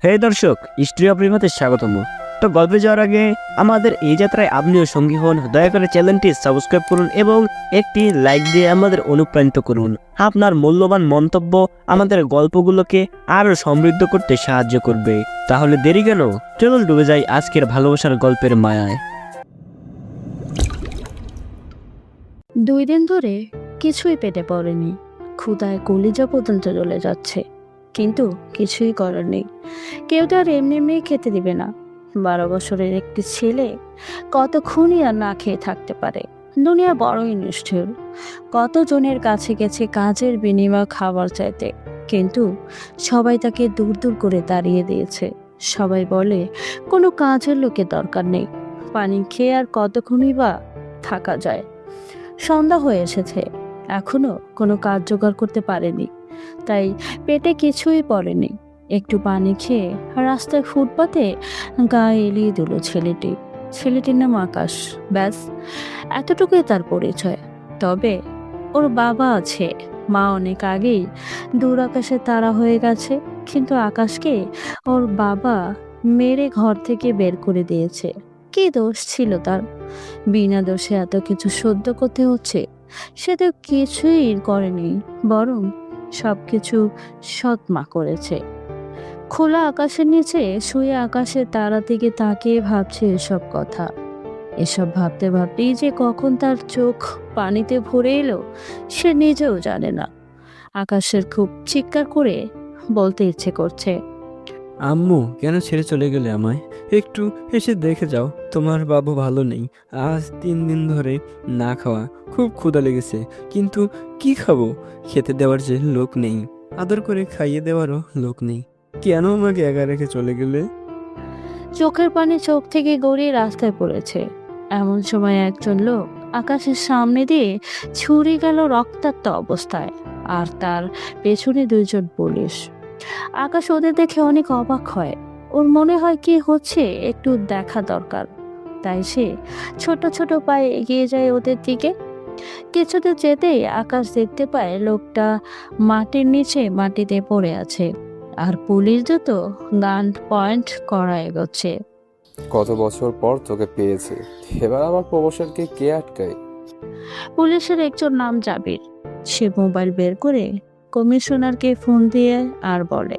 হে দর্শক, history of রিমাতে স্বাগতম। তো গল্পে যাওয়ার আগে আমাদের এই যাত্রায় আপনিও সঙ্গী হন। দয়া করে চ্যানেলটি সাবস্ক্রাইব করুন এবং একটি লাইক দিয়ে আমাদের অনুপ্রাণিত করুন। আপনার মূল্যবান মন্তব্য আমাদের গল্পগুলোকে আরও সমৃদ্ধ করতে সাহায্য করবে। তাহলে দেরি কেন, চলুন ডুবে যাই আজকের ভালোবাসার গল্পের মায়ায়। 2 দিন ধরে কিছুই পেটে পড়েনি। ক্ষুধায় কলিজা পর্যন্ত জ্বলে যাচ্ছে, কিন্তু কিছুই করার নেই। কেউ তো আর এমনি এমনি খেতে দিবে না। 12 বছরের একটি ছেলে কতক্ষণই আর না খেয়ে থাকতে পারে। দুনিয়া বড়ই নিষ্ঠুর। কতজনের কাছে গেছে কাজের বিনিময়ে খাবার চাইতে, কিন্তু সবাই তাকে দূর দূর করে তাড়িয়ে দিয়েছে। সবাই বলে কোনো কাজের লোকের দরকার নেই। পানি খেয়ে আর কতক্ষণই বা থাকা যায়। সন্ধ্যা হয়ে এসেছে, এখনো কোনো কাজ জোগাড় করতে পারেনি, তাই পেটে কিছুই পড়েনি। একটু পানি খেয়ে রাস্তায় ফুটপাতে গায়ে এলিয়ে দিল ছেলেটির নাম আকাশ। ব্যাস, এতটুকুই তার পরিচয়। তবে ওর বাবা আছে, মা অনেক আগেই দূর আকাশে তারা হয়ে গেছে, কিন্তু আকাশকে ওর বাবা মেরে ঘর থেকে বের করে দিয়েছে। কি দোষ ছিল তার? বিনা দোষে এত কিছু সহ্য করতে হচ্ছে। সে তো কিছুই করেনি, বরং সবকিছু সৎ মা করেছে। খোলা আকাশের নিচে শুয়ে আকাশের তারা থেকে তাকিয়ে ভাবছে এসব কথা। এসব ভাবতে ভাবতেই যে কখন তার চোখ পানিতে ভরে এলো সে নিজেও জানে না। আকাশের খুব চিৎকার করে বলতে ইচ্ছে করছে, আম্মু, কেন ছেড়ে চলে গেলে আমায়? একটু এসে দেখে যাও, তোমার বাবু ভালো নেই। আজ 3 দিন ধরে না খাওয়া, খুব ক্ষুধা লেগেছে, কিন্তু কি খাবো? খেতে দেওয়ার যে লোক নেই, আদর করে খাইয়ে দেওয়ারও লোক নেই। কেন আমাকে একা রেখে চলে গেলে? চোখের পানি চোখ থেকে গড়িয়ে রাস্তায় পড়েছে। এমন সময় একজন লোক আকাশের সামনে দিয়ে ছুরি গেল রক্তাক্ত অবস্থায়, আর তার পেছনে 2 জন পুলিশ। আকাশ ওদের দেখে অনেক অবাক হয়। ওর মনে হয় কি হচ্ছে একটু দেখা দরকার, তাই সে ছোট ছোট পায়ে এগিয়ে যায় ওদের দিকে। কিছুদূর যেতেই আকাশ দেখতে পায় লোকটা মাটির নিচে মাটিতে পড়ে আছে, আর পুলিশ দুটো গান পয়েন্ট করা এগোচ্ছে। কত বছর পর তোকে পেয়েছে, এবার আমার প্রমোশনকে কে আটকায়? পুলিশের একজন নাম জাবির। সে মোবাইল বের করে কমিশনারকে ফোন দিয়ে আর বলে,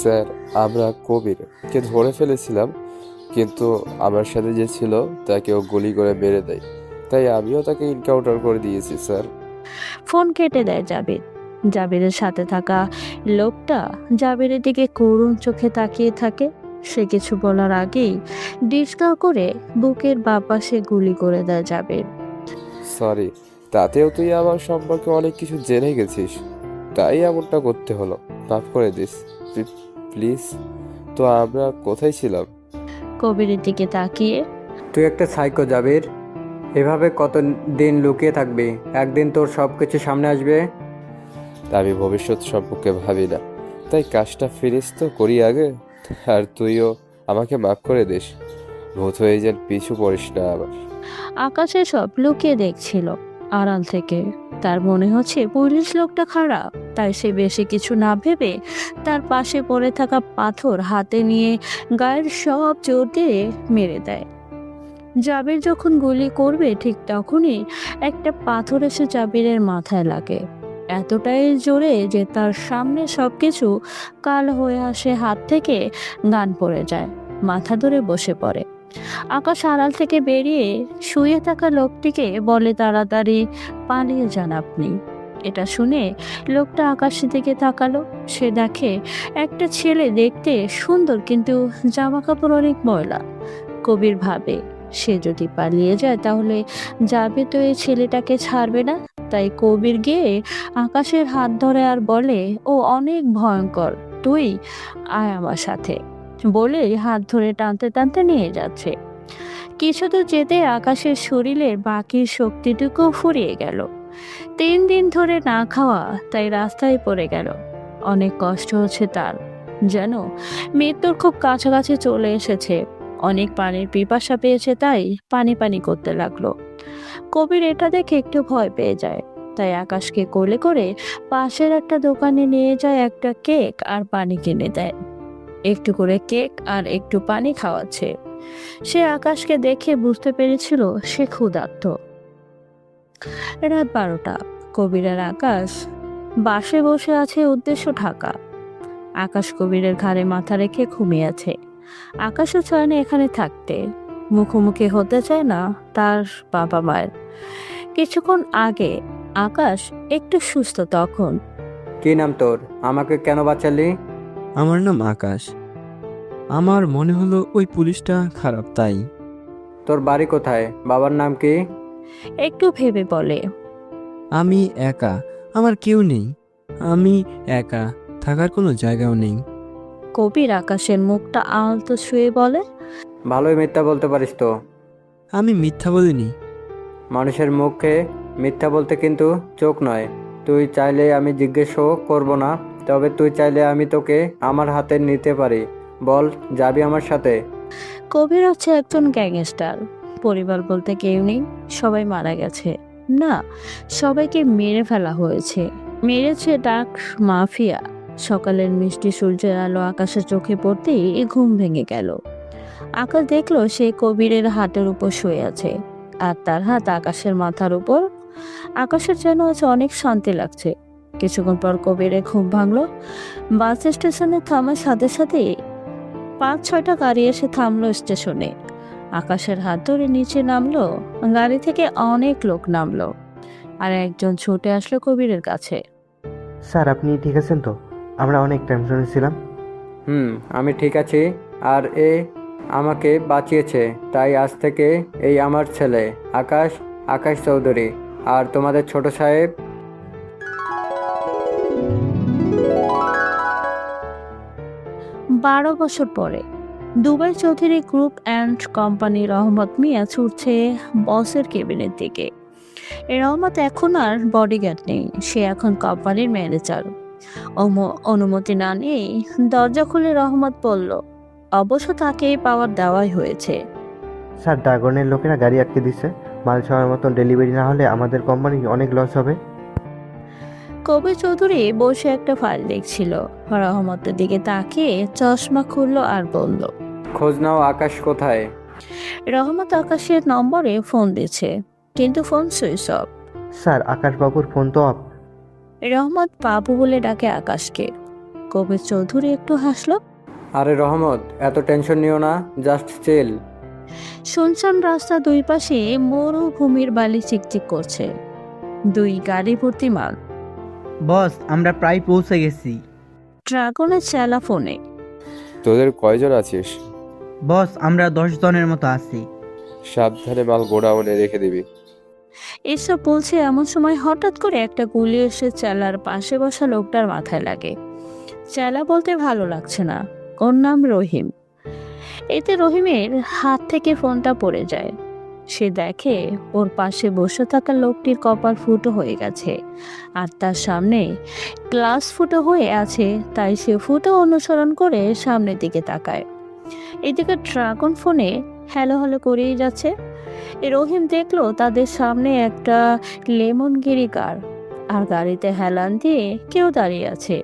স্যার, আমরা কবিরকে ধরে ফেলেছিলাম, কিন্তু আমার সাথে যে ছিল তাকেও গুলি করে মেরে দেয়, তাই আমিও তাকে এনকাউন্টার করে দিয়েছি স্যার। ফোন কেটে দেয় জাবির। জাবিরের সাথে থাকা লোকটা জাবিরের দিকে করুণ চোখে তাকিয়ে থাকে। সে কিছু বলার আগেই ডিসকাউ করে বুকের বাঁ পাশে গুলি করে দেয় জাবির। সরি, তাতেও তুই আমার সম্পর্কে অনেক কিছু জেনে গেছিস, তাই এমনটা করতে হলো। মাফ করে দিস প্লিজ। তো আমরা কোথায় ছিলাম? কবিরের দিকে তাকিয়ে, তুই একটা সাইকো জাবির। এভাবে কত দিন লুকিয়ে থাকবি? একদিন তোর সব কিছু সামনে আসবে। আমি ভবিষ্যৎ সম্পর্কে ভাবি না, তাই কাজটা ফিনিস তো করি আগে। আর তুইও আমাকে মাফ করে দিস। ভূত হয়ে যান, পিছু পড়িস না আবার। আকাশে সব লুকিয়ে দেখছিল আড়াল থেকে। তার মনে হচ্ছে পুলিশ লোকটা খারাপ, তাই সে বেশি কিছু না ভেবে তার পাশে পড়ে থাকা পাথর হাতে নিয়ে গায়ের সব জোর দিয়ে মেরে দেয়। জাবির যখন গুলি করবে ঠিক তখনই একটা পাথর এসে জাবিরের মাথায় লাগে, এতটাই জোরে যে তার সামনে সবকিছু কাল হয়ে আসে, হাত থেকে গান পড়ে যায়, মাথা ধরে বসে পড়ে। আকাশ আড়াল থেকে বেরিয়ে শুয়ে থাকা লোকটিকে বলে, তাড়াতাড়ি পালিয়ে যান আপনি। এটা শুনে লোকটা আকাশের দিকে তাকালো। সে দেখে একটা ছেলে দেখতে সুন্দর, কিন্তু জামা কাপড় অনেক ময়লা। কবির ভাবে সে যদি পালিয়ে যায় তাহলে যাবে তো এই ছেলেটাকে ছাড়বে না। তাই কবির গিয়ে আকাশের হাত ধরে আর বলে, ও অনেক ভয়ঙ্কর, তুই আয় আমার সাথে, বলে হাত ধরে টানতে টানতে নিয়ে যাচ্ছে। কিছুদূর যেতে আকাশের শরীরের বাকি শক্তিটুকু ফুরিয়ে গেল। 3 দিন ধরে না খাওয়া, তাই রাস্তায় পড়ে গেল। অনেক কষ্ট হচ্ছে তার, যেন মৃত্যুর খুব কাছাকাছি চলে এসেছে। অনেক পানির পিপাসা পেয়েছে, তাই পানি পানি করতে লাগলো। কবির এটা দেখে একটু ভয় পেয়ে যায়, তাই আকাশকে কোলে করে পাশের একটা দোকানে নিয়ে যায়, একটা কেক আর পানি কিনে দেয়। একটু করে কেক আর একটু পানি খাওয়াচ্ছে। সে আকাশকে দেখে বুঝতে পেরেছিল সে ক্ষুধার্ত। রাত 12টা। কবির আর আকাশ বাসে বসে আছে, উদ্দেশ্য ঢাকা। আকাশ কবিরের ঘাড়ে মাথা রেখে ঘুমিয়ে আছে। আকাশও চায় না এখানে থাকতে, মুখোমুখি হতে চায় না তার বাবা মায়ের। কিছুক্ষণ আগে আকাশ একটু সুস্থ তখন। কি নাম তোর? আমাকে কেন বাঁচালি? আমার নাম আকাশ। আমার মনে হলো ওই পুলিশটা খারাপ, তাই। তোর বাড়ি কোথায়? বাবার নাম কি? একটু ভেবে বলে, আমি একা, আমার কেউ নেই। আমি একা, থাকার কোনো জায়গাও নেই। কবির আকাশের মুখটা আলতো শুয়ে বলে, ভালোই মিথ্যা বলতে পারিস তো। আমি মিথ্যা বলিনি। মানুষের মুখে মিথ্যা বলতে কিন্তু চোখ নয়। তুই চাইলে আমি জিজ্ঞেসও করব না, তবে তুই চাইলে আমি তোকে আমার হাতে নিতে পারি। বল, যাবি আমার সাথে? কবির হচ্ছে একজন গ্যাংস্টার। পরিবার বলতে কেউ নেই, সবাই মারা গেছে। না, সবাইকে মেরে ফেলা হয়েছে। মেরেছে ডাক মাফিয়া। সকালের মিষ্টি সূর্যের আলো আকাশের চোখে পড়তেই ঘুম ভেঙে গেল। আকাশ দেখলো সে কবিরের হাতের উপর শুয়ে আছে, আর তার হাত আকাশের মাথার উপর। আকাশের যেন আজ অনেক শান্তি লাগছে। কিছুক্ষণ পর কবিরের ঘুম ভাঙলো। বাস স্টেশনে থামার সাথে সাথে 5-6টা গাড়ি এসে থামলো স্টেশনে। আকাশের হাত ধরে নিচে নামলো। গাড়ি থেকে অনেক লোক নামলো, আর একজন ছুটে আসলো কবিরের কাছে। স্যার, আপনি ঠিক আছেন তো? আমরা অনেক টেনশনে ছিলাম। আমি ঠিক আছি। আর এ আমাকে বাঁচিয়েছে, তাই আজ থেকে এই আমার ছেলে আকাশ, আকাশ চৌধুরী। আর তোমাদের ছোট সাহেব? 12 বছর পরে Dubai Chowdhury group and company রহমত মিয়া ছুটছে বসের কেবিনের দিকে। রহমত এখন আর বডিগার্ড নেই, সে এখন কোম্পানির ম্যানেজার। অনুমতি না নিয়ে দরজা খুলে রহমত বলল, অবশ্য তাকে পাওয়ার দেওয়াই হয়েছে। স্যার, ড্রাগনের লোকেরা গাড়ি আটকে দিচ্ছে। মাল সময় মতন ডেলিভারি না হলে আমাদের কোম্পানি অনেক লস হবে। কবির চৌধুরী বসে একটা ফাইল দেখছিল। রহমতের দিকে তাকিয়ে চশমা খুললো আর বলল, খোঁজ নাও, আকাশ কোথায়? রহমত আকাশের নম্বরে ফোন দিচ্ছে, কিন্তু ফোন সুইচ অফ। স্যার, আকাশবাবুর ফোন তো অফ। রহমত বাবু বলে ডাকে আকাশকে। কবির চৌধুরী একটু হাসলো। আরে রহমত, এত টেনশন নিও না, জাস্ট চিল। শুনশান রাস্তা, দুই পাশে মরুভূমির বালি চিকচিক করছে। 2 গাড়ি ভর্তি মাল। বস, আমরা প্রায় পৌঁছে গেছি। ড্রাগনের চেলা ফোনে। তোদের কয়জন আছিস? বস, আমরা 10 জনের মতো আছি। সাবধানে মাল গোডাউনে রেখে দিবি। এসব বলছে এমন সময় হঠাৎ করে একটা গুলি এসে চেলার পাশে বসা লোকটার মাথায় লাগে। চেলা বলতে ভালো লাগছে না, ওর নাম রহিম। এতে রহিমের হাত থেকে ফোনটা পড়ে যায়। সে দেখে ওর পাশে বসে থাকা লোকটির কপাল ফুটো হয়ে গেছে, আর তার সামনে গ্লাস ফুটো হয়ে আছে। তাই সে ফুটো অনুসরণ করে সামনের দিকে তাকায়। এদিকে ড্রাগন ফোনে হ্যালো হ্যালো করেই যাচ্ছে। রহিম দেখলো তাদের সামনে একটা লেমনগিরি কার, আর গাড়িতে হেলান দিয়ে কেউ দাঁড়িয়ে আছে,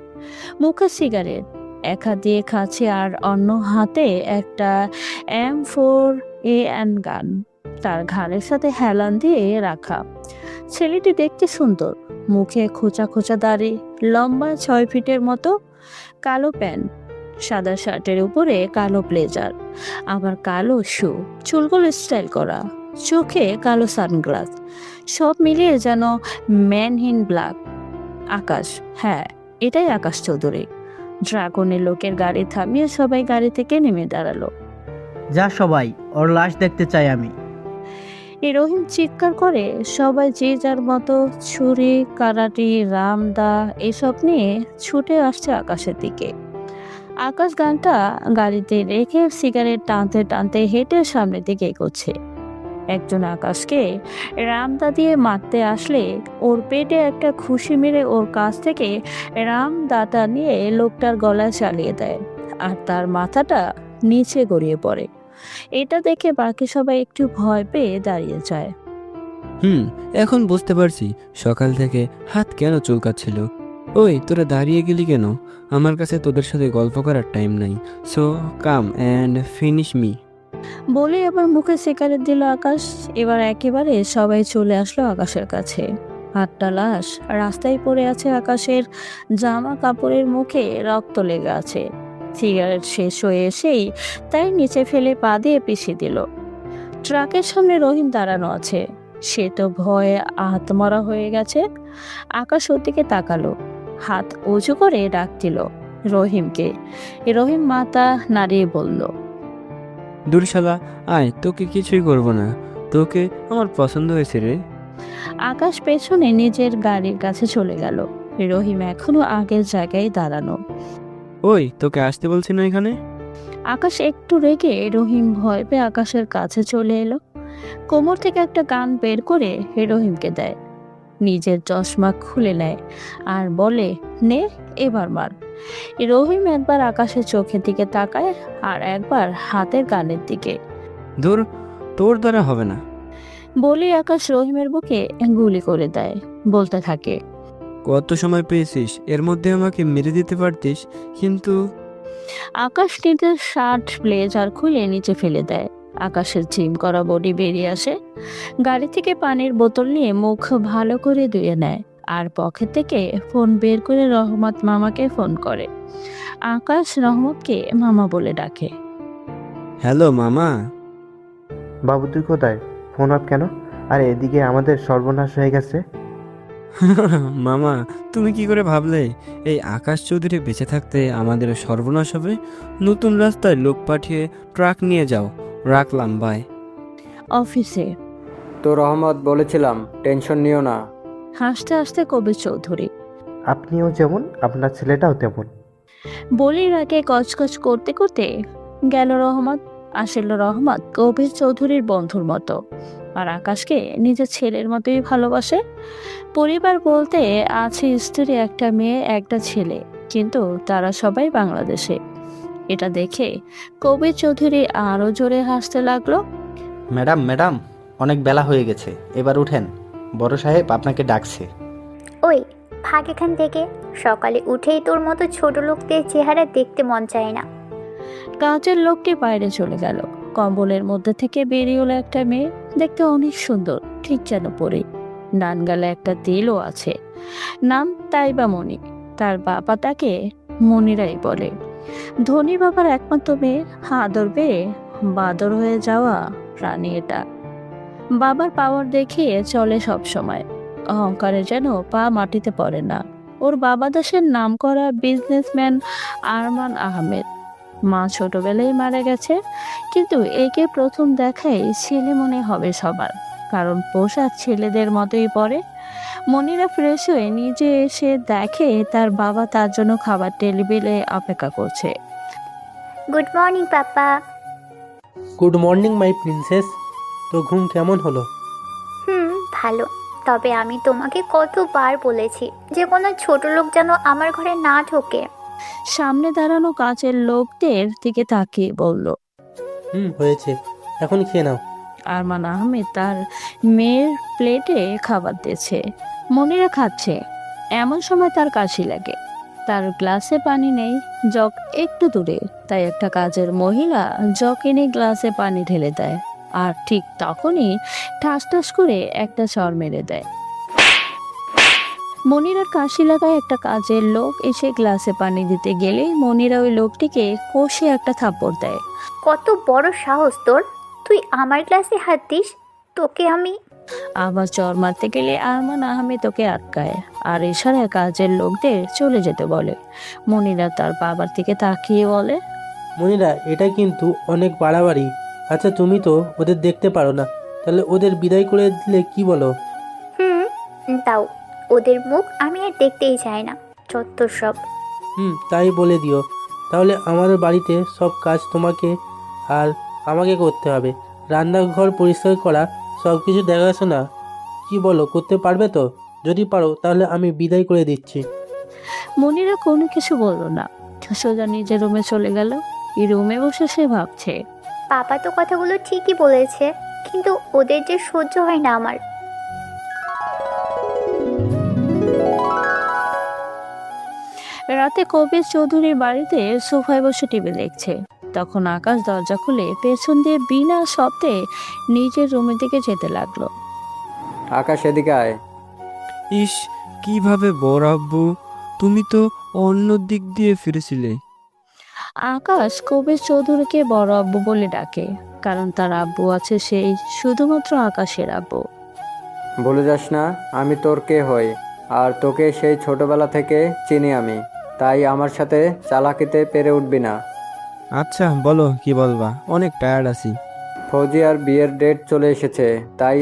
মুখে সিগারেট, এক হাত দিয়ে খাচ্ছে আর অন্য হাতে একটা M4A1 গান, তার ঘাড়ের সাথে হেলান দিয়ে রাখা। ছেলেটি দেখতে সুন্দর, মুখে খোঁচা খোঁচা দাড়ি, লম্বা 6 ফিটের মতো, কালো প্যান্ট, সাদা শার্টের উপরে কালো ব্লেজার, আবার কালো শু, চুলগুলো স্টাইল করা, চোখে কালো সানগ্লাস, সব মিলিয়ে যেন ম্যান ইন ব্ল্যাক। আকাশ, হ্যাঁ, এটাই আকাশ চৌধুরী। ড্রাগনের লোকের গাড়ি থামিয়ে সবাই গাড়ি থেকে নেমে দাঁড়ালো। যা সবাই, ওর লাশ দেখতে চাই আমি। রহিম চিৎকার করে সবাই যে যার মতো ছুরি, কারাটি, রামদা এসব নিয়ে ছুটে আসছে আকাশের দিকে। আকাশ গানটা গাড়িতে রেখে সিগারেট টানতে টানতে হেঁটে সামনের দিকে এগোচ্ছে। একজন আকাশকে রামদা দিয়ে মারতে আসলে ওর পেটে একটা খুশি মেরে ওর কাছ থেকে রামদাটা নিয়ে লোকটার গলায় চালিয়ে দেয়, আর তার মাথাটা নিচে গড়িয়ে পড়ে। এটা দেখে বাকি সবাই একটু ভয় পেয়ে দাঁড়িয়ে যায়। এখন বুঝতে পারছি সকাল থেকে হাত কেন চুলকাচ্ছিল। ওই তোরা দাঁড়িয়ে গেলি কেন? আমার কাছে তোদের সাথে গল্প করার টাইম নাই, so come and finish me. বলে এবার মুখে সিগারেট দিল আকাশ। এবার একেবারে সবাই চলে আসলো আকাশের কাছে। হাতটা লাশ রাস্তায় পড়ে আছে, আকাশের জামা কাপড়ের মুখে রক্ত লেগে আছে। সিগারেট শেষ হয়ে এসেই তাই নিচে ফেলে পা দিয়ে পিষে দিল। ট্রাকের সামনে রহিম দাঁড়ানো আছে, সে তো ভয়ে আত্মরা হয়ে গেছে। আকাশ ওর দিকে তাকালো, হাত উঁচু করে ডাক দিল রহিমকে। রহিম মাথা নাড়িয়ে বলল, দূর শালা, আয়, তোকে কিছুই করব না, তোকে আমার পছন্দ হয়েছে রে। আকাশ পেছনে নিজের গাড়ির কাছে চলে গেল। রহিম এখনো আগের জায়গায় দাঁড়ানো। ওই তোকে আসতে বলছি না এখানে? আকাশ একটু রেগে রহিম ভয় পেয়ে আকাশের কাছে চলে এলো। কোমর থেকে একটা গান বের করে রহিমকে দেয়। নিজের চশমা খুলে নেয় আর বলে, নে এবার মার। রহিম একবার আকাশের চোখের দিকে তাকায় আর একবার হাতের গানের দিকে। দূর, তোর দ্বারা হবে না। বলে আকাশ রহিমের বুকে গুলি করে দেয়, বলতে থাকে, কত সময় পেয়েছিস, এর মধ্যে আমাকে মেরে দিতে পারতিস, কিন্তু আকাশ নিজের শার্ট ব্লেজার খুলে নিচে ফেলে দেয়। আকাশের জিম করা বডি বেরিয়ে আসে। গাড়ি থেকে পানির বোতল নিয়ে মুখ ভালো করে ধুয়ে নেয় আর পকেট থেকে ফোন বের করে রহমত মামাকে ফোন করে। আকাশ রহমতকে মামা বলে ডাকে। হ্যালো মামা। বাবু তুই কোথায়? ফোন অফ কেন? আর এদিকে আমাদের সর্বনাশ হয়ে গেছে। মামা, তুমি কি করে ভাবলে এই আকাশ চৌধুরী বেঁচে থাকতে আমাদের সর্বনাশ হবে? নতুন রাস্তায় লোক পাঠিয়ে ট্রাক নিয়ে যাও। রাখলাম, বাই। অফিসে তো রহমত বলেছিলাম টেনশন নিও না। হাসতে হাসতে কবির চৌধুরী আপনিও যেমন, আপনার ছেলেটাও তেমন। বলির আগে কচকচ করতে করতে গেল রহমত। আসলে রহমত কবির চৌধুরীর বন্ধুর মতো, আর আকাশকে নিজের ছেলের মতোই ভালোবাসে। পরিবার বলতে আছে স্ত্রী, একটা মেয়ে, একটা ছেলে, কিন্তু তারা সবাই বাংলাদেশে। এটা দেখে কবির চৌধুরী আরো জোরে হাসতে লাগলো। ম্যাডাম ম্যাডাম, অনেক বেলা হয়ে গেছে, এবার উঠেন, বড় সাহেব আপনাকে ডাকছে। ওই ভাগ এখান থেকে, সকালে উঠেই তোর মতো ছোট লোকদের চেহারা দেখতে মন চায় না। কাজের লোকটি বাইরে চলে গেল। কম্বলের মধ্যে থেকে বেরিয়ে এলো একটা মেয়ে, দেখতে অনেক সুন্দর, ঠিক যেন পরে। ডান গালে একটা তিলও আছে। নাম তাইবা মনি। তার বাবা তাকে মনিরাই বলে। ধনী বাবার একমাত্র মেয়ে, আদর পেয়ে বাদর হয়ে যাওয়া প্রাণী এটা। বাবার পাওয়ার দেখে চলে সব সময়, অহংকারে যেন পা মাটিতে পড়ে না। ওর বাবা দেশের নামকরা বিজনেসম্যান আরমান আহমেদ। মা ছোটবেলায় মারা গেছে, কিন্তু একে প্রথম দেখাই ছেলে মনে হবে সবার, কারণ পোশাক ছেলেদের মতোই পরে। মনিরা ফ্রেশ হয়ে নিজে এসে দেখে তার বাবা তার জন্য খাবার টেবিলে অপেক্ষা করছে। Good morning papa. Good morning my princess. তো ঘুম কেমন হলো? ভালো। তবে আমি তোমাকে কতবার বলেছি যে কোনো ছোট লোক যেন আমার ঘরে না ঢোকে। সামনে দাঁড়ানো কাজের লোকদের দিকে তাকিয়ে বলল। হয়েছে, এখন খেয়ে নাও। আরমান আহমেদ তার মেয়ের প্লেটে খাবার দিয়েছে। মনিরা খাচ্ছে, এমন সময় তার কাশি লাগে। তার গ্লাসে পানি নেই, জগ একটু দূরে, তাই একটা কাজের মহিলা জগ এনে গ্লাসে পানি ঢেলে দেয়। আর ঠিক তখনই ঠাস ঠাস করে একটা চড় মেরে দেয়। মনিরার কাশি লাগায় একটা কাজের লোক এসে গ্লাসে পানি দিতে গেলেই মনিরা ওই লোকটিকে কষে একটা থাপ্পড় দেয়। কত বড় সাহস তোর, তুই আমার গ্লাসে হাত দিস? তোকে আমি। আবার চর মারতে গেলে আরমান আহমেদ ওকে আটকায় আর ইশারায় কাজের লোকদের চলে যেতে বলে। মনিরা তার বাবার দিকে তাকিয়ে বলে, মনিরা, এটা কিন্তু অনেক বাড়াবাড়ি। আচ্ছা, তুমি তো ওদের দেখতে পারো না, তাহলে ওদের বিদায় করে দিলে কি বলো? তাও ওদের মুখ আমি আর দেখতেই চাই না, চত্বর সব। তাই বলে দিও। তাহলে আমাদের বাড়িতে সব কাজ তোমাকে আর আমাকে করতে হবে। রান্নাঘর পরিষ্কার করা, সব কিছু দেখাশোনা, কি বলো, করতে পারবে তো? যদি পারো তাহলে আমি বিদায় করে দিচ্ছি। মনিরা কোনো কিছু বলল না, সোজা নিজের রুমে চলে গেল। এই রুমে বসে সে ভাবছে, পাপা তো কথাগুলো ঠিকই বলেছে, কিন্তু ওদের যে সহ্য হয় না আমার। রাতে কবির চৌধুরীর বাড়িতে সোফায় বসে টিভি দেখছে। তখন আকাশ দরজা খুলে পেছন দিয়ে বিনা শব্দে নিজের রুমের দিকে যেতে লাগলো। আকাশ এদিকে আয়। ইস, কিভাবে বড় আব্বু, তুমি তো অন্য দিক দিয়ে ফিরেছিলে। আকাশ কবির চৌধুরীকে বড় আব্বু বলে ডাকে, কারণ তার আব্বু আছে সেই শুধুমাত্র আকাশের আব্বু। ভুলে যাস না আমি তোর কে হই, আর তোকে সেই ছোটবেলা থেকে চিনি আমি, তাই আমার সাথে চালাকিতে পেরে উঠবি না। আচ্ছা বলো, কি বলবা? অনেক টায়ার্ড আছি। ফৌজি আর বিয়ের ডেট চলে এসেছে, তাই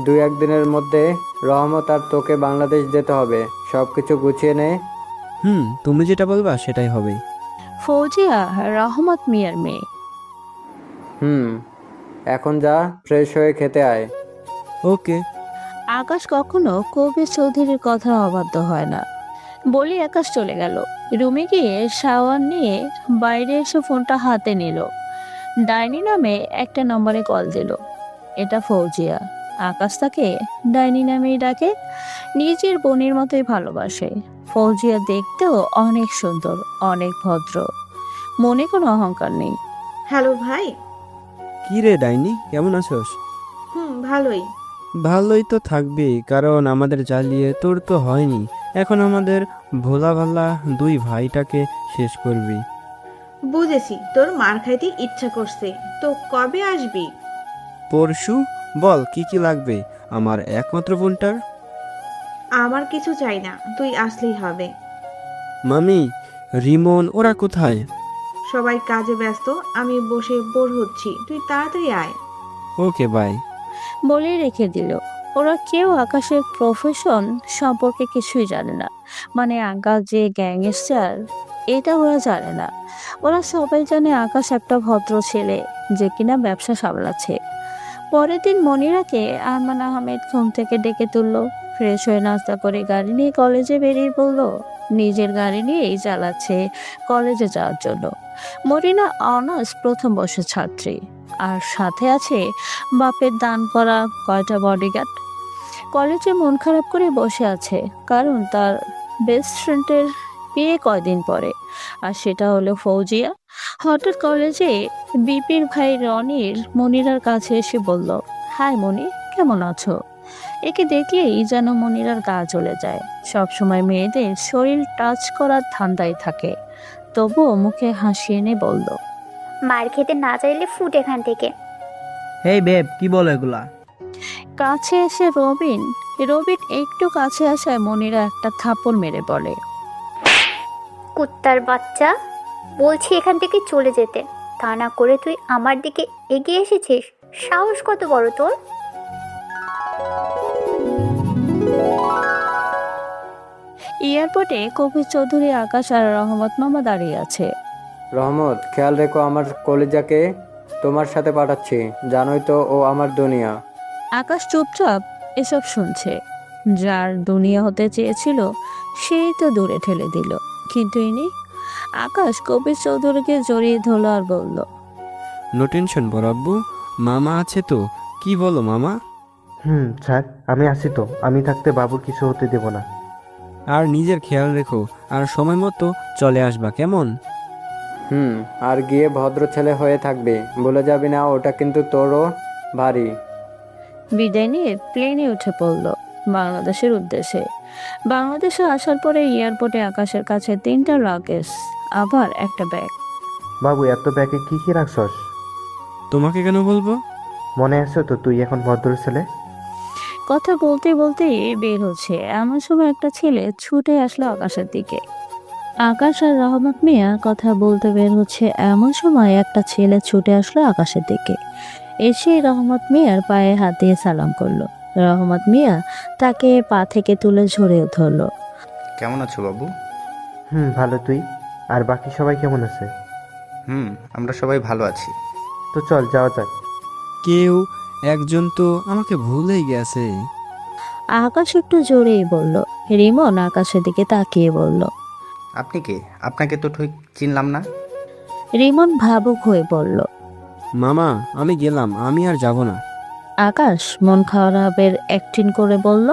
2-1 দিনের মধ্যে রহমত আর তোকে বাংলাদেশ যেতে হবে। সব কিছু গুছিয়ে নে। তুমি যেটা বলবা সেটাই হবে। ফৌজিয়া রহমত মিয়ার মেয়ে। এখন যা, ফ্রেশ হয়ে খেতে আয়। ওকে। আকাশ কখনো কবির চৌধুরীর কথা অবাধ্য হয় না। বলি আকাশ চলে গেল। রুমে গিয়ে শাওয়ার নিয়ে বাইরে এসে ফোনটা হাতে নিল। ডাইনি নামে একটা নম্বরে কল দিল। এটা ফৌজিয়া। আকাশ তাকে ডাইনি নামেই ডাকে, নিজের বোনের মতোই ভালোবাসে। ফৌজিয়া দেখতেও অনেক সুন্দর, অনেক ভদ্র, মনে কোনো অহংকার নেই। হ্যালো ভাই। কি রে ডাইনি, কেমন আছোস? ভালোই। ভালোই তো থাকবেই, কারণ আমাদের জ্বালিয়ে তোর তো হয়নি। এখন আমাদের ভোলা ভালা 2 ভাইটাকে শেষ করবি। বুঝেছি, তোর মার খাইতে ইচ্ছা করছে, তো কবে আসবি? পরশু। বল কি কি লাগবে আমার একমাত্র বোনটার? আমার কিছু চাই না, তুই আসলেই হবে। মামি, রিমন ওরা কোথায়? সবাই কাজে ব্যস্ত, আমি বসে বোর হচ্ছি, তুই তাড়াতাড়ি আয়। Okay bye. বলে রেখে দিল। ওরা কেউ আকাশের প্রফেশন সম্পর্কে কিছুই জানে না, মানে আকাশ যে গ্যাংস্টার এটা ওরা জানে না। ওরা সবাই জানে আকাশ একটা ভদ্র ছেলে যে কিনা ব্যবসা সামলাচ্ছে। পরের দিন মনিরাকে আরমান আহমেদ ঘুম থেকে ডেকে তুললো। ফ্রেশ হয়ে নাস্তা করে গাড়ি নিয়ে কলেজে বেরিয়ে পড়লো। নিজের গাড়ি নিয়েই চালাচ্ছে কলেজে যাওয়ার জন্য। মনিরা অনার্স প্রথম বর্ষের ছাত্রী, আর সাথে আছে বাপের দান করা কয়টা বডিগার্ড। কলেজে মন খারাপ করে বসে আছে, কারণ তার বেস্ট ফ্রেন্ডের বিয়ে কয়দিন পরে, আর সেটা হলো ফৌজিয়া। হঠাৎ কলেজে বিপির ভাই রনির মনিরার কাছে এসে বলল, হাই মনি, কেমন আছো? একে দেখলেই যেন মনিরার গা জ্বলে যায়। সবসময় মেয়েদের শরীর টাচ করার ধান্দায় থাকে, তবুও মুখে হাসি এনে বলল, মার খেতে না চাইলে ফুট এখান থেকে। হেই বেব, কি বলো এগুলা? কাছে এসে রবিন একটু কাছে আসায় মনিরা একটা থাপ্পড় মেরে বলে, কুত্তার বাচ্চা, বলছি এখান থেকে চলে যেতে, তা না করে তুই আমার দিকে এগিয়ে এসেছিস। সাহস কত বড় তোর! এয়ারপোর্টে কবির চৌধুরী, আকাশ আর রহমত মামা দাঁড়িয়ে আছে। রহমত, খেয়াল রেখো আমার কলিজাকে তোমার সাথে পাঠাচ্ছি, জানোই তো ও আমার দুনিয়া। আকাশ চুপচাপ এসব শুনছে। যার দুনিয়া হতে চেয়েছিল সেই তো দূরে ঠেলে দিল, কিন্তু ইনি। আকাশ কবির চৌধুরীকে জড়িয়ে ধরল আর বলল, নো টেনশন বড় আব্বু, মামা আছে তো। কি বলো মামা? স্যার আমি আসি তো, আমি থাকতে বাবুর কিছু হতে দেব না। আর নিজের খেয়াল রেখো, আর সময় মতো চলে আসবা, কেমন? আর গিয়ে ভদ্র ছেলে হয়ে থাকবে, ভুলে যাবি না, ওটা কিন্তু তোরও ভারী। বিদায় নিয়ে প্লেনে উঠে পড়ল বাংলাদেশের উদ্দেশ্যে। বাংলাদেশে আসার পরে এয়ারপোর্টে আকাশের কাছে 3টা লাগেজ, আবার একটা ব্যাগ। বাবু এত ব্যাগে কি কি রাখছস? তোমাকে কেন বলবো? মনে আছে তো তুই এখন ভদ্র ছেলে? কথা বলতে বলতে বের হচ্ছে, এমন সময় একটা ছেলে ছুটে আসলো আকাশের দিকে। আকাশ আর রহমত মিয়া কথা বলতে বের হচ্ছে, এমন সময় একটা ছেলে ছুটে আসলো আকাশের দিকে। এসে রহমত মিয়ার পায়ে হাত দিয়ে সালাম করলো। রহমত মিয়া তাকে পা থেকে তুলে ঝরিয়ে ধরলো। কেমন আছো বাবু? ভালো, তুই? আর বাকি সবাই কেমন আছে? আমরা সবাই ভালো আছি। তো চল যাওয়া যাক। কেউ একজন তো আমাকে ভুলেই গেছে। আকাশ একটু জোরেই বলল। রিমন আকাশের দিকে তাকিয়ে বলল, আপনি কে? আপনাকে তো ঠিক চিনলাম না। রিমন ভাবুক হয়ে বলল, মামা আমি গেলাম, আমি আর যাব না। আকাশ মন খারাপের অ্যাক্টিং করে বলল,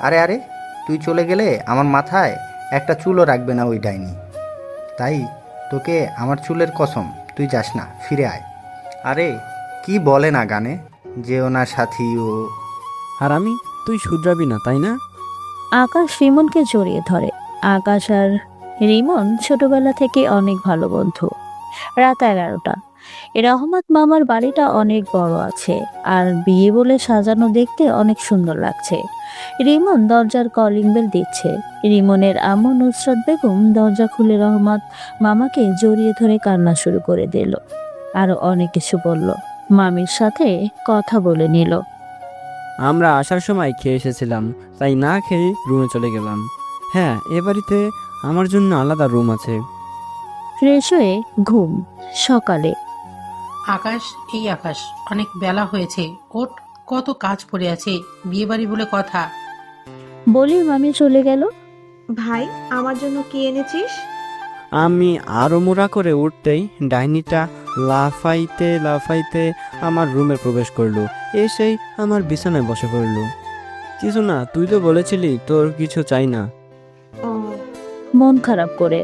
আরে আরে, তুই চলে গেলে আমার মাথায় একটা চুলও রাখবে না ওই ডাইনি। তাই তোকে আমার চুলের কসম, তুই যাস না, ফিরে আয়। আরে কি বলে না গানে, যে ওনার সাথী ও। আর আমি, তুই শুধরাবি না তাই না? আকাশ রিমনকে জড়িয়ে ধরে। আকাশ আর রিমন ছোটবেলা থেকে অনেক ভালো বন্ধু। রাত 11টা। রহমত মামার বাড়িটা অনেক বড় আছে আর বিয়ে বলে সাজানো দেখতে অনেক সুন্দর লাগছে। রিমন দরজার কলিং বেল দিচ্ছে। রিমনের আম্মু নুসরাত বেগম দরজা খুলে রহমত মামাকে জড়িয়ে ধরে কান্না শুরু করে দিল। আরো অনেক কিছু বলল। মামির সাথে কথা বলে নিল। আমরা আসার সময় খেয়ে এসেছিলাম, তাই না খেয়ে রুমে চলে গেলাম। হ্যাঁ, এ বাড়িতে আমার জন্য আলাদা রুম আছে। ফ্রেশ হয়ে ঘুম। সকালে আকাশ, এই আকাশ, অনেক বেলা হয়েছে, ওঠ, কত কাজ পড়ে আছে, বিয়ে বাড়ি বলে কথা। বলি মামি চলে গেল। ভাই, আমার জন্য কি এনেছিস? আমি আরো মোড়া করে উঠতেই ডাইনিটা লাফাইতে লাফাইতে আমার রুমে প্রবেশ করলো, এসেই আমার বিছানায় বসে পড়লো। কিছু না, তুই তো বলেছিলি তোর কিছু চাই না। ও, মন খারাপ করে।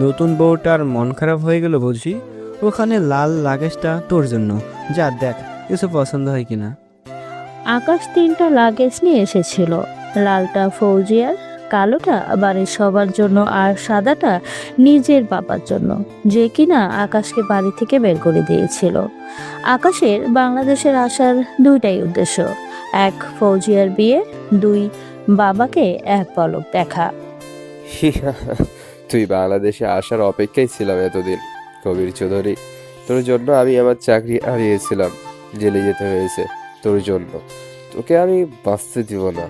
নতুন বউটার মন খারাপ হয়ে গেল বুঝি? ওখানে লাল লাগেজটা তোর জন্য, যা দেখ কিছু পছন্দ হয় কিনা। আকাশ 3টা লাগেজ নিয়ে এসেছিল। লালটা ফৌজিয়ার, কালোটা বাড়ির সবার জন্য আর সাদাটা নিজের বাবার জন্য, যে কিনা আকাশকে বাড়ি থেকে বের করে দিয়েছিল। আকাশের বাংলাদেশের আসার 2টাই উদ্দেশ্য: 1 ফৌজিয়ার বিয়ে, 2 বাবাকে এক পলক দেখা। তুই বাংলাদেশে আসার অপেক্ষায় ছিলাম এতদিন কবির চৌধুরী। তোর জন্য আমি আমার চাকরি হারিয়েছিলাম, জেলে যেতে হয়েছে তোর জন্য। তোকে আমি বাঁচতে দিব না।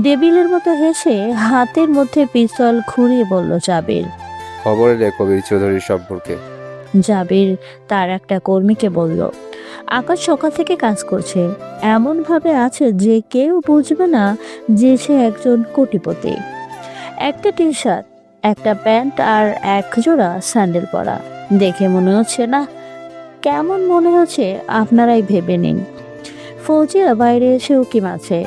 দেবিলের মতো হেসে হাতের মধ্যে পিস্তল ঘুরিয়ে বলল জাবির। খবর নে কবির চৌধুরীর সম্পর্কে। জাবির তার একটা কর্মীকে বলল। আকাশ সকাল থেকে কাজ করছে, এমন ভাবে আছে যে কেউ বুঝবে না যে সে একজন কোটিপতি। একটা টি শার্ট, একটা প্যান্ট আর 1 জোড়া স্যান্ডেল পরা। দেখে মনে হচ্ছে না, কেমন মনে হচ্ছে আপনারাই ভেবে নিন। ফৌজিয়া বাইরে এসে উকি মারছে।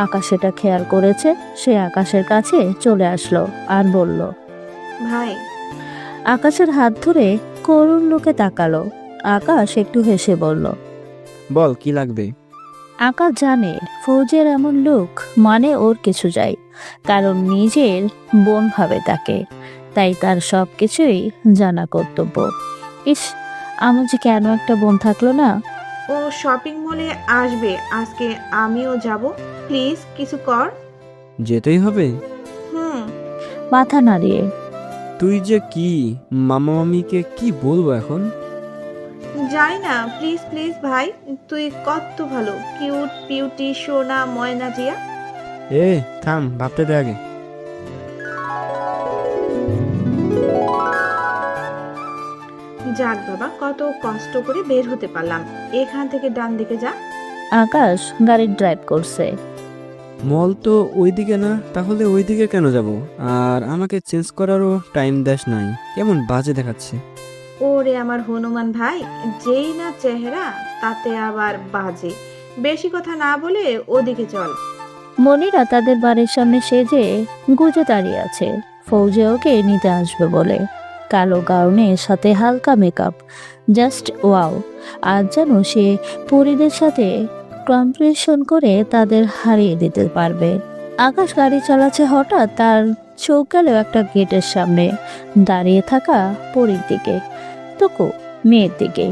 আকাশ সেটা খেয়াল করেছে। সে আকাশের কাছে চলে আসলো আর বলল, ভাই। আকাশের হাত ধরে করুণ লোকে তাকালো। আকাশ একটু হেসে বলল, বল কি লাগবে। আকাশ জানে ফৌজের এমন লোক মানে ওর কিছু চাই, কারণ নিজের বোন ভাবে তাকে, তাই তার সব কিছুই জানা কর্তব্য। ইস, আমার যে কেন একটা বোন থাকলো না। ও শপিং মলে আসবে আজকে, আমিও যাব। প্লিজ কিছু কর। যেতেই হবে? হুম। মাথা নাড়িয়ে, তুই যে কি, মামা মামিকে কি বলবো এখন? যাই না, প্লিজ প্লিজ ভাই, তুই কত ভালো, কিউট বিউটি সোনা ময়না জিয়া। এ থাম, ভাবতে দে আগে। যাক বাবা, কত কষ্ট করে বের হতে পারলাম। এখান থেকে ডান দিকে যা। আকাশ গাড়ি ড্রাইভ করছে। মল তো ওইদিকে না, তাহলে ওইদিকে কেন যাব? আর আমাকে চেঞ্জ করারও টাইম দেশ নাই, কেমন বাজে দেখাচ্ছে। ওরে আমার হনুমান ভাই, যেই না চেহারা তাতে আবার বাজে। বেশি কথা না বলে ওদিকে চল। মনিরা তাদের বাড়ির সামনে সেজে গুজে দাঁড়িয়ে আছে, ফৌজে ওকে নিতে আসবে বলে। কালো গাউনের সাথে হালকা মেকআপ, জাস্ট ওয়াও। আজ যেন সে পরীদের সাথে কম্পিটিশন করে তাদের হারিয়ে দিতে পারবে। আকাশ গাড়ি চালাচ্ছে, হঠাৎ তার চোখ গেল একটা গেটের সামনে দাঁড়িয়ে থাকা পরীর দিকে, তকু মেয়ের দিকে।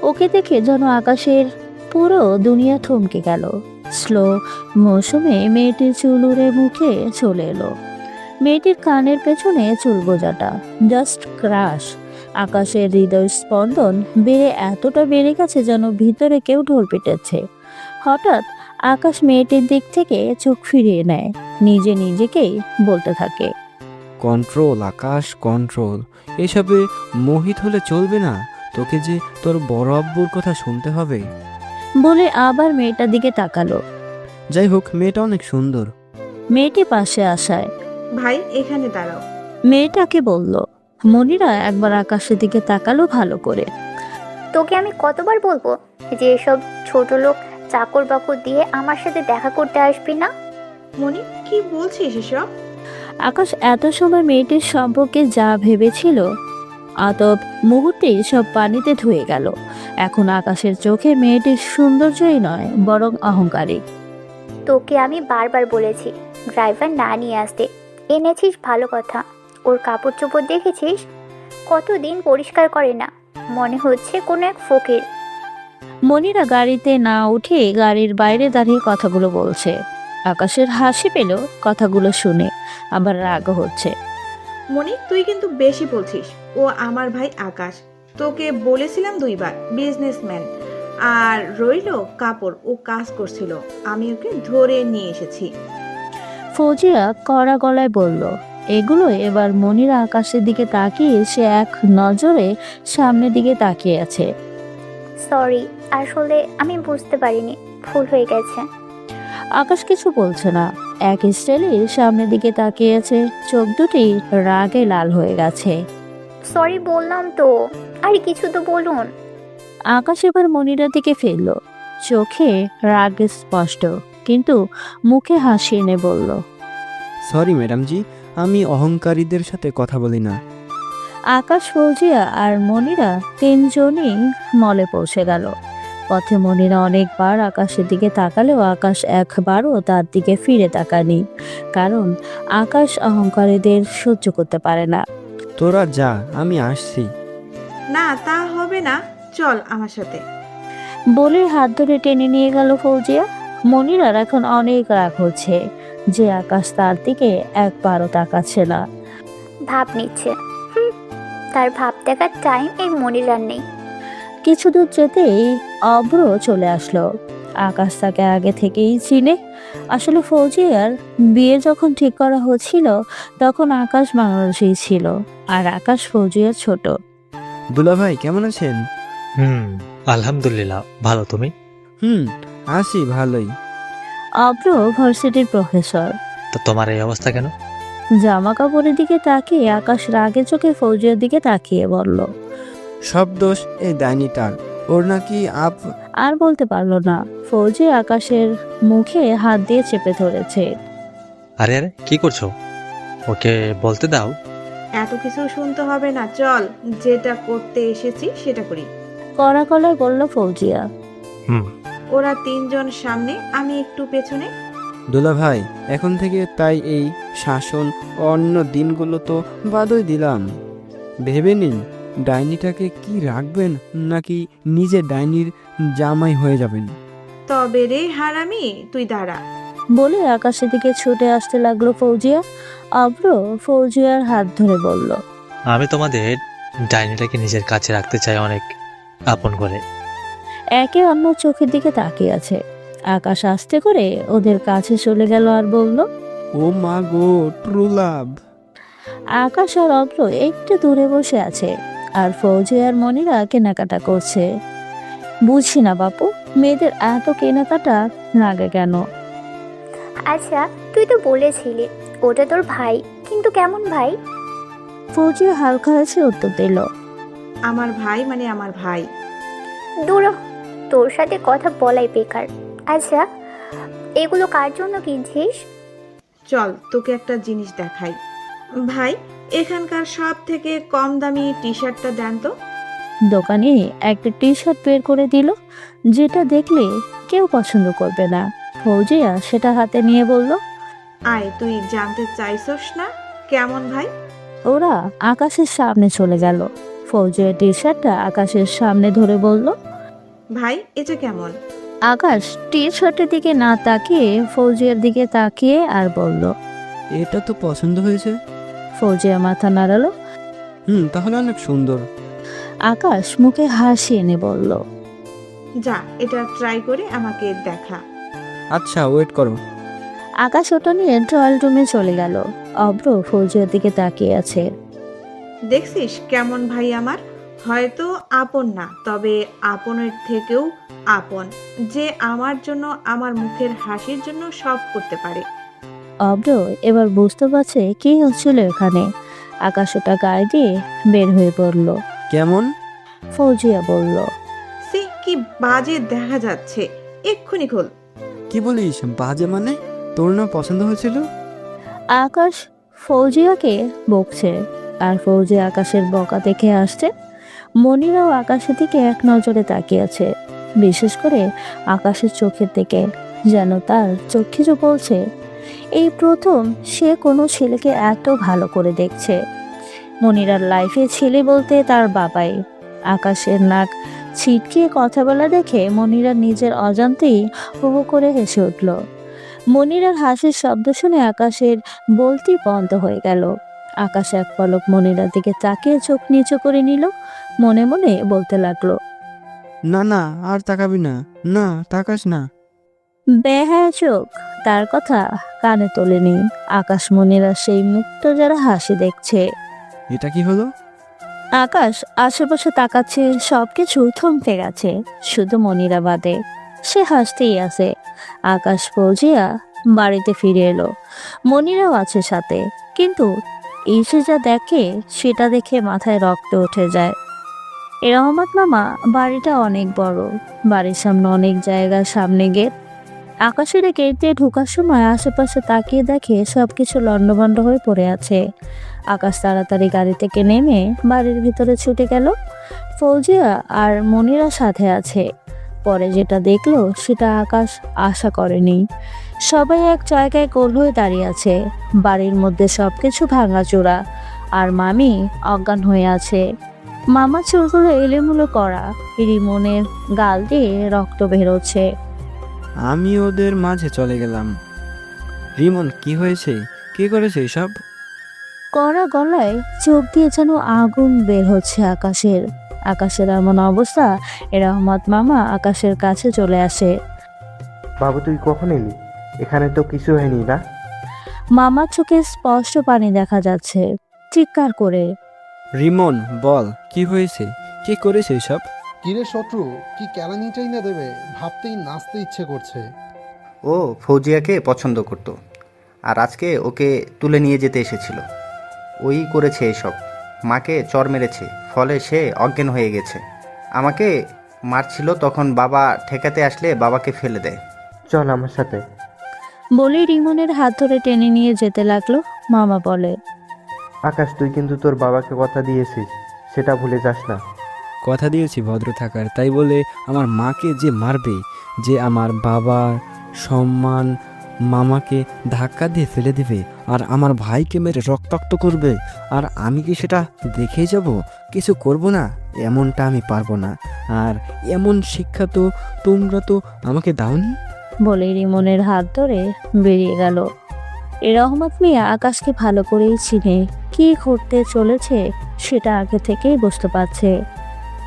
ওকে দেখে যেন আকাশের পুরো দুনিয়া থমকে গেল। স্লো মৌসুমে মেয়েটির চুল উড়ে মুখে চলে এলো। মেয়েটির কানের পেছনে চুল গোজাটা জাস্ট ক্রাশ। আকাশের হৃদয় স্পন্দন এতটা বেড়ে গেছে যেন ভিতরে কেউ ঢোল পিটেছে। হঠাৎ আকাশ মেয়েটির দিক থেকে চোখ ফিরিয়ে নেয়, নিজে নিজেকেই বলতে থাকে, কন্ট্রোল আকাশ, কন্ট্রোল। এসবে মোহিত হলে চলবে না, তোকে যে তোর বড় আব্বুর কথা শুনতে হবে। বলে আবার মেয়েটার দিকে তাকালো। যাই হোক, মেয়েটা অনেক সুন্দর। মেয়েটি পাশে আসায় ভাই এখানে দাঁড়াও। মেয়েটাকে বলল। মনিরা একবার আকাশের দিকে তাকালো ভালো করে। তোকে আমি কতবার বলবো যে এসব ছোট লোক চাকর বাকর দিয়ে আমার সাথে দেখা করতে আসবি না? মনি, কি বলছিস এসব? আকাশ এত সময় মেয়েটির সম্পর্কে যা ভেবেছিল আতব মুহূর্তেই সব পানিতে ধুয়ে গেল। এখন আকাশের চোখে মেয়েটির সৌন্দর্যই নয় বরং অহংকারী। তোকে আমি বারবার বলেছি ড্রাইভার না নিয়ে আসতে, এনেছিস ভালো কথা। ওর কাপড় চোপড় দেখেছিস, কতদিন পরিষ্কার করে না, মনে হচ্ছে কোনো এক ফকির। মনিরা গাড়িতে না উঠে গাড়ির বাইরে দাঁড়িয়ে কথাগুলো বলছে। আকাশের হাসি পেল কথাগুলো শুনে, আবার রাগও হচ্ছে। মনি, তুই কিন্তু বেশি বলছিস। ও আমার ভাই আকাশ, তোকে বলেছিলাম 2 বার বিজনেসম্যান। আর রইলো কাপড়, ও কাজ করছিল, আমি ওকে ধরে নিয়ে এসেছি। ফৌজিয়া কড়া গলায় বলল। এগুলো এবার মনিরা আকাশের দিকে তাকিয়ে সে এক নজরে সামনের দিকে তাকিয়ে আছে। সরি, আসলে আমি বুঝতে পারিনি, ভুল হয়ে গেছে। আকাশ কিছু বলছে না, এক স্টাইলে সামনের দিকে তাকিয়ে আছে, চোখ দুটি রাগে লাল হয়ে গেছে। সরি বললাম তো, আরে কিছু তো বলুন। আকাশ এবার মনিরার দিকে ফিরল, চোখে রাগ স্পষ্ট, কিন্তু মুখে হাসি এনে বলল, সরি ম্যাডাম জি, আমি অহংকারীদের সাথে কথা বলি না। আকাশ, ফৌজিয়া আর মনিরা তিনজনই মলে পৌঁছে গেল। পথে মনিরা অনেকবার আকাশের দিকে তাকালেও আকাশ একবারও তার দিকে ফিরে তাকায়নি, কারণ আকাশ অহংকারীদের সহ্য করতে পারে না। তোরা যা, আমি আসছি। না, তা হবে না, চল আমার সাথে। বলে হাত ধরে টেনে নিয়ে গেল ফৌজিয়া। মনিরার এখন অনেক রাগ হচ্ছে যে আকাশ তার দিকে একবারও তাকাচ্ছে না। ভাব নিচ্ছে, তার ভাব দেখার টাইম এই মনিরার নেই। কিছু দূর যেতেই অভ্র চলে আসলো। আকাশ তাকে আগে থেকেই চিনে। আসলে ফৌজিয়ার বিয়ে যখন ঠিক করা হচ্ছিল তখন আকাশ বাংলাদেশেই ছিল, আর আকাশ ফৌজিয়ার ছোট। দুলা ভাই কেমন আছেন? আলহামদুলিল্লাহ, ভালো। তুমি? আছি ভালোই। অভ্র ভার্সিটির প্রফেসর। তো তোমার এই অবস্থা কেন? জামা কাপড়ের দিকে তাকিয়ে আকাশ রাগে চোখে ফৌজিয়ার দিকে তাকিয়ে বলল, সব দোষ এই ডাইনিটার, ওর নাকি আর বলতে পারলো না। ফৌজি আকাশের মুখে হাত দিয়ে চেপে ধরেছে। আরে আরে কি করছো? ওকে বলতে দাও। এত কিছু শুনতে হবে না, চল যেটা করতে এসেছি সেটা করি। কড়া গলায় বলল ফৌজিয়া। ওরা 3 জন সামনে, আমি একটু পেছনে। দুলা ভাই এখন থেকে তাই এই শাসন অন্য দিনগুলো তো বাদই দিলাম। ভেবে নিন ডাইনিটাকে কি রাখবেন নাকি নিজে ডাইনির জামাই হয়ে যাবেন। তবে রে হারামি, তুই দাঁড়া। বলে আকাশের দিকে ছুটে আসতে লাগলো ফৌজিয়া। অভ্র ফৌজিয়ার হাত ধরে বলল, আমি তোমাদের ডাইনিটাকে নিজের কাছে রাখতে চাই, অনেক আপন করে। একে অন্য চোখের দিকে তাকিয়ে আছে। আকাশ আস্তে করে ওদের কাছে চলে গেল আর বলল, ও মা গো, ট্রু লাভ। আকাশ আর অভ্র একটু দূরে বসে আছে, আর ফৌজিয়ার মনিরা কেনাকাটা করছে। বুঝি না বাপু, মেয়েদের এত কেনাকাটা লাগে কেন? আচ্ছা, তুই তো বলেছিলি ওটা তোর ভাই, কিন্তু কেমন ভাই? ফৌজিয়া হালকা হাসি উত্তর দিল, আমার ভাই মানে আমার ভাই। দূর হ, তোর সাথে কথা বলাই বেকার। আচ্ছা, এগুলো কার জন্য কিনছিস? চল তোকে একটা জিনিস দেখাই। ভাই, এখানকার সব থেকে কম দামি টি শার্টটা দেন তো। দোকানে একটা টি শার্ট বের করে দিল, যেটা দেখলে কেউ পছন্দ করবে না। ফৌজিয়া সেটা হাতে নিয়ে বলল, আয়, তুই জানতে চাইছস না কেমন ভাই? ওরা আকাশের সামনে চলে গেল। ফৌজিয়া টি শার্টটা আকাশের সামনে ধরে বলল, ভাই এটা কেমন? আকাশ টি শার্টের দিকে না তাকিয়ে ফৌজিয়ার দিকে তাকিয়ে আর বলল, এটা তো পছন্দ হয়েছে। ফৌজিয়া মাথা নাড়ালো। তাহলে অনেক সুন্দর। আকাশ মুখে হাসি এনে বলল, যা এটা ট্রাই করে আমাকে দেখা। আচ্ছা ওয়েট করো। আকাশ ওটা নিয়ে টয়লেট রুমে চলে গেল। অভ্র ফৌজিয়ার দিকে তাকিয়ে আছে। দেখছিস কেমন ভাই আমার? হয়তো আপন না, তবে আপনের থেকেও আপন, যে আমার জন্য, আমার মুখের হাসির জন্য সব করতে পারে। অভ্র এবার বুঝতে পারছে কি হচ্ছিল এখানে। আকাশ ওটা গায়ে দিয়ে বের হয়ে পড়ল। কেমন? ফৌজিয়া বলল, সে কি বাজে দেখা যাচ্ছে, এক্ষুনি খোল। কি বলিস বাজে মানে? তোর না পছন্দ হয়েছিল? আকাশ ফৌজিয়াকে বকছে, আর ফৌজিয়া আকাশের বকা দেখে আসছে। মনিরাও আকাশের দিকে এক নজরে তাকিয়ে আছে, বিশেষ করে আকাশের চোখের দিকে, যেন তার চোখ কিছু বলছে। এই প্রথম সে কোনো ছেলেকে এত ভালো করে দেখছে। মনিরার লাইফে ছেলে বলতে তার বাবাই। আকাশের নাক ছিটকিয়ে কথা বলা দেখে মনিরা নিজের অজান্তেই হু হু করে হেসে উঠল। মনিরার হাসির শব্দ শুনে আকাশের বলতি বন্ধ হয়ে গেল। আকাশ এক পলক মনিরার দিকে তাকিয়ে চোখ নিচু করে নিল, মনে মনে বলতে লাগলো, না না, আর তাকাবি না, না তাকাস না। বেহায়া চোখ তার কথা কানে তোলেনি। আকাশ মনিরার সেই মুক্ত যারা হাসি দেখছে। এটা কি হলো? আকাশ আশেপাশে তাকাচ্ছে, সবকিছু থমকে গেছে, শুধু মনিরা বাদে। সে হাসতেই আছে। আকাশ ফৌজিয়া বাড়িতে ফিরে এলো, মনিরাও আছে সাথে, কিন্তু এসে যা দেখে সেটা দেখে মাথায় রক্ত উঠে যায়। রহমত মামা বাড়িটা অনেক বড়, বাড়ির সামনে অনেক জায়গা, সামনে গেট। আকাশের গেট দিয়ে ঢোকার সময় আশেপাশে তাকিয়ে দেখে সবকিছু লন্ডভন্ড হয়ে পড়ে আছে। আকাশ তাড়াতাড়ি গাড়ি থেকে নেমে বাড়ির ভিতরে ছুটে গেল। ফৌজিয়া আর মনিরা সাথে আছে। পরে যেটা দেখলো সেটা আকাশ আশা করেনি। সবাই এক জায়গায় গোল হয়ে দাঁড়িয়ে আছে, বাড়ির মধ্যে সবকিছু ভাঙাচোরা, আর মামি অজ্ঞান হয়ে আছে। মামা চুলগুলো এলোমেলো করা, রিমনের গাল দিয়ে রক্ত বেরোচ্ছে। আমি ওদের মাঝে চলে গেলাম। রিমন, কি হয়েছে? কে করেছে এসব? কড়া গলায় চোখ দিয়ে যেন আগুন বের হচ্ছে আকাশের। আকাশের এমন অবস্থা, রহমত মামা আকাশের কাছে চলে আসে। বাবু তুই কখন এলি? এখানে তো কিছু হয়নি না? মামার চোখে স্পষ্ট পানি দেখা যাচ্ছে, চিৎকার করে। রিমন বল, কি হয়েছে? কে করেছে এসব? কিরে শত্রু, কি কেলানিটাই না দেবে, ভাবতেই নাচতে ইচ্ছে করছে। ও ফৌজিয়াকে পছন্দ করত, আর আজকে ওকে তুলে নিয়ে যেতে এসেছিল। ওই করেছে এসব। মাকে চর মেরেছে, ফলে সে অজ্ঞান হয়ে গেছে। আমাকে মারছিল, তখন বাবা ঠেকাতে আসলে বাবাকে ফেলে দেয়। চল আমার সাথে। বলে রিমনের হাত ধরে টেনে নিয়ে যেতে লাগলো। মামা বলে, আকাশ তুই কিন্তু তোর বাবাকে কথা দিয়েছিস, সেটা ভুলে যাস না। কথা দিয়েছি ভদ্র থাকার, তাই বলে আমার মাকে যে মারবে, যে আমার বাবার সম্মান, মামাকে ধাক্কা দিয়ে ফেলে দেবে, আর আমার ভাইকে মেরে রক্তাক্ত করবে, আর আমি কি সেটা দেখে যাব? কিছু করব না, এমনটা আমি পারবো না। আর এমন শিক্ষা তো তোমরা তো আমাকে দাওনি। বলে রিমনের হাত ধরে বেরিয়ে গেল। রহমত মিয়া আকাশকে ভালো করেই চিনে, কি ঘটতে চলেছে সেটা আগে থেকেই বুঝতে পারছে।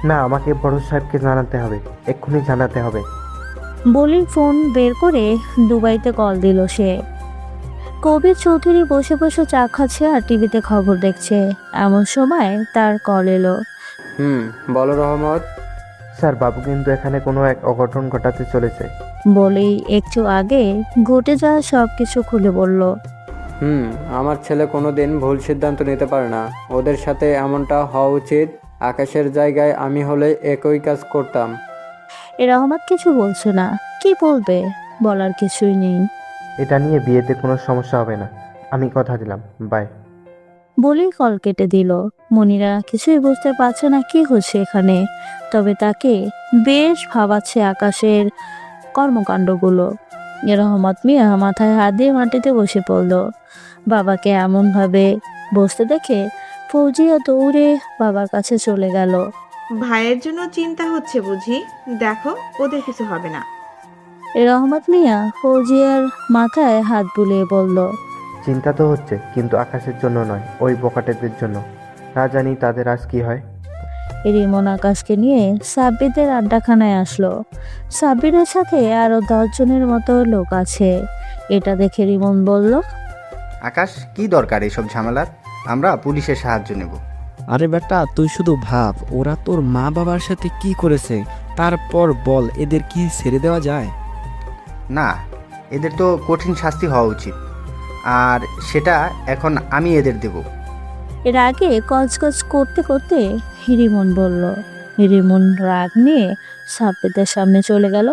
না, আমাকে বড় সাহেবকে জানাতে হবে, এক্ষুনি জানাতে হবে। বলেই ফোন বের করে দুবাইতে কল দিল সে। কবির চৌধুরী বসে বসে চা খাচ্ছে আর টিভিতে খবর দেখছে। এমন সময় তার কল এলো। বলো রহমত। স্যার, বাবু কিন্তু এখানে কোনো এক অঘটন ঘটাতে চলেছে। বলেই একটু আগে ঘটে যাওয়া সবকিছু খুলে বলল। আমার ছেলে কোনোদিন ভুল সিদ্ধান্ত নিতে পারে না, ওদের সাথে এমনটা হওয়া উচিত। আকাশের জায়গায় আমি হলে একই কাজ করতাম। রহমত কিছু বলছে না, কি বলবে, বলার কিছুই নেই। এটা নিয়ে বিয়েতে কোনো সমস্যা হবে না, আমি কথা দিলাম। বাই। বলেই কল কেটে দিল। মনিরা কিছুই বুঝতে পারছে না কি হচ্ছে এখানে, তবে তাকে বেশ ভাবাচ্ছে আকাশের কর্মকাণ্ডগুলো। রহমত মিয়া মাথায় হাত দিয়ে মাটিতে বসে পড়ল। বাবাকে এমনভাবে বসতে দেখে ফৌজিয়া দৌড়ে বাবার কাছে চলে গেল। ভাইয়ের জন্য চিন্তা হচ্ছে বুঝি, দেখো ওদের কিছু হবে না। রহমত মিয়া ফৌজিয়ার মাথায় হাত বুলিয়ে বলল, চিন্তা তো হচ্ছে, কিন্তু আকাশের জন্য নয়, ওই বকাটেদের জন্য। না জানি তাদের আজ কি হয়। রিমন আকাশকে নিয়ে সাব্বিরদের আড্ডাখানায় আসলো। সাব্বিরের সাথে আরো 10 জনের মতো লোক আছে। এটা দেখে রিমন বলল, আকাশ, কি দরকার এসব ঝামেলার? আমরা পুলিশের সাহায্য নেব। আরে বেটা, তুই শুধু ভাব ওরা তোর মা বাবার সাথে কি করেছে, তারপর বল এদের কি ছেড়ে দেওয়া যায়? না, এদের তো কঠিন শাস্তি হওয়া উচিত, আর সেটা এখন আমি এদের দেব। এর আগে কচকচ করতে করতে রিমন বলল। রিমন রাগ নিয়ে সাব্বিরদের সামনে চলে গেল।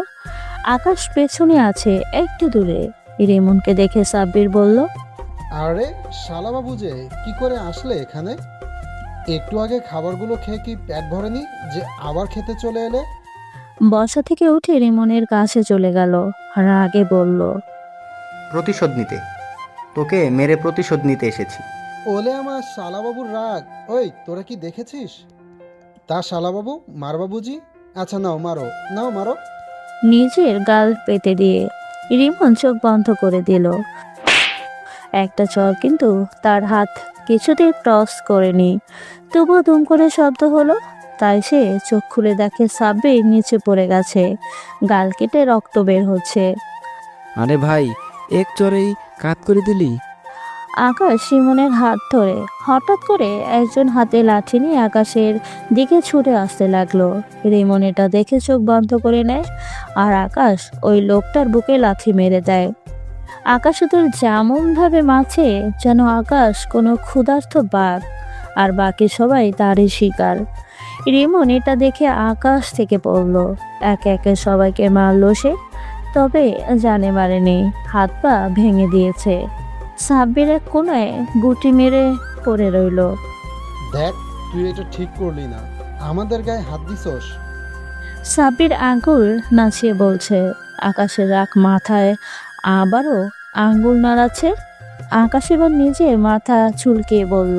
আকাশ পেছনে আছে একটু দূরে। রিমনকে দেখে সাব্বির বলল, আরে শালাবাবু যে কি করে আসলে এখানে? একটু আগে খাবারগুলো খেয়ে কি পেট ভরেনি যে আবার খেতে চলে এলে? বসা থেকে উঠে রিমনের কাছে চলে গেল, রাগে বলল, প্রতিশোধ নিতে, তোকে মেরে প্রতিশোধ নিতে এসেছি। ওলে আমার শালাবাবুর রাগ! ওই তোরা কি দেখেছিস? তা শালাবাবু মারবা বুঝি? আচ্ছা নাও মারো, নাও মারো। নিজের গাল পেতে দিয়ে রিমন চোখ বন্ধ করে দিল। একটা চর কিন্তু তার হাত কিছুতেই টস করেনি, তবুও দুম করে শব্দ হলো। তাই সে চোখ খুলে দেখে সাব্বির নিচে পড়ে গেছে, গাল কেটে রক্ত বের হচ্ছে। আরে ভাই, এক চরেই কাত করে দিলি। আকাশ রিমনের হাত ধরে হঠাৎ করে একজন হাতে লাঠি নিয়ে আকাশের দিকে ছুটে আসতে লাগলো। রিমন এটা দেখে চোখ বন্ধ করে নেয়, আর আকাশ ওই লোকটার বুকে লাথি মেরে দেয়। আকাশ ওদের যেমনভাবে মাছে যেন আকাশ কোনো ক্ষুধার্ত বাঘ, আর বাকি সবাই তারই শিকার। রিমন এটা দেখে আকাশ থেকে পড়লো, একে একে সবাইকে মারলো সে, তবে জানে মারেনি, হাত পা ভেঙে দিয়েছে। সাব্বির এক কোনায় গুটি মেরে পড়ে রইল। দেখ, তুই এটা ঠিক করলি না, আমাদের গায়ে হাত দিছস। সাব্বির আঙ্গুল নাচিয়ে বলছে। আকাশের রাগ মাথায় আবারও আঙ্গুল নাড়াচ্ছে। আকাশ এবার নিজের মাথা চুলকিয়ে বলল,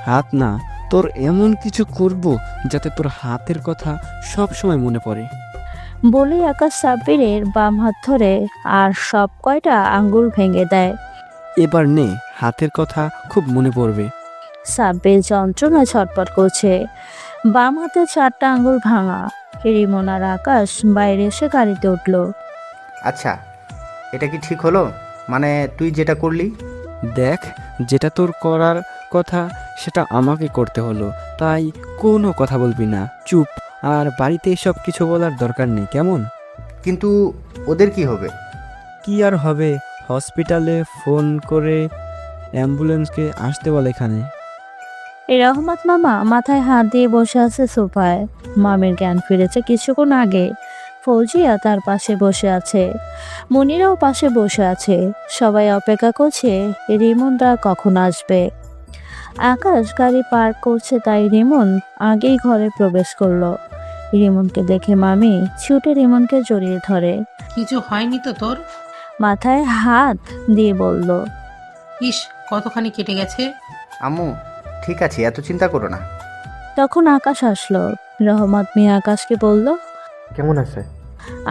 হাত না, তোর এমন কিছু করব যাতে তোর হাতের কথা সব সময় মনে পড়ে। বলেই আকাশ সাব্বিরের বাম হাত ধরে আর সব কয়টা আঙ্গুল ভেঙে দেয়। এবার নে, হাতের কথা খুব মনে পড়বে। সাব্বির যন্ত্রণা ছটপট করছে, বাম হাতে 4টা আঙ্গুল ভাঙা। রিমন আর আকাশ বাইরে এসে গাড়িতে উঠল। আচ্ছা, এটা কি ঠিক হলো? মানে তুই যেটা করলি? দেখ, যেটা তোর করার কথা সেটা আমাকে করতে হলো, তাই কোনো কথা বলবি না, চুপ। আর বাড়িতে এসব কিছু বলার দরকার নেই, কেমন? কিন্তু ওদের কি হবে? কি আর হবে, হসপিটালে ফোন করে অ্যাম্বুলেন্সকে আসতে বলে এখানে। রহমত মামা মাথায় হাত দিয়ে বসে আছে সোফায়। মামির জ্ঞান ফিরেছে কিছুক্ষণ আগে। ফৌজিয়া তার পাশে বসে আছে, মনিরাও পাশে বসে আছে। সবাই অপেক্ষা করছে রিমনরা কখন আসবে। আকাশ গাড়ি পার্ক করছে, তাই রিমন আগেই ঘরে প্রবেশ করলো। রিমনকে দেখে মামি ছুটে রিমনকে জড়িয়ে ধরে, কিছু হয়নি তো তোর? মাথায় হাত দিয়ে বলল, ইস, কতখানি কেটে গেছে। আম্মু ঠিক আছে, এত চিন্তা করো না। তখন আকাশ আসলো। রহমত মিয়া আকাশকে বলল, কেমন আছে?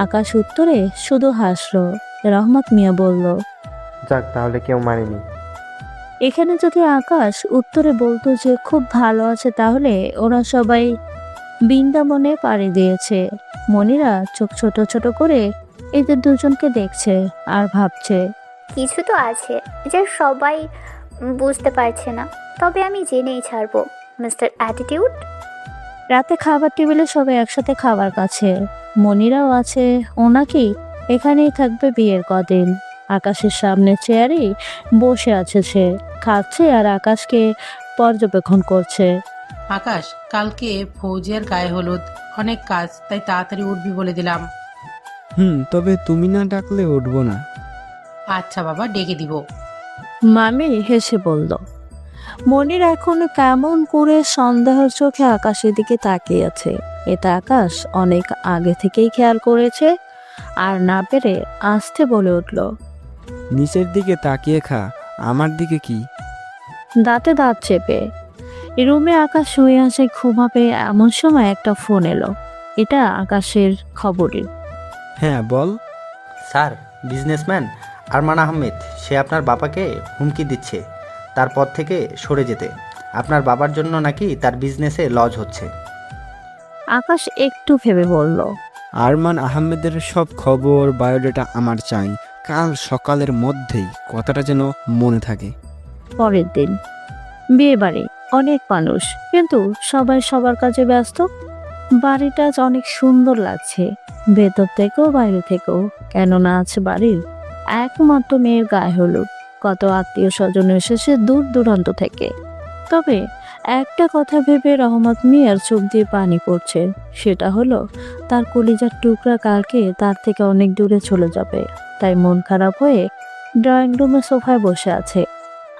আকাশ উত্তরে শুধু হাসলো। রহমত মিয়া বলল, যাক, তাহলে কেউ মারেনি। এখানে যদি আকাশ উত্তরে বলতো যে খুব ভালো আছে, তাহলে ওরা সবাই বৃন্দাবনে পাড়ি দিয়েছে। মনিরা চোখ ছোট ছোট করে এদের দুজনকে দেখছে আর ভাবছে, কিছু তো আছে যে সবাই বুঝতে পারছে না, তবে আমি জেনেই ছাড়বো। Mister attitude. রাতে খাবার টেবিলে সবাই একসাথে খাবার কাছে। মনিরাও আছে, ওনাকেই এখানেই থাকবে বিয়ের কদিন। আকাশের সামনে চেয়ারেই বসে আছে সে, খাচ্ছে আর আকাশকে পর্যবেক্ষণ করছে। আকাশ, কালকে ফৌজিয়ার গায়ে হলুদ, অনেক কাজ, তাই তাড়াতাড়ি উঠবি বলে দিলাম। তবে তুমি না ডাকলে উঠবো না। আচ্ছা বাবা, ডেকে দিব। মামি হেসে বলল। মনির এখন কেমন করে সন্দেহের চোখে আকাশের দিকে তাকিয়ে আছে। এটা আকাশ অনেক আগে থেকেই খেয়াল করেছে, আর না পেরে আস্তে বলে উঠল, নিচের দিকে তাকিয়ে খা, আমার দিকে কি? দাঁতে দাঁত চেপে রুমে আকাশ শুয়ে আছে, ঘুমাবে এমন সময় একটা ফোন এলো। এটা আকাশের খবরই। হ্যাঁ বল। স্যার, বিজনেসম্যান আরমান আহমেদ, সে আপনার বাবাকে হুমকি দিচ্ছে তার পদ থেকে সরে যেতে। আপনার বাবার জন্য নাকি তার বিজনেসে লজ হচ্ছে। আকাশ একটু ভেবে বলল, আরমান আহমেদের সব খবর, বায়োডাটা আমার চাই, কাল সকালের মধ্যেই, কথাটা যেন মনে থাকে। পরের দিন বিয়ে বাড়ি, অনেক মানুষ, কিন্তু সবাই সবার কাজে ব্যস্ত। বাড়িটা আজ অনেক সুন্দর লাগছে, ভেতর থেকেও বাইরে থেকেও। কেননা আছে বাড়ির একমাত্র মেয়ের গায়ে হলুদ। কত আত্মীয় স্বজন এসেছে দূর দূরান্ত থেকে। তবে একটা কথা ভেবে রহমত মিয়ার চোখ দিয়ে পানি পড়ছে, সেটা হলো তার কলিজার টুকরা কালকে তার থেকে অনেক দূরে চলে যাবে। তাই মন খারাপ হয়ে ড্রয়িং রুমে সোফায় বসে আছে।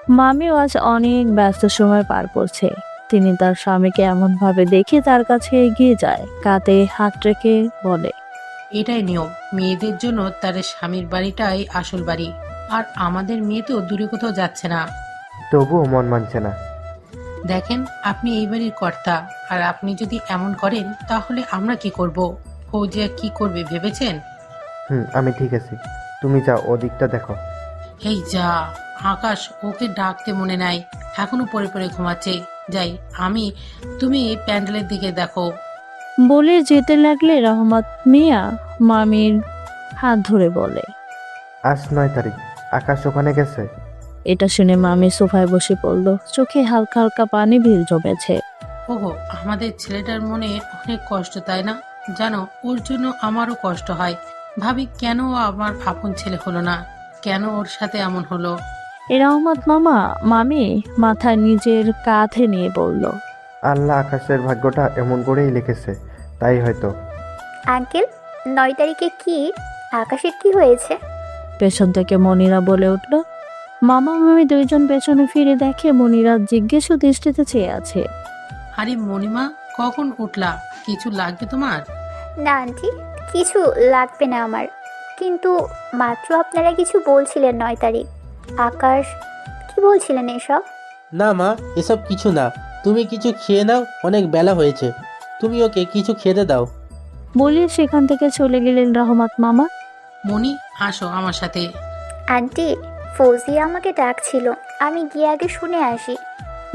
মামিও আজ অনেক ব্যস্ত সময় পার করছে। তিনি তার স্বামীকে এমনভাবে দেখে তার কাছে এগিয়ে যায়, কাঁধে হাত রেখে বলে, এটাই নিয়ম, মেয়েদের জন্য তার স্বামীর বাড়িটাই আসল বাড়ি। আর আমাদের মেয়ে তো দূরে কোথাও যাচ্ছে না। তবুও মন মানছে না। দেখেন, আপনি এই বাড়ির কর্তা, আর আপনি যদি এমন করেন তাহলে আমরা কি করব? ফৌজিয়া কি করবে ভেবেছেন? আমি ঠিক আছি, তুমি যাও, ওদিকটা দেখো। এই যা, আকাশ ওকে ডাকতে মনে নাই, এখনো পড়ে পড়ে ঘুমাচ্ছে। যাই আমি, তুমি প্যান্ডেলের দিকে দেখো। বলে যেতে লাগলে রহমত মিয়া মামির হাত ধরে বলে, আজ 9 তারিখ, আকাশ ওখানে গেছে? এটা শুনে মামি সোফায় বসে পড়ল, চোখে হালকা হালকা পানি ভিড় জমেছে। ওহো, আমাদের ছেলেটার মনে অনেক কষ্ট, তাই না? জানো, ওর জন্য আমারও কষ্ট হয়। ভাবি কেন ও আমার আপন ছেলে হলো না, কেন ওর সাথে এমন হলো। রহমত মামি মাথা নিজের কাঁধে নিয়ে বলল, আল্লাহ আকাশের ভাগ্যটা এমন করেই লিখেছে, তাই হয়তো। আঙ্কেল, 9 তারিখে কি আকাশের কি হয়েছে? পেছন থেকে মনিরা বলে উঠল। মামা মামি দুইজন পেছনে ফিরে দেখে মনিরা জিজ্ঞেস দৃষ্টিতে চেয়ে আছে। আরে মণিমা, কখন উঠলা? কিছু লাগবে তোমার? না আন্টি, কিছু লাগবে না আমার, কিন্তু মাত্র আপনারা কিছু বলছিলেন 9 তারিখ। আকাশ কি বলছিলেন এসব? না মা, এসব কিছু না। তুমি কিছু খেয়ে নাও, অনেক বেলা হয়েছে। তুমি ওকে কিছু খেতে দাও। বলে সেখান থেকে চলে গেলেন রহমত মামা। মণি, আসো আমার সাথে। আন্টি, ফৌজিয়া আমাকে ডাকছিল, আমি গিয়ে আগে শুনে আসি।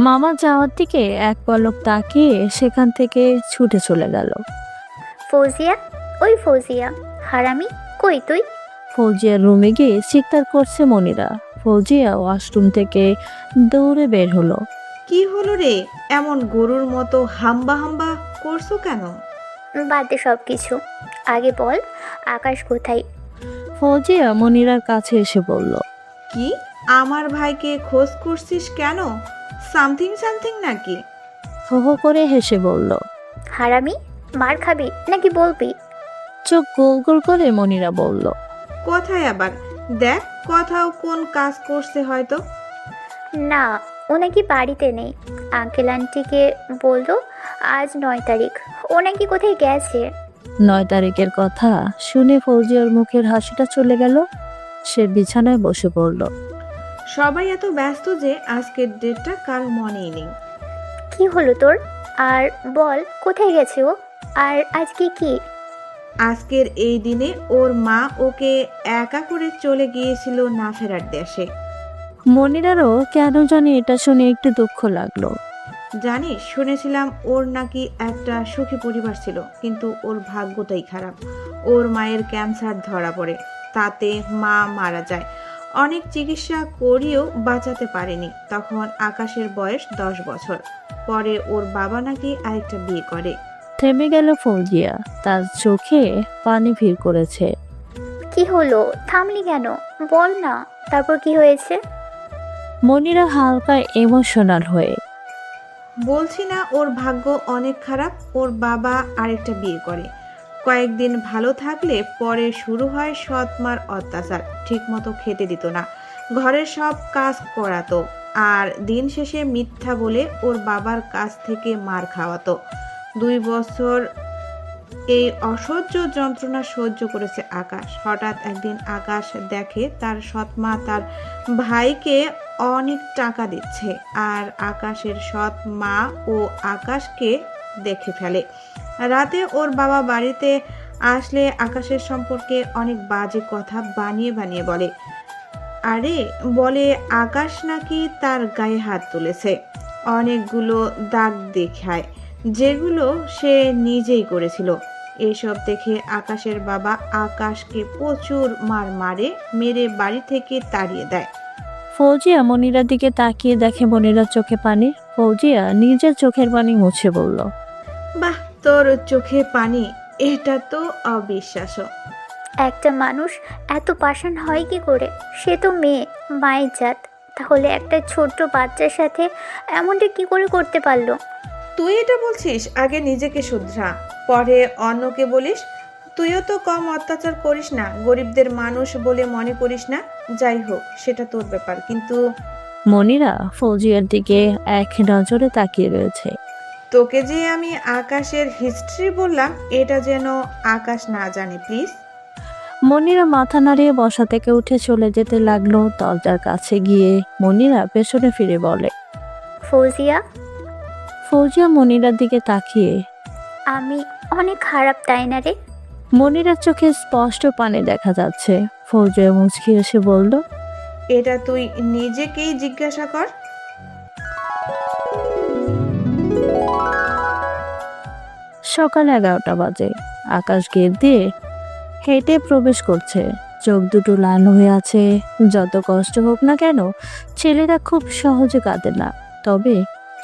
মামা যাওয়ার দিকে এক পলক তাকিয়ে সেখান থেকে ছুটে চলে গেল। ফৌজিয়া, ওই ফৌজিয়া, হারামি, কই তুই? ফৌজিয়ার রুমে গিয়ে চিৎকার করছে মনিরা। ফৌজিয়া ওয়াশরুম থেকে দৌড়ে বের হলো। কি হলো রে, এমন গরুর মতো হাম্বা হাম্বা করছো কেন? বাদ দে সব কিছু, আগে বল আকাশ কোথায়? ফৌজিয়া মনিরার কাছে এসে বলল, কি, আমার ভাইকে খোঁজ করছিস কেন? সামথিং সামথিং নাকি? হো হো করে হেসে বলল। হারামি, মার খাবি নাকি বলবি? চোখ গোল গোল করে মনিরা বলল, কোথায় আবার? দেখ কোথাও কোন কাজ করছে হয়তো। না, ও নাকি বাড়িতে নেই। আঙ্কেল আন্টিকে বললো আজ 9 তারিখ, ও নাকি কোথায় গেছে। 9 তারিখের কথা শুনে ফৌজিয়ার মুখের হাসিটা চলে গেল। সে বিছানায় বসে পড়ল। সবাই এত ব্যস্ত যে আজকের ডেটটা কারো মনেই নেই। কি হলো তোর? আর বল কোথায় গেছে ও? আর আজকে কি? আজকের এই দিনে ওর মা ওকে একা করে চলে গিয়েছিল না ফেরার দেশে। মনিরারও কেন জানি এটা শুনে একটু দুঃখ লাগলো। জানিস, শুনেছিলাম ওর নাকি একটা সুখী পরিবার ছিল, কিন্তু ওর ভাগ্যটাই খারাপ। ওর মায়ের ক্যান্সার ধরা পড়ে, তাতে মা মারা যায়। অনেক চিকিৎসা করিয়েও বাঁচাতে পারেনি। তখন আকাশের বয়স 10 বছর। পরে ওর বাবা নাকি আরেকটা বিয়ে করে। থেমে গেল ফৌজিয়া, তার চোখে পানি ভিড় করেছে। কি হলো, থামলি কেন? বল না, তারপর কি হয়েছে? মনিরা হালকা ইমোশনাল হয়ে, বলছি না ওর ভাগ্য অনেক খারাপ। ওর বাবা আরেকটা বিয়ে করে। কয়েকদিন ভালো থাকলে পরে শুরু হয় সৎ মার অত্যাচার। ঠিক মতো খেতে দিত না, ঘরের সব কাজ করাতো, আর দিন শেষে মিথ্যা বলে ওর বাবার কাছ থেকে মার খাওয়াতো। 2 বছর এই অসহ্য যন্ত্রণা সহ্য করেছে আকাশ। হঠাৎ একদিন আকাশ দেখে তার সৎ মা তার ভাইকে অনেক টাকা দিচ্ছে, আর আকাশের সৎ মা ও আকাশকে দেখে ফেলে। রাতে ওর বাবা বাড়িতে আসলে আকাশের সম্পর্কে অনেক বাজে কথা বানিয়ে বানিয়ে বলে। আরে বলে আকাশ নাকি তার গায়ে হাত তুলেছে, অনেকগুলো দাগ দেখায়, যেগুলো সে নিজেই করেছিল। এসব দেখে আকাশের বাবা আকাশকে প্রচুর মারে, মেরে বাড়ি থেকে তাড়িয়ে দেয়। ফৌজিয়া মনিরার দিকে তাকিয়ে দেখে মনিরার চোখে পানি। ফৌজিয়া নিজের চোখের পানি মুছে বলল, বাহ, তোর চোখে পানি, এটা তো অবিশ্বাস্য। একটা মানুষ এত পাষাণ হয় কি করে? সে তো মেয়ে, মায়ের জাত। তাহলে একটা ছোট্ট বাচ্চার সাথে এমনটা কি করে করতে পারলো? তুই এটা বলছিস? আগে নিজেকে শুধরা, পরে অন্যকে বলিস। তুইও তো কম অত্যাচার করিস না, গরিবদের মানুষ বলে মনে করিস না। যাই হোক, সেটা তোর ব্যাপার, কিন্তু মনিরা ফৌজিয়ার দিকে এক নজরে তাকিয়ে রয়েছে। তোকে যে আমি আকাশের হিস্ট্রি বললাম এটা যেন আকাশ না জানে প্লিজ। মনিরা মাথা নাড়িয়ে বসা থেকে উঠে চলে যেতে লাগলো। দরজার কাছে গিয়ে মনিরা পেছনে ফিরে বলে, ফৌজিয়া, ফৌজিয়া মনিরার দিকে তাকিয়ে, আমি অনেক খারাপ তাই না রে? মনিরার চোখে স্পষ্ট পানি দেখা যাচ্ছে। ফৌজিয়া মুচকি এসে বলল, এটা তুই নিজেকেই জিজ্ঞাসা কর। সকাল 11টা বাজে। আকাশ গেট দিয়ে হেঁটে প্রবেশ করছে। চোখ দুটো লাল হয়ে আছে। যত কষ্ট হোক না কেন, ছেলেরা খুব সহজে কাঁদে না। তবে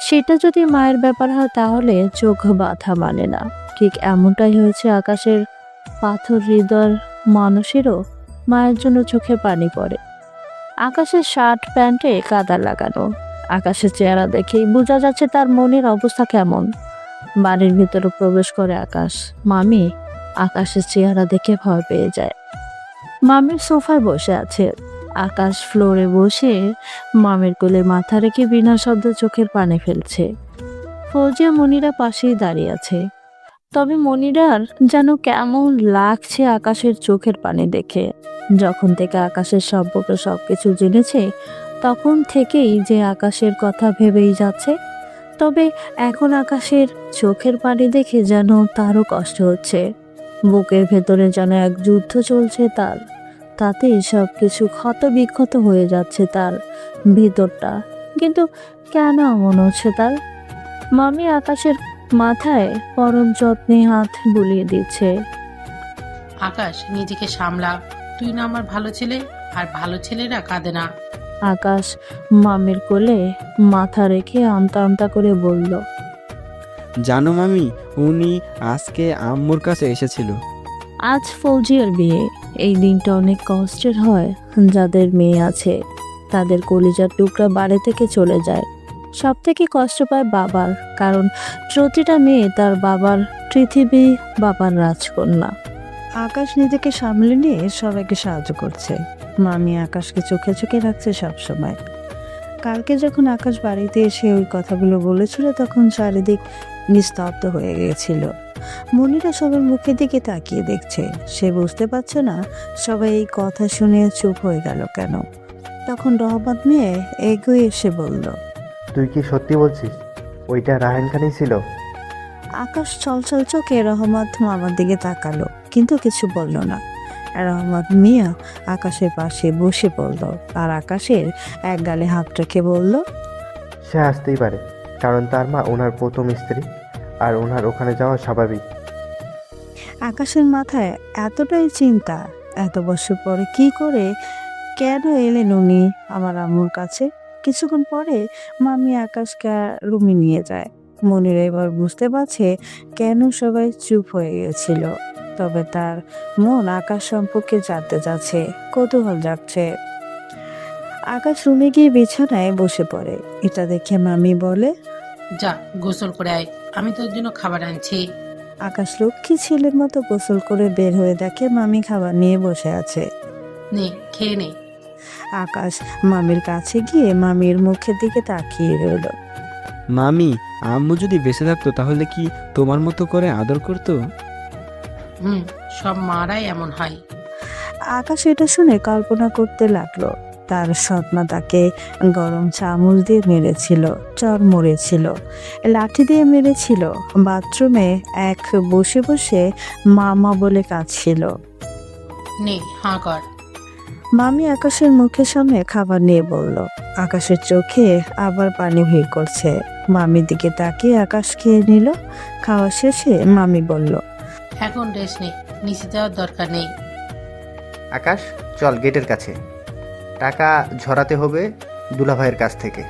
সেটা যদি মায়ের ব্যাপার হয় তাহলে চোখ বাঁধা মানে না। ঠিক এমনটাই হয়েছে আকাশের। পাথর হৃদয় মানুষেরও মায়ের জন্য চোখে পানি পড়ে। আকাশের শার্ট প্যান্টে কাদা লাগানো। আকাশের চেহারা দেখেই বোঝা যাচ্ছে তার মনের অবস্থা কেমন। বাড়ির ভিতরে প্রবেশ করে আকাশ। মামি আকাশের চেহারা দেখে ভয় পেয়ে যায়। মামির সোফায় বসে আছে। আকাশ ফ্লোরে বসে মামির কোলে মাথা রেখে বিনা শব্দে চোখের পানি ফেলছে। ফৌজিয়া মনিরা পাশেই দাঁড়িয়ে আছে। তবে মনিরার যেন কেমন লাগছে আকাশের চোখের পানি দেখে। যখন থেকে আকাশের সম্পর্কে সবকিছু জেনেছে তখন থেকেই যে আকাশের কথা ভেবেই যাচ্ছে। তবে এখন আকাশের চোখের পানি দেখে যেন তারও কষ্ট হচ্ছে। বুকের ভেতরে যেন এক যুদ্ধ চলছে তার। তাতে সব কিছু ক্ষত বিক্ষত হয়ে যাচ্ছে তার ভিতরটা। কিন্তু কেন এমন হচ্ছে তার? মামি আকাশের মাথায় পরম যত্নে হাত বুলিয়ে দিচ্ছে। আকাশ, নিজেকে সামলা। তুই না আমার ভালো ছেলে, আর ভালো ছেলেরা কাঁদে না। আকাশ মামির কোলে মাথা রেখে আমতা আমতা করে বলল, জানো মামি, উনি আজকে আম্মুর কাছে এসেছিল। আজ ফৌজিয়ার বিয়ে। এই দিনটা অনেক কষ্টের হয়। যাদের মেয়ে আছে তাদের কলিজার টুকরা বাড়ি থেকে চলে যায়। সব থেকে কষ্ট পায় বাবার, কারণ প্রতিটা মেয়ে তার বাবার পৃথিবী, বাবার রাজকন্যা। আকাশ নিজেকে সামলে নিয়ে সবাইকে সাহায্য করছে। মামি আকাশকে চোখে চোখে রাখছে সবসময়। কালকে যখন আকাশ বাড়িতে এসে ওই কথাগুলো বলেছিল তখন চারিদিক নিস্তব্ধ হয়ে গিয়েছিল। মনিরা সবার মুখের দিকে তাকিয়ে দেখছে। সে বুঝতে পারছে না সবাই এই কথা শুনে চুপ হয়ে গেল কেন। তখন রহমত মেয়ে এগিয়ে এসে বলল, তুই কি সত্যি বলছিস ওইটা রাহান খানই ছিল? আকাশ ছলছল চোখে রহমত মামার দিকে তাকালো, কিন্তু কিছু বলল না। রহমত মিয়া আকাশের পাশে বসে পড়ল আর আকাশের এক গালে হাত রেখে বলল, সে আসতেই পারে, কারণ তার মা ওনার প্রথম স্ত্রী, আর ওনার ওখানে যাওয়া স্বাভাবিক। আকাশের মাথায় এতটাই চিন্তা, এত বছর পরে কি করে কেন এলেন উনি আমার আম্মুর কাছে। কিছুক্ষণ পরে মামি আকাশকে রুমে নিয়ে যায়। মনিরা এবার বুঝতে পারছে কেন সবাই চুপ হয়ে গেছিল। তবে তার মন আকাশ সম্পর্কে জানতে যাচ্ছে, কৌতূহল জাগছে। আকাশ রুমে গিয়ে বিছানায় বসে পড়ে। এটা দেখে মামি বলে, যা গোসল করে আয়, আমি তোর জন্য খাবার আনছি। আকাশ লক্ষ্মী ছেলের মতো গোসল করে বের হয়ে দেখে মামি খাবার নিয়ে বসে আছে। নে, খেয়ে নে। আকাশ মামির কাছে গিয়ে মামির মুখের দিকে তাকিয়ে রইল। মামি, আম্মু যদি বেঁচে থাকতো তাহলে কি তোমার মতো করে আদর করতো? সব মারাই এমন হয়। আকাশ এটা শুনে কল্পনা করতে লাগলো তার সৎমা তাকে গরম চামচ দিয়ে মেরেছিল, চর মরেছিল, লাঠি দিয়ে মেরেছিল, বাথরুমে এক বসে বসে মামা বলে কাঁদছিল। নে, হাঁ কর। মামি আকাশের মুখের সামনে খাবার নিয়ে বলল। আকাশের চোখে আবার পানি ভিড় করছে। মামির দিকে তাকিয়ে আকাশ খেয়ে নিল। খাওয়া শেষে মামি বলল, এখন রেস্ট নে, নিচে যাওয়ার দরকার নেই। আকাশ, চল গেটের কাছে, টাকা ঝরাতে হবে দুলাভাইয়ের কাছ থেকে।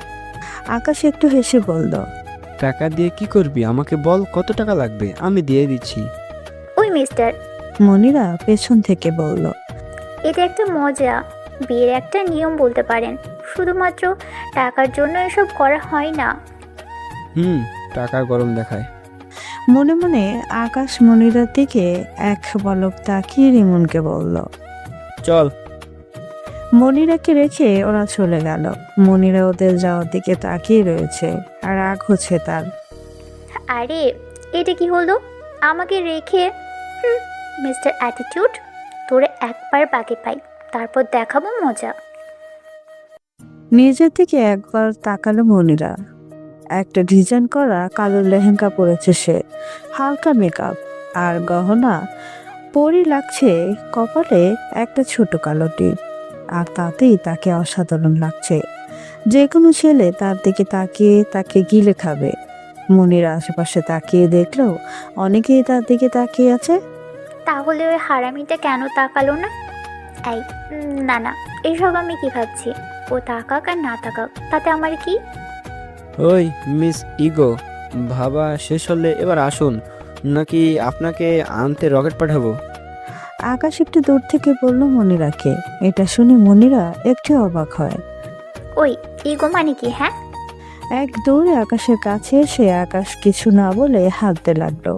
আকাশ একটু হেসে বলল, টাকা দিয়ে কি করবি? আমাকে বল কত টাকা লাগবে, আমি দিয়ে দিচ্ছি। ওই মিস্টার, মনিরা পেছন থেকে বলল, এটা একটা মজা, বিয়ের একটা নিয়ম বলতে পারেন। শুধুমাত্র টাকার জন্য এসব করা হয় না। টাকা গরম দেখায়। মনে মনে আকাশ মনিরার দিকে এক পলক তাকিয়ে রিমনকে বলল, চল। মনিরাকে রেখে ওরা চলে গেল। মনিরা ওদের যাওয়ার দিকে তাকিয়ে রয়েছে আর রাগ হচ্ছে তার। আরে এটা কি হলো আমাকে রেখে? মিস্টার অ্যাটিটিউড, তোরে একবার বাগে পাই, তারপর দেখাবো মজা। নিজের দিকে একবার তাকালো মনিরা। একটা ডিজাইন করা কালো লেহেঙ্গা পরেছে সে, হালকা মেকআপ আর গহনা পরি লাগছে, কপালে একটা ছোট কালো টিপ, আর তাতেই তাকে অসাধারণ লাগছে। যে কোনো ছেলে তার দিকে তাকিয়ে তাকে গিলে খাবে। মনিরা আশেপাশে তাকিয়ে দেখলো অনেকেই তার দিকে তাকিয়ে আছে। তাহলে ওই হারামিটা কেন তাকালো না? এই না না, এসব আমি কি ভাবছি? ও তাকাক আর না তাকাক, তাতে আমার কি? ওই মিস ইগো, ভাবা শেষ হলে এবার আসুন, নাকি আপনাকে আনতে রকেট পাঠাবো? আকাশ একটু দূর থেকে বলল মনিরাকে। এটা শুনে মনিরা একটু অবাক হয়। ওই ইগো মানে কি? হ্যাঁ, এক দৌড়ে আকাশের কাছে এসে আকাশ কিছু না বলে হাঁটতে লাগলো।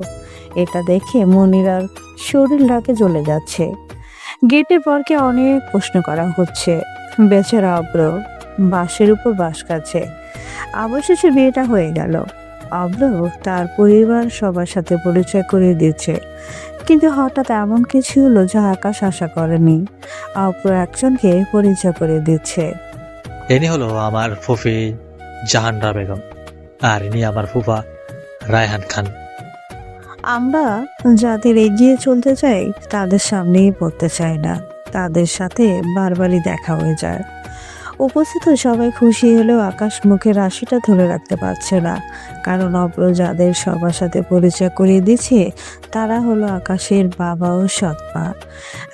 এটা দেখে মনিরার শরীর রাগে জ্বলে যাচ্ছে। গেটের পরকে অনেক প্রশ্ন করা হচ্ছে। বেচারা অব্র বাসের উপর বাস কাছে। অবশেষে বিয়েটা হয়ে গেল। অব্র তার পরিবার সবার সাথে পরিচয় করিয়ে দিচ্ছে, কিন্তু হঠাৎ এমন কিছু হলো যা আকাশ আশা করেনি। অব্র একজনকে পরিচয় করে দিচ্ছে। ইনি হলো আমার ফুফি জাহানরা বেগম, আর ইনি আমার ফুফা রায়হান খান। আমরা যাদের এগিয়ে চলতে চাই তাদের সামনেই পড়তে চাই না, তাদের সাথে বারবারই দেখা হয়ে যায়। উপস্থিত সবাই খুশি হলেও আকাশ মুখের হাসিটা ধরে রাখতে পারছে না, কারণ অব্র যাদের সবার সাথে পরিচয় করিয়ে দিচ্ছে তারা হলো আকাশের বাবা ও সৎ মা।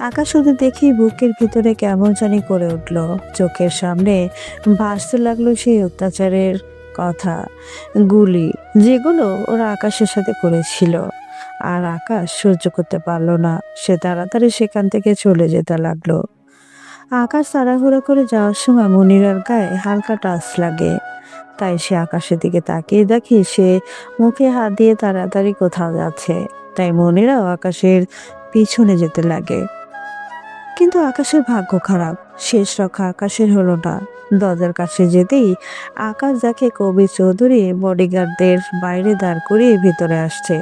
আকাশ ওদের দেখেই বুকের ভিতরে কেমন জানি করে উঠল। চোখের সামনে ভাসতে লাগলো সেই অত্যাচারের কথা, গুলি, যেগুলো ওরা আকাশের সাথে করেছিল। আর আকাশ সহ্য করতে পারলো না, সে তাড়াতাড়ি সেখান থেকে চলে যেতে লাগলো। আকাশ তাড়াহুড়ো করে যাওয়ার সময় মনিরার গায়ে হালকা টাচ লাগে, তাই সে আকাশের দিকে তাকিয়ে দেখে সে মুখে হাত দিয়ে তাড়াতাড়ি কোথাও যাচ্ছে। তাই মনিরাও আকাশের পিছনে যেতে লাগে। কিন্তু আকাশের ভাগ্য খারাপ, শেষ রক্ষা আকাশের হলো না। দরজার কাছে যেতেই আকাশ দেখে কবির চৌধুরী বডিগার্ডদের বাইরে দাঁড় করিয়ে ভিতরে আসছে।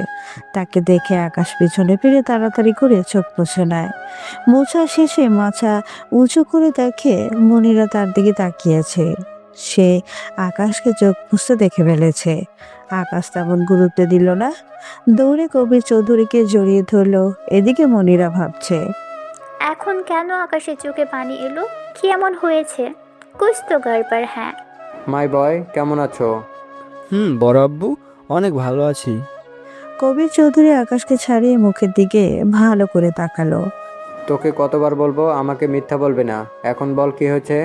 তাকে দেখে আকাশ পিছনে ফিরে তাড়াতাড়ি করে চোখ মুছে নেয়। মোছা শেষে মাথা উঁচু করে দেখে মনিরা তার দিকে তাকিয়েছে। সে আকাশকে চোখ মুছতে দেখে ফেলেছে। আকাশ তেমন গুরুত্ব দিল না, দৌড়ে কবির চৌধুরীকে জড়িয়ে ধরলো। এদিকে মনিরা ভাবছে, এখন কেন আকাশের চোখে পানি এলো? কি এমন হয়েছে? কুছ তো গড়বড় হ্যাঁ। মাই বয়, কেমন আছো? বড় আব্বু, অনেক ভালো আছি। কবির চৌধুরী আকাশকে ছাড়িয়ে মুখের দিকে ভালো করে তাকালো। তোকে কতবার বলবো আমাকে মিথ্যা বলবে না, এখন বল কি হয়েছে?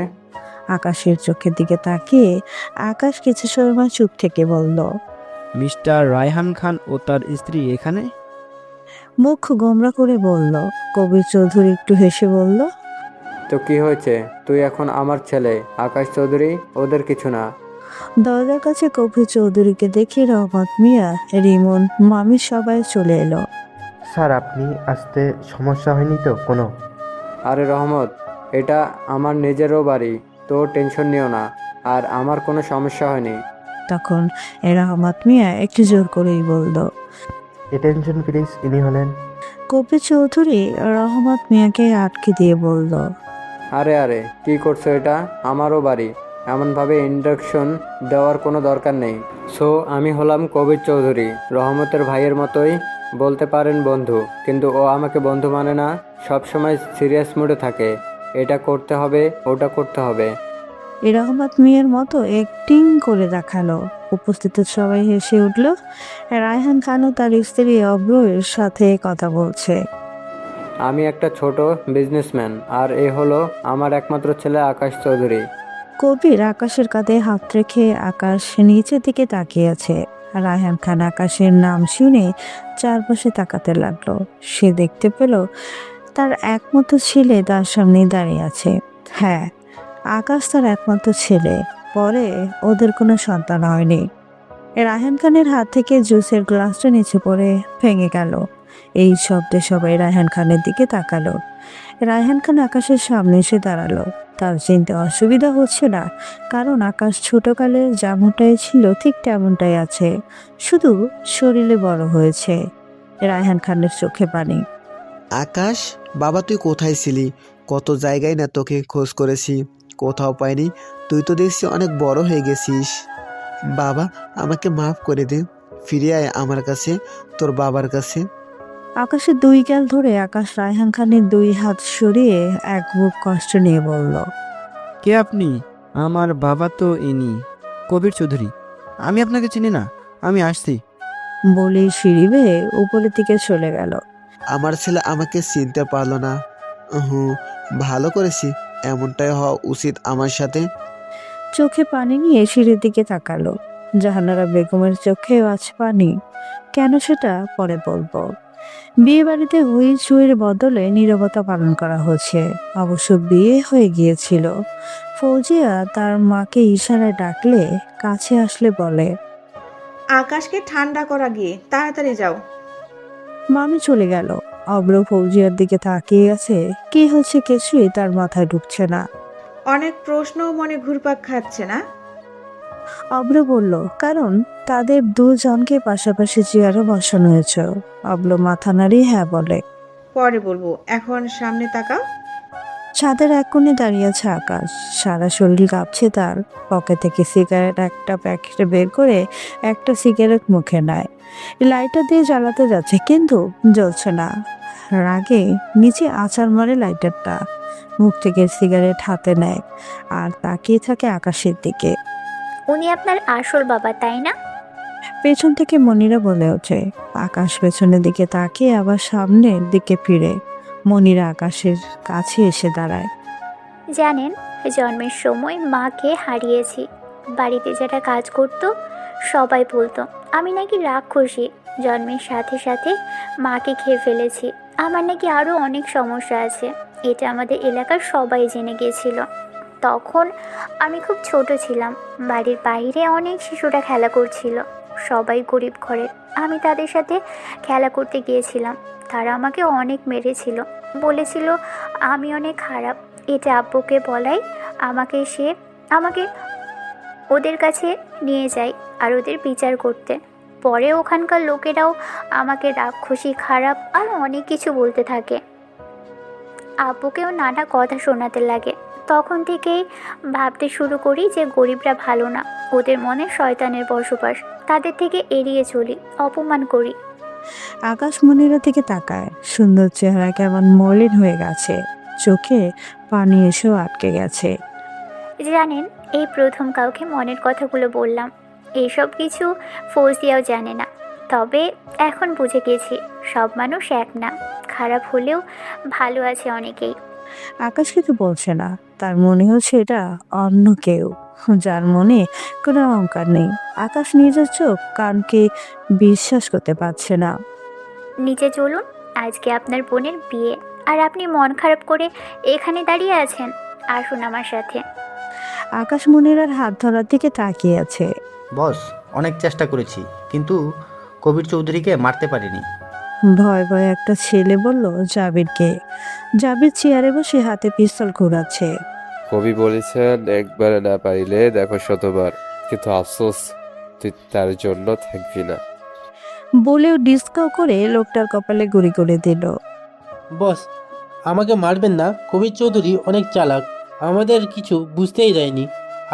আকাশের চোখের দিকে তাকিয়ে আকাশ কিছু সময় চুপ থেকে বলল, মিস্টার রায়হান খান ও তার স্ত্রী এখানে? মুখ গোমরা করে বলল। কবির চৌধুরী একটু হেসে বলল, তো কি হয়েছে? তুই এখন আমার ছেলে আকাশ চৌধুরী, ওদের কিছু না। দরজার কাছে কবির চৌধুরীকে দেখে রহমত মিয়া, রিমন, মামি সবাই চলে এলো। স্যার আপনি আসতে সমস্যা হয়নি তো কোনো? আরে রহমত, এটা আমার নিজেরও বাড়ি, তো টেনশন নিও না, আর আমার কোনো সমস্যা হয়নি। তখন রহমত মিয়া একটু জোর করেই বলল। অ্যাটেনশন প্লিজ, ইনি হলেন। কবির চৌধুরী রহমত মিয়াকে আটকে দিয়ে বলল, আরে আরে কি করছো? এটা আমারও বাড়ি, এমনভাবে ইন্ডাকশন দেওয়ার কোনো দরকার নেই। সো আমি হলাম কবির চৌধুরী, রহমতের ভাইয়ের মতোই বলতে পারেন বন্ধু, কিন্তু ও আমাকে বন্ধু মানে না, সবসময় সিরিয়াস মুডে থাকে। এটা করতে হবে, ওটা করতে হবে। রহমত মিয়ার মতো অ্যাক্টিং করে দেখালো। উপস্থিত সবাই হেসে উঠল। রায়হান খানও তার স্ত্রী অব্রয়ের সাথে কথা বলছে। আমি একটা ছোট বিজনেসম্যান, আর এ হলো আমার একমাত্র ছেলে আকাশ চৌধুরী। কবির আকাশের কাঁধে হাত রেখে আকাশ নিচের দিকে তাকিয়ে আছে। রায়হান খান আকাশের নাম শুনে চারপাশে তাকাতে লাগলো। সে দেখতে পেল তার একমাত্র ছেলে তার সামনে দাঁড়িয়ে আছে। হ্যাঁ, আকাশ তার একমাত্র ছেলে, পরে ওদের কোনো সন্তান হয়নি। রায়হান খানের হাত থেকে জুসের গ্লাসটা নিচে পড়ে ভেঙে গেল। এই শব্দে সবাই রায়হান খানের দিকে তাকালো। রায়হান খান আকাশের সামনে এসে দাঁড়ালো। তার চিনতে অসুবিধা হচ্ছে না, কারণ আকাশ ছোটকালে যেমনটাই ছিল ঠিক তেমনটাই আছে, শুধু শরীরে বড় হয়েছে। রায়হান খানের চোখে পানি। আকাশ, বাবা তুই কোথায় ছিলি? কত জায়গায় না তোকে খোঁজ করেছি, কোথাও পাইনি। তুই তো দেখছি অনেক বড় হয়ে গেছিস। বাবা, আমাকে মাফ করে দে, ফিরে আয় আমার কাছে, তোর বাবার কাছে। আকাশের দুই গাল ধরে আকাশ রায়হান খানের দুই হাত সরিয়ে এক বুক কষ্ট নিয়ে বলল, কে আপনি? আমার বাবা তো ইনি কবির চৌধুরী। আমি আপনাকে চিনি না, আমি আসছি। বলেই সিঁড়ি বেয়ে উপরের দিকে চলে গেল। আমার ছেলে আমাকে চিনতে পারলো না। হুম, ভালো করেছি, এমনটাই হওয়া উচিত আমার সাথে। চোখে পানি নিয়ে সিঁড়ির দিকে তাকালো। জাহানারা বেগমের চোখেও আছে পানি। কেন সেটা পরে বলবো। বিয়ে বাড়িতে হইচইয়ের বদলে নীরবতা পালন করা হচ্ছে। অবশ্য বিয়ে হয়ে গিয়েছিল। ফৌজিয়া তার মাকে ইশারায় ডাকলে কাছে আসলে বলে, আকাশকে ঠান্ডা করা গিয়ে তাড়াতাড়ি যাও। মামি চলে গেল। অব্র ফৌজিয়ার দিকে তাকিয়ে আছে। কি হচ্ছে কিছুই তার মাথায় ঢুকছে না। অনেক প্রশ্ন মনে ঘুরপাক খাচ্ছে না? অব্র বলল, কারণ তাদের দুজনকে পাশাপাশি চেয়ারে বসানো হয়েছে। অব্র মাথা নাড়িয়ে হ্যাঁ বলে। পরে বলবো, এখন সামনে তাকাও। ছাদের এক কোণে দাঁড়িয়ে আছে আকাশ। সারা শরীর কাঁপছে তার। পকেট থেকে সিগারেট একটা প্যাকেটে বের করে একটা সিগারেট মুখে নেয়। লাইটার দিয়ে জ্বালাতে যাচ্ছে, কিন্তু জ্বলছে না। রাগে নিচে আছাড় মারে লাইটারটা। মুখ থেকে সিগারেট হাতে নেয় আর তাকিয়ে থাকে আকাশের দিকে। উনি আপনার আসল বাবা, তাই না? পেছন থেকে মনিরা বলে ওঠে। আকাশ পেছনের দিকে তাকিয়ে আবার সামনের দিকে ফিরে। মনিরা আকাশের কাছে এসে দাঁড়ায়। জানেন, জন্মের সময় মাকে হারিয়েছি। বাড়িতে যারা কাজ করতো সবাই বলতো আমি নাকি রাক্ষসী, জন্মের সাথে সাথে মাকে খেয়ে ফেলেছি। আমার নাকি আরও অনেক সমস্যা আছে, এটা আমাদের এলাকার সবাই জেনে গিয়েছিল। তখন আমি খুব ছোট ছিলাম। বাড়ির বাইরে অনেক শিশুরা খেলা করছিল, সবাই গরিব ঘরের। আমি তাদের সাথে খেলা করতে গিয়েছিলাম। তারা আমাকে অনেক মেরেছিল, বলেছিল আমি অনেক খারাপ। এটা আব্বুকে বলাই আমাকে ওদের কাছে নিয়ে যায় আর ওদের বিচার করতে। পরে ওখানকার লোকেরাও আমাকে রাক্ষসী, খারাপ আর অনেক কিছু বলতে থাকে। আব্বুকেও নানা কথা শোনাতে লাগে। তখন থেকেই ভাবতে শুরু করি যে গরিবরা ভালো না, ওদের মনে শয়তানের বসবাস। তাদের থেকে এড়িয়ে চলি, অপমান করি। আকাশ মনিরা থেকে তাকায়। সুন্দর চেহারা কেমন মলিন হয়ে গেছে, চোখে পানি এসেও আটকে গেছে। জানেন, এই প্রথম কাউকে মনের কথাগুলো বললাম। এইসব কিছু ফৌজিয়াও জানে না। তবে এখন বুঝে গেছি সব মানুষ এক না, খারাপ হলেও ভালো আছে অনেকেই। আকাশ কিছু বলছে না, তার মনে হচ্ছে এটা অন্য কেউ, যার মনে কোনো অহংকার নেই। আকাশ নিজের চোখ কানকে বিশ্বাস করতে পারছে না। নিচে চলুন, আজকে আপনার বোনের বিয়ে, আর আপনি মন খারাপ করে এখানে দাঁড়িয়ে আছেন। আসুন আমার সাথে। আকাশ মনিরার হাত ধরার দিকে তাকিয়ে আছে। বস, অনেক চেষ্টা করেছি, কিন্তু কবির চৌধুরীকে মারতে পারিনি। ভয় ভয়ে একটা ছেলে বলল জাবিরকে। জাবির চেয়ারে বসে হাতে পিস্তল ঘোরাচ্ছে। কবি বলেছেন একবার না পারিলে দেখো শতবার, কিন্তু আফসোস তুই তার জন্য থাকবি না। বলেও ডিসকাউ করে লোকটার কপালে গুলি করে দিল। বস, আমাকে মারবেন না। কবির চৌধুরী অনেক চালাক, আমাদের কিছু বুঝতেই দেয়নি।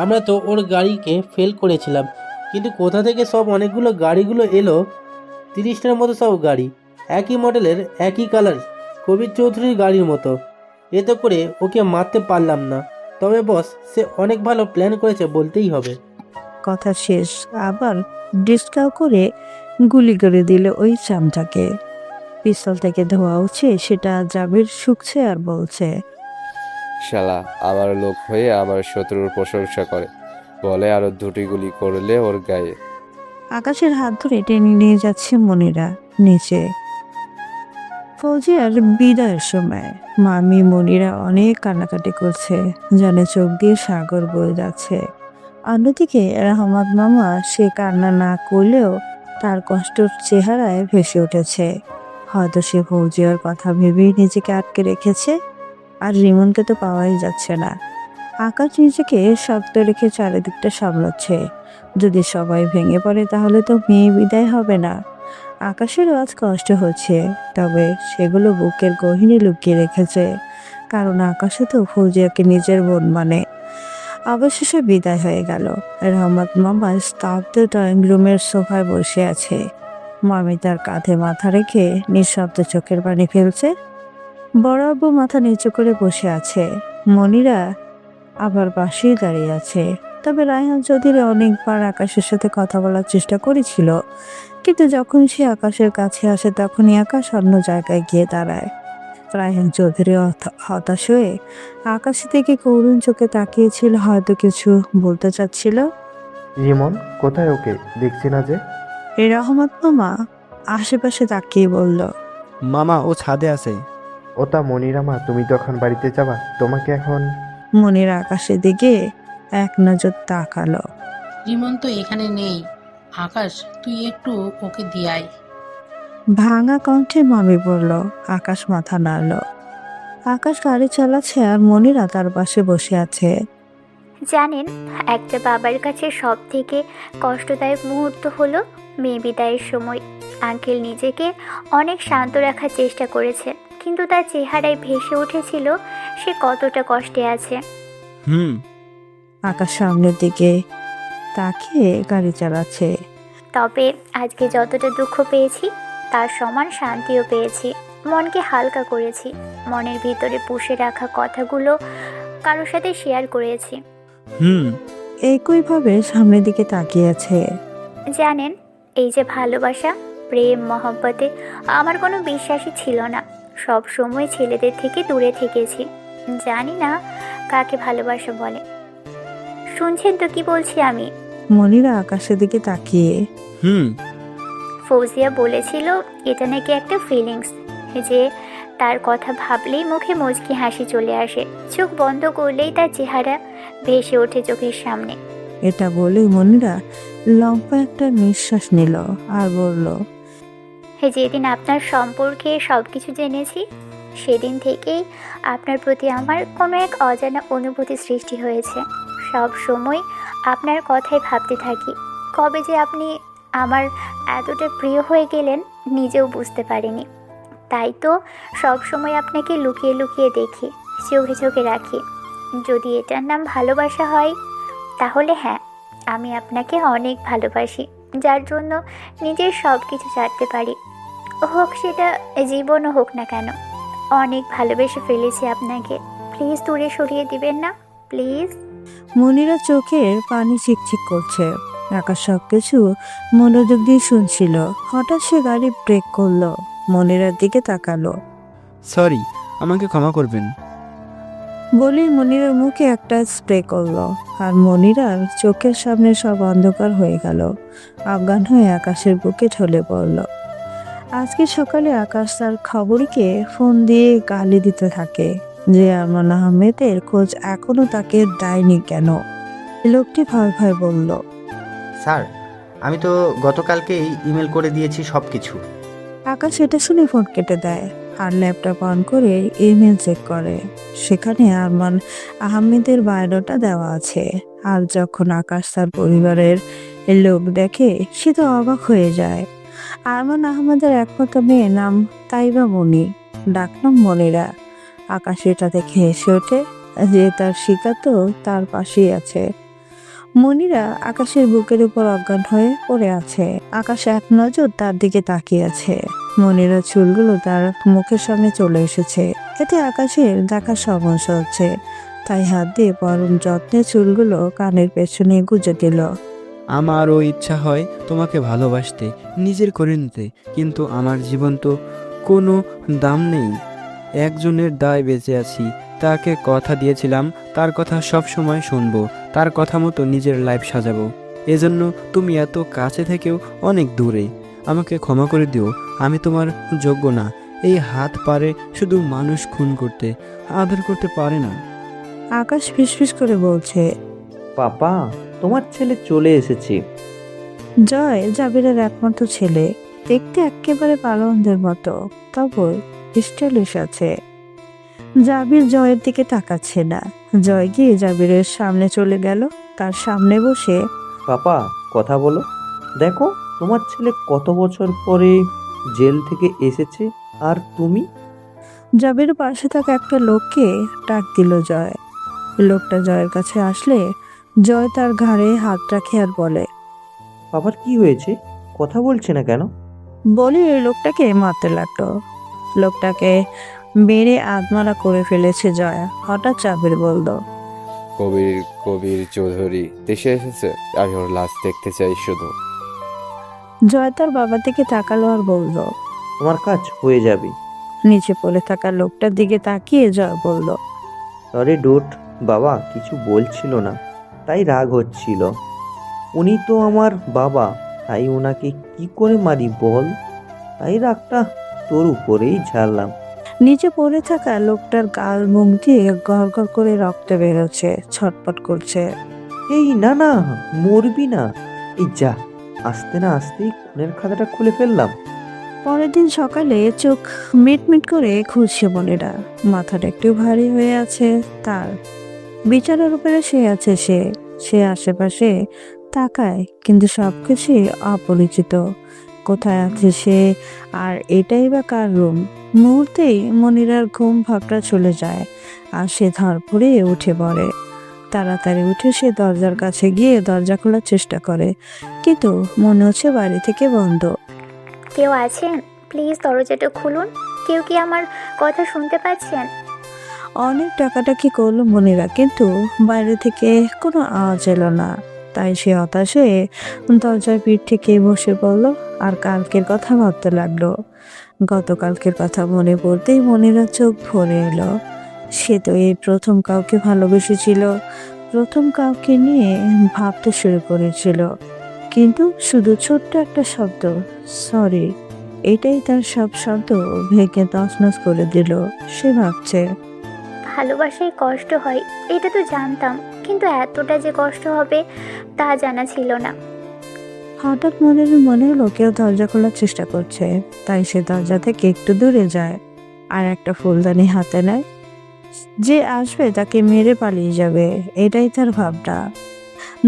আমরা তো ওর গাড়িকে ফেল করেছিলাম, কিন্তু কোথা থেকে সব অনেকগুলো গাড়িগুলো এলো, 30টার মতো সব গাড়ি, একই মডেলের, একই কালার, কবির চৌধুরীর গাড়ির মতো। এতে করে ওকে মারতে পারলাম না। তবে বস, সে অনেক ভালো প্ল্যান করেছে বলতেই হবে। কথা শেষ, আবার ডিসকাউ করে গুলি করে দিল ওই চামটাকে। পিস্তল থেকে ধোয়া উঠছে, সেটা জাবির শুকছে আর বলছে, শালা আমার লোক হয়ে আমার শত্রুর প্রশংসা করে, বলে আরো 2টি গুলি করলে ওর গায়ে। আকাশের হাত ধরে টেনে নিয়ে যাচ্ছে মনিরা নিচে। ফৌজিয়ার বিদায়ের সময় মামি মনিরা অনেক কান্নাকাটি করছে, জানে চোখ দিয়ে সাগর বয়ে যাচ্ছে। অন্যদিকে রহমত মামা সে কান্না না করলেও তার কষ্টের চেহারায় ভেসে উঠেছে। হয়তো সে ফৌজিয়ার কথা ভেবেই নিজেকে আটকে রেখেছে। আর রিমনকে তো পাওয়াই যাচ্ছে না। আকাশ নিজেকে শক্ত রেখে চারিদিকটা সামলাচ্ছে। যদি সবাই ভেঙে পড়ে তাহলে তো মেয়ে বিদায় হবে না। আকাশেরও আজ কষ্ট হচ্ছে, তবে সেগুলো বুকের গহীনে লুকিয়ে রেখেছে, কারণ আকাশে তো ফৌজিয়াকে নিজের বোন মানে। অবশেষে বিদায় হয়ে গেল। রহমত মামা স্তব্ধ ড্রয়িং রুমের সোফায় বসে আছে। মামি তার কাঁধে মাথা রেখে নিঃশব্দে চোখের পানি ফেলছে। বড় আব্বু মাথা নিচু করে বসে আছে। মনিরা আবার পাশেই দাঁড়িয়ে আছে। তবে রায়হান চৌধুরী অনেকবার আকাশের সাথে কথা বলার চেষ্টা করেছিল, কিন্তু যখন সে আকাশের কাছে আসে তখনই আকাশ অন্য জায়গায় গিয়ে দাঁড়ায়। রায়হান চৌধুরী হতাশ হয়ে আকাশের দিকে করুণ চোখে তাকিয়েছিল, হয়তো কিছু বলতে চাচ্ছিল। রিমন কোথায়? ওকে দেখছি না যে। এই রহমত মামা আশেপাশে তাকিয়ে বলল, মামা ও ছাদে আছে। ওটা মনিরামা, তুমি তো এখন বাড়িতে যাবা, তোমাকে এখন। মনিরা আকাশের দিকে এক নজর তাকালো। রিমন তো এখানে নেই। আকাশ, তুই একটু ওকে দিয়াই। ভাঙা কণ্ঠে মামি বলল। আকাশ মাথা নাড়ল। আকাশ গাড়ি চালাচ্ছে আর মনিরা তার পাশে বসে আছে। জানেন, একটা বাবার কাছে সব থেকে কষ্টদায়ক মুহূর্ত হলো মেয়ে বিদায়ের সময়। আঙ্কেল নিজেকে অনেক শান্ত রাখার চেষ্টা করেছে, কিন্তু তার চেহারায় ভেসে উঠেছিল সে কতটা কষ্টে আছে। আকাশ সামনের দিকে তাকিয়ে গাড়ি চালাচ্ছে। তবে আজকে যতটা দুঃখ পেয়েছি তার সমান শান্তিও পেয়েছি। মনকে হালকা করেছি, মনের ভিতরে পুষে রাখা কথাগুলো কারোর সাথে শেয়ার করেছি। একইভাবে সামনের দিকে তাকিয়ে আছে। জানেন, এই যে ভালোবাসা, প্রেম, মহব্বতে আমার কোনো বিশ্বাসই ছিল না। সব সময় ছেলেদের থেকে দূরে থেকেছি, জানি না কাকে ভালোবাসা বলে। শুনছেন তো কি বলছি আমি? মনিরা আকাশের দিকে তাকিয়ে। ফৌজিয়া বলেছিল এটা নাকি একটা ফিলিংস, যে তার কথা ভাবলেই মুখে মুচকি হাসি চলে আসে, চোখ বন্ধ করলেই তার চেহারা ভেসে ওঠে চোখের সামনে। এটা বলে মনিরা লম্বা একটা নিঃশ্বাস নিল আর বলল, যেদিন আপনার সম্পর্কে সবকিছু জেনেছি সেদিন থেকেই আপনার প্রতি আমার কোনো এক অজানা অনুভূতি সৃষ্টি হয়েছে। সব সময় আপনার কথাই ভাবতে থাকি, কবে যে আপনি আমার এতটা প্রিয় হয়ে গেলেন নিজেও বুঝতে পারিনি। তাই তো সব সময় আপনাকে লুকিয়ে লুকিয়ে দেখি, চোখে চোখে রাখি। যদি এটার নাম ভালোবাসা হয় তাহলে হ্যাঁ, আমি আপনাকে অনেক ভালোবাসি, যার জন্য নিজের সব কিছু ছাড়তে পারি, হোক সেটা জীবনও হোক না কেন। অনেক ভালোবেসে ফেলেছি আপনাকে, প্লিজ দূরে সরিয়ে দিবেন না, প্লিজ। মনিরা চোখের পানি চিকচিক করছে। আকাশ সবকিছু মনোযোগ দিয়ে শুনছিল। হঠাৎ সে গাড়ি ব্রেক করলো, মনিরার দিকে তাকালো। সরি, আমাকে ক্ষমা করবেন। বলি মনিরার মুখে একটা স্প্রে করলো, আর মনিরার চোখের সামনে সব অন্ধকার হয়ে গেল। আফগান হয়ে আকাশের বুকে ঢলে পড়ল। আজকে সকালে আকাশ তার খবরকে ফোন দিয়ে গালি দিতে থাকে যে আরমান আহমেদের খোঁজ এখনো তাকে দেয়নি কেন। লোকটি ভয় ভয় বলল, স্যার, আমি তো গতকালকেই ইমেল করে দিয়েছি সব কিছু। আকাশ এটা শুনে ফোন কেটে দেয় আর ল্যাপটপ অন করে ইমেল চেক করে। সেখানে আরমান আহমেদের বায়োডাটা দেওয়া আছে। আর যখন আকাশ তার পরিবারের লোক দেখে সে তো অবাক হয়ে যায়। আরমান আহমেদের একমাত্র মেয়ের নাম তাইবা মনি, ডাকনাম মনিরা। আকাশ এটা দেখে হেসে ওঠে যে তার শিকা তো তার পাশেই আছে। মনিরা আকাশের বুকের উপর অজ্ঞান হয়ে পড়ে আছে। আকাশ এক নজর তার দিকে তাকিয়ে আছে। মনিরা চুলগুলো তার মুখের সামনে চলে এসেছে। এতে আকাশের দেখার সমস্যা হচ্ছে, তাই হাত দিয়ে পরম যত্নে চুলগুলো কানের পেছনে গুজে দিল। আমারও ইচ্ছা হয় তোমাকে ভালোবাসতে, নিজের করে নিতে, কিন্তু আমার জীবন তো কোনো দাম নেই। একজনের দায় বেঁচে আছি, তাকে কথা দিয়েছিলাম তার কথা সব সময় শুনবো, তার কথা মতো নিজের লাইফ সাজাবো। এজন্য তুমি এত কাছে থেকেও অনেক দূরে। আমাকে ক্ষমা করে দিও, আমি তোমার যোগ্য না। এই হাত পারে শুধু মানুষ খুন করতে, আদর করতে পারে না। আকাশ ফিসফিস করে বলছে, পাপা, তোমার ছেলে চলে এসেছে। জয় জাবিরের একমাত্র ছেলে, দেখতে একেবারে পালনদের মতো, তবে স্টাইলিশ আছে। জাবির জয়ের দিকে তাকাচ্ছে না, জয় গিয়ে জাবিরের সামনে চলে গেল, তার সামনে বসে পাপা কথা বলো। দেখো তোমার ছেলে কত বছর পরে জেল থেকে এসেছে, আর তুমি? জাবির পাশে থাকা একটা লোককে ডাক দিল জয়। লোকটা জয়ের কাছে আসলে জয় তার ঘাড়ে হাত রাখে আর বলে, বাবার কি হয়েছে, কথা বলছে না কেন? বলে ওই লোকটাকে মারতে লাগলো। লোকটাকে মেরে আধমারা করে ফেলেছে জয়। হঠাৎ জাবির বলল, কবির কবির চৌধুরী দেশে এসেছে, আমি ওর লাশ দেখতে চাই শুধু। জয় তার বাবার দিকে তাকালো আর বলল, তোমার কাজ হয়ে যাবে। নিচে পড়ে থাকা লোকটার দিকে তাকিয়ে জয় বলল, সরি ডুড, বাবা কিছু বলছিল না, তাই রাগ হচ্ছিল। উনি তো আমার বাবা, তাই ওনাকে কি করে মারি বল, তাই রাগটা তোর উপরেই ঝাড়লাম। নিচে পড়ে থাকা লোকটার গাল মুখ দিয়ে গড় গড় করে রক্ত বেরোচ্ছে, ছটপট করছে। এই না না, মরবি না। এই যা, আস্তে না আসতেই খুনের খাতাটা খুলে ফেললাম। পরের দিন সকালে চোখ মিটমিট করে খুঁজছে মনিরা। মাথাটা একটু ভারী হয়ে আছে তার। বিছানার উপরে শুয়ে আছে সে আশেপাশে তাকায়, কিন্তু সবকিছুই অপরিচিত। কোথায় আছে সে, আর এটাই বা কার রুম? মুহূর্তেই মনিরার ঘুম ভাবটা চলে যায় আর সে ধরপড়ে উঠে পড়ে। তাড়াতাড়ি উঠে সে দরজার কাছে গিয়ে দরজা খোলার চেষ্টা করে, কিন্তু মনে হচ্ছে বাড়ি থেকে বন্ধ। কেউ আছেন? প্লিজ দরজাটা খুলুন। কেউ কি আমার কথা শুনতে পাচ্ছেন? অনেক টাকাটাকি করলো মনিরা, কিন্তু বাইরে থেকে কোনো আওয়াজ এলো না। তাই সে হতাশ হয়ে দরজার পিঠ থেকে বসে পড়ল আর কালকের কথা ভাবতে লাগলো। গতকালকের কথা মনে পড়তেই মনিরা চোখ ভরে এলো। সে তো এই প্রথম কাউকে ভালোবেসেছিল, প্রথম কাউকে নিয়ে ভাবতে শুরু করেছিল, কিন্তু শুধু ছোট্ট একটা শব্দ সরি, এটাই তার সব শব্দ ভেঙে তছনছ করে দিল। সে ভাবছে, ভালোবাসায় কষ্ট হয় এটা তো জানতাম, কিন্তু এতটা যে কষ্ট হবে তা জানা ছিল না। হঠাৎ মনে হলো কেউ দরজা খোলার চেষ্টা করছে। তাই সে দরজা থেকে একটু দূরে যায় আর একটা ফুলদানি হাতে নেয়। যে আসবে তাকে মেরে পালিয়ে যাবে, এটাই তার ভাবনা।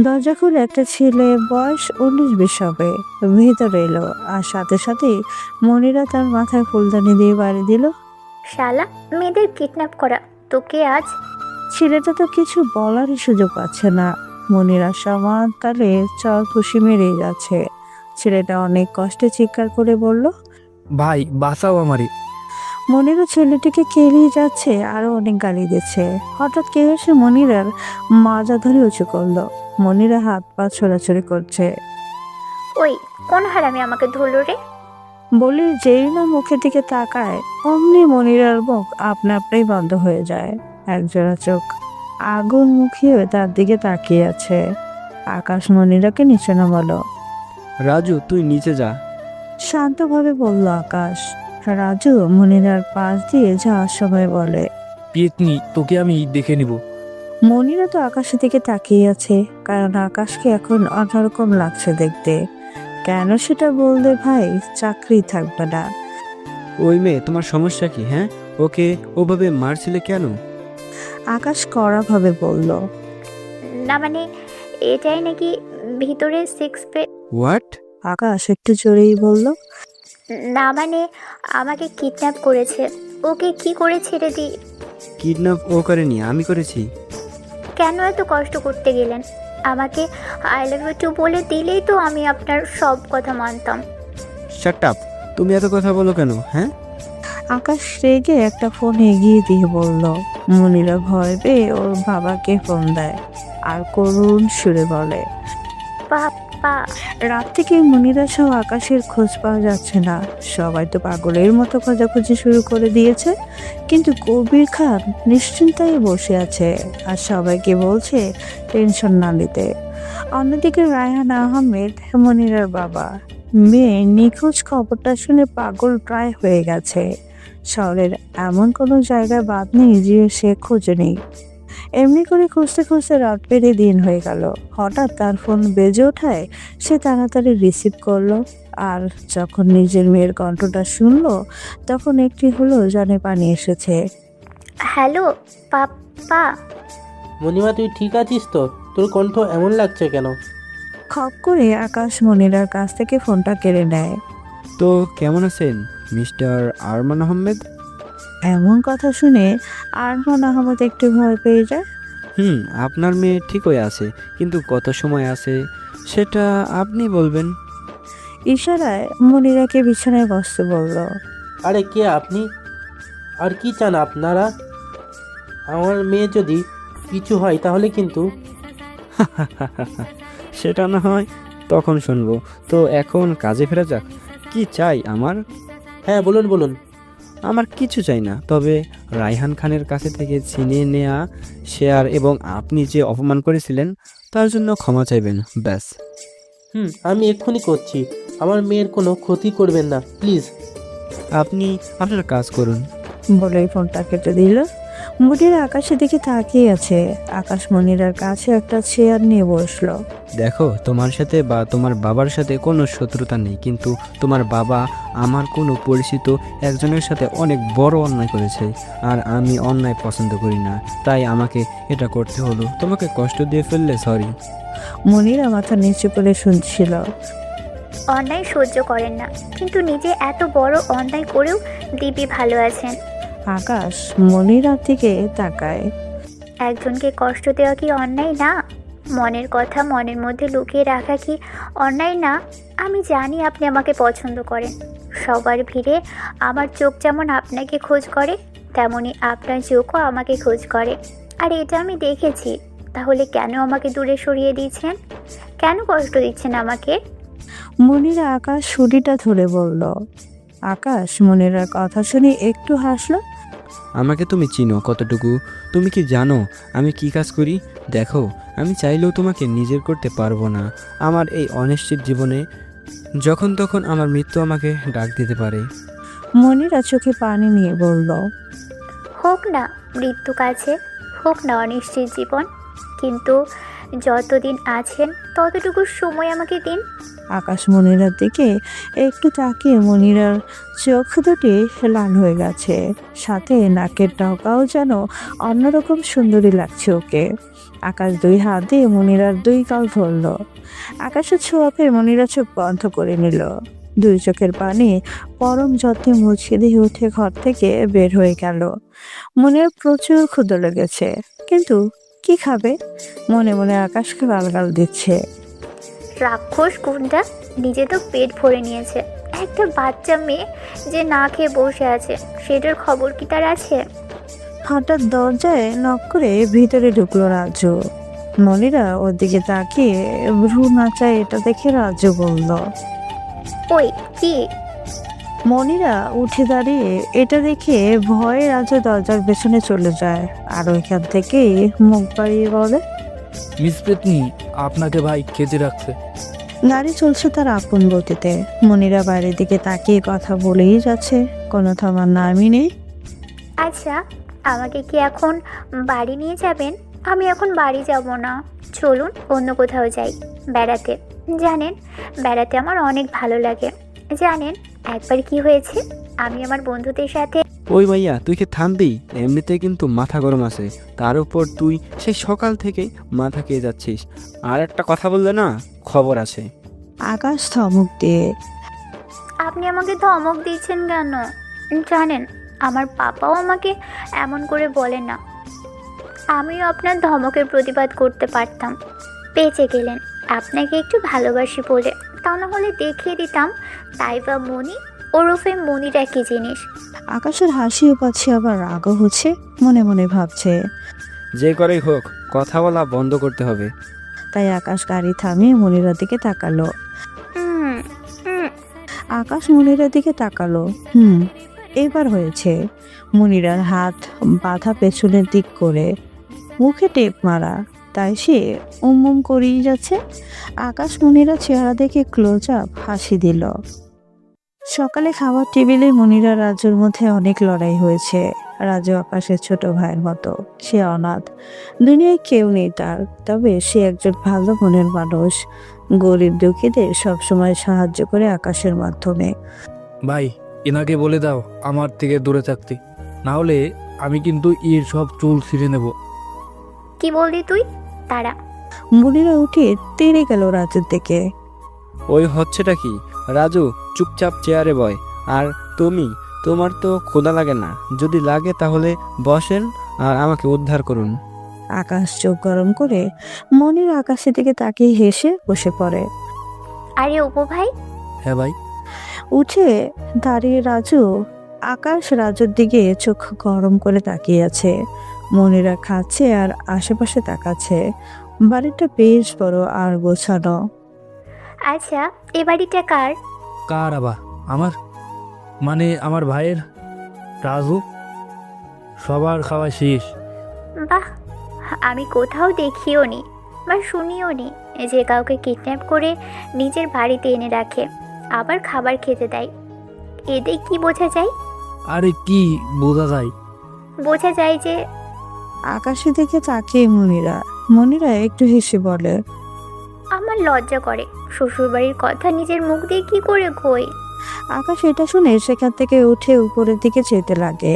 দরজা খুলে একটা ছেলে, বয়স 19-20 হবে, ভিতরে এলো আর সাথে সাথেই মনিরা তার মাথায় ফুলদানি দিয়ে বাড়ি দিল। শালা, মেয়েদের কিডন্যাপ করা তোকে আজ। ছেলেটা তো কিছু বলারই সুযোগ পাচ্ছে না। মনিরা সমান তালে চর খুশি মেরেই যাচ্ছে। ছেলেটা অনেক কষ্টে চিৎকার করে বলল, ভাই বাঁচাও আমারে। মনিরা ছেলেটিকে কেলিয়ে যাচ্ছে, আরো অনেক গালি দিচ্ছে। হঠাৎ কেউ এসে মনিরার মাজা ধরে উঁচু করলো। মনিরা হাত পা ছোড়াছড়ি করছে। ওই কোন হারামি আমাকে ধরলো রে? বলে যেই না মুখের দিকে তাকায়, অমনি মনিরার মুখ আপনা আপনি বন্ধ হয়ে যায়। একজোড়া চোখ আগুন মুখিয়ে তার দিকে তাকিয়ে আছে। আকাশ মনিরাকে নিচে নামালো। রাজু তুই নিচে যা। শান্তভাবে বলল আকাশ। রাজু মনিরার পাশ দিয়ে যাওয়ার সময় বলে, পেতনি, তোকে আমি দেখে নিব। মনিরা তো আকাশের দিকে তাকিয়ে আছে, কারণ আকাশকে এখন অন্যরকম লাগছে দেখতে। কেন সেটা বললে ভাই চাকরি থাকবে না। ওই মেয়ে, তোমার সমস্যা কি? হ্যাঁ, ওকে ওভাবে মারছিলে কেন? আকাশ কড়াভাবে বলল, না মানে এটাই নাকি ভিতরে 6 পে। হোয়াট? আকাশ একটু জোরেই বলল, না মানে আমাকে কিডন্যাপ করেছে। ওকে কি করে ছেড়ে দিই? কিডন্যাপ ও করেনি, আমি করেছি। কেন এত কষ্ট করতে গেলেন? আমাকে আই লাভ ইউ টু বলে দিলেই তো আমি আপনার সব কথা মানতাম। শাট আপ, তুমি এত কথা বলো কেন? হ্যাঁ, আকাশ রেগে একটা ফোন এগিয়ে দিয়ে বলল। মনিরা ভয় পেয়ে ওর বাবাকে ফোন দেয় আর করুণ সুরে বলে, পাপা। রাত থেকে মনিরা সহ আকাশের খোঁজ পাওয়া যাচ্ছে না। সবাই তো পাগলের মতো খোঁজাখুঁজি শুরু করে দিয়েছে, কিন্তু কবির খান নিশ্চিন্তায় বসে আছে আর সবাইকে বলছে টেনশন না নিতে। অন্যদিকে রায়হান আহমেদ, মনিরার বাবা, মেয়ে নিখোঁজ খবরটা শুনে পাগল প্রায় হয়ে গেছে। শহরের এমন কোনো জায়গায় বাদ নেই যে সে খোঁজে নেই। এমনি করে খুঁজতে খুঁজতে রাত পেরিয়ে দিন হয়ে গেল। হঠাৎ তার ফোন বেজে ওঠায় সে তাড়াতাড়ি রিসিভ করলো, আর যখন নিজের মেয়ের কণ্ঠটা শুনলো তখন একটি হলো জানে পানি এসেছে। Hello papa. মণিমা তুই ঠিক আছিস তো? তোর কণ্ঠ এমন লাগছে কেন? খপ করে আকাশ মনিরার কাছ থেকে ফোনটা কেড়ে নেয়। তো কেমন আছেন মিস্টার আরমান আহমেদ? এমন কথা শুনে আরমান আহমেদ একটু ভয় পেয়ে যায়। আপনার মেয়ে ঠিকই আছে, কিন্তু কত সময় আছে সেটা আপনি বলবেন। ইশারায় মনিরাকে বিছানায় বসতে বলল। আরে কে আপনি? আর কি চান আপনারা? আমার মেয়ে যদি কিছু হয় তাহলে কিন্তু। সেটা না হয় তখন শুনবো, তো এখন কাজে ফেরা যাক। কি চাই আমার? হ্যাঁ বলুন বলুন। আমার কিছু চাই না, তবে রায়হান খানের কাছে থেকে ছিনিয়ে নেওয়া শেয়ার এবং আপনি যে অপমান করেছিলেন তার জন্য ক্ষমা চাইবেন, ব্যাস। আমি এক্ষুনি করছি। আমার মেয়ের কোনো ক্ষতি করবেন না প্লিজ। আপনি আপনার কাজ করুন। বলেই ফোনটা কেটে দিল। মনিরা আকাশের দিকে তাকিয়ে আছে। আকাশ মনিরার কাছে একটা চেয়ার নিয়ে বসলো। দেখো, তোমার সাথে বা তোমার বাবার সাথে কোনো শত্রুতা নেই, কিন্তু তোমার বাবা আমার কোনো পরিচিত একজনের সাথে অনেক বড় অন্যায় করেছে, আর আমি অন্যায় পছন্দ করি না, তাই আমাকে এটা করতে হলো। তোমাকে কষ্ট দিয়ে ফেললে সরি। মনিরা মাথা নিচু করে শুনছিল। অন্যায় সহ্য করেন না, কিন্তু নিজে এত বড় অন্যায় করেও দিব্যি ভালো আছেন। আকাশ মনিরার দিকে তাকায়। একজনকে কষ্ট দেওয়া কি অন্যায় না? মনের কথা মনের মধ্যে লুকিয়ে রাখা কি অন্যায় না? আমি জানি আপনি আমাকে পছন্দ করেন। সবার ভিড়ে আমার চোখ যেমন আপনাকে খোঁজ করে, তেমনি আপনার চোখও আমাকে খোঁজ করে, আর এটা আমি দেখেছি। তাহলে কেন আমাকে দূরে সরিয়ে দিয়েছেন? কেন কষ্ট দিচ্ছেন আমাকে? মনিরা আকাশ ছুরিটা ধরে বলল। আকাশ মনিরার কথা শুনে একটু হাসলো। আমাকে তুমি চিনো কতটুকু? তুমি কি জানো আমি কি কাজ করি? দেখো, আমি চাইলেও তোমাকে নিজের করতে পারবো না। আমার এই অনিশ্চিত জীবনে যখন তখন আমার মৃত্যু আমাকে ডাক দিতে পারে। মনিরা চোখে পানি নিয়ে বলল। হোক না মৃত্যু কাছে, হোক না অনিশ্চিত জীবন, কিন্তু যতদিন আছেন ততটুকু সময় আমাকে দিন। আকাশ মনিরার দিকে একটু তাকিয়ে মনিরার চোখ দুটি লাল হয়ে গেছে, সাথে নাকের ডগাও যেন অন্যরকম সুন্দরী লাগছে ওকে। আকাশ দুই হাত দিয়ে মনিরার দুই গাল ধরল। আকাশের ছোঁয়া পেয়ে মনিরা চোখ বন্ধ করে নিল। দুই চোখের পানি পরম যত্নে মুছিয়ে দিয়ে উঠে ঘর থেকে বের হয়ে গেল। মনির প্রচুর ক্ষুধা লেগেছে, কিন্তু কি খাবে? মনে মনে আকাশকে গালগাল দিচ্ছে। রাক্ষস গুন্ডা, নিজে তো পেট ভরে নিয়েছে, একটা বাচ্চা মেয়ে যে না খেয়ে বসে আছে সেটার খবর কি তার আছে? হঠাৎ দরজায় নক করে ভিতরে ঢুকলো রাজু। মনিরা ওর দিকে তাকিয়ে ভ্রু নাচায়, এটা দেখে রাজু বলল। ওই কি? মনিরা উঠে দাঁড়িয়ে এটা দেখে ভয়ে রাজু দরজার পেছনে চলে যায়, আর ওইখান থেকেই মুখ বাড়িয়ে বলে। মিস পেতনি, আপনাকে ভাই খেতে রাখছে। গাড়ি চলছে তার আপন গতিতে। মনিরা বাইরের দিকে তাকিয়ে কথা বলেই যাচ্ছে, কোনো থামার নামই নেই। আচ্ছা, আমাকে কি এখন বাড়ি নিয়ে যাবেন? আমি এখন বাড়ি যাব না, চলুন অন্য কোথাও যাই বেড়াতে। জানেন, বেড়াতে আমার অনেক ভালো লাগে। জানেন একবার কি হয়েছে, আমি আমার বন্ধুদের সাথে। ওই ভাইয়া, তুই কি থামবি? এমনিতে কিন্তু মাথা গরম আছে, তার উপর তুই সেই সকাল থেকে মাথা খেয়ে যাচ্ছিস। আর একটা কথা বললে না, খবর আছে। আকাশ ধমক দিয়ে। আপনি আমাকে ধমক দিচ্ছেন কেন? জানেন আমার পাপাও আমাকে এমন করে বলে না। আমিও আপনার ধমকের প্রতিবাদ করতে পারতাম, বেঁচে গেলেন আপনাকে একটু ভালোবাসি বলে। তা না হলে দেখিয়ে দিতাম তাইবা মনি ওরফে মনিরা কি জিনিস। আকাশের হাসিও পাচ্ছে, আবার রাগও হচ্ছে। মনে মনে ভাবছে, যে করেই হোক কথা বলা বন্ধ করতে হবে। তাই আকাশ গাড়ি থামিয়ে মনিরার দিকে তাকালো। আকাশ মনিরার দিকে তাকালো। এবার হয়েছে। মনিরার হাত বাঁধা পেছনের দিক করে, মুখে টেপ মারা, তাই সে উম করেই যাচ্ছে। আকাশ মনিরা চেহারা দেখে ক্লোজ আপ হাসি দিল। সকালে খাবার টেবিলে মনিরা রাজুর মধ্যে অনেক লড়াই হয়েছে। রাজু আকাশের ছোট ভাইয়ের মতো, সে অনাথ, দুনিয়ায় কেউ নেই তার। তবে সে একজন ভালো মনের মানুষ, গরিব দুঃখীদের সবসময় সাহায্য করে আকাশের মাধ্যমে। ভাই, এনাকে বলে দাও আমার থেকে দূরে থাকতে, না হলে আমি কিন্তু এর সব চুল ছিঁড়ে নেব। কি বললি তুই? তারা মনিরা উঠে তেড়ে গেল রাজুর দিকে। ওই হচ্ছেটা কি? রাজু চুপচাপ চেয়ারে বয়। আর তোমার তো ক্ষুধা লাগে না? যদি লাগে তাহলে বসেন আর আমাকে উদ্ধার করুন। আকাশ চোখ গরম করে মনির আকাশের দিকে তাকিয়ে হেসে বসে পড়ে। আরে অপু ভাই, হ্যাঁ ভাই। উঠে দাঁড়িয়ে রাজু। আকাশ রাজুর দিকে চোখ গরম করে তাকিয়ে আছে। মনিরা খাচ্ছে আর আশেপাশে তাকাচ্ছে। বাড়িটা বেশ বড় আর গোছানো। আচ্ছা এ বাড়িটা কার? কার আবার? আমার মানে আমার ভাইয়ের, রাজু। সবার খাওয়া শেষ। বাহ, আমি কোথাও দেখিও নি বা শুনিও নি যে কাউকে কিডন্যাপ করে নিজের বাড়িতে এনে রাখে, আবার খাবার খেতে দেয়। এতে কি বোঝা যায়? আরে কি বোঝা যায়? বোঝা যায় যে আকাশের দিকে তাকিয়ে মনিরা একটু হেসে বলে, আমার লজ্জা করে। শ্বশুরবাড়ির কথা নিজের মুখ দিয়ে কি করে কই? আকাশ এটা শুনে সেখান থেকে উঠে উপরের দিকে যেতে লাগে।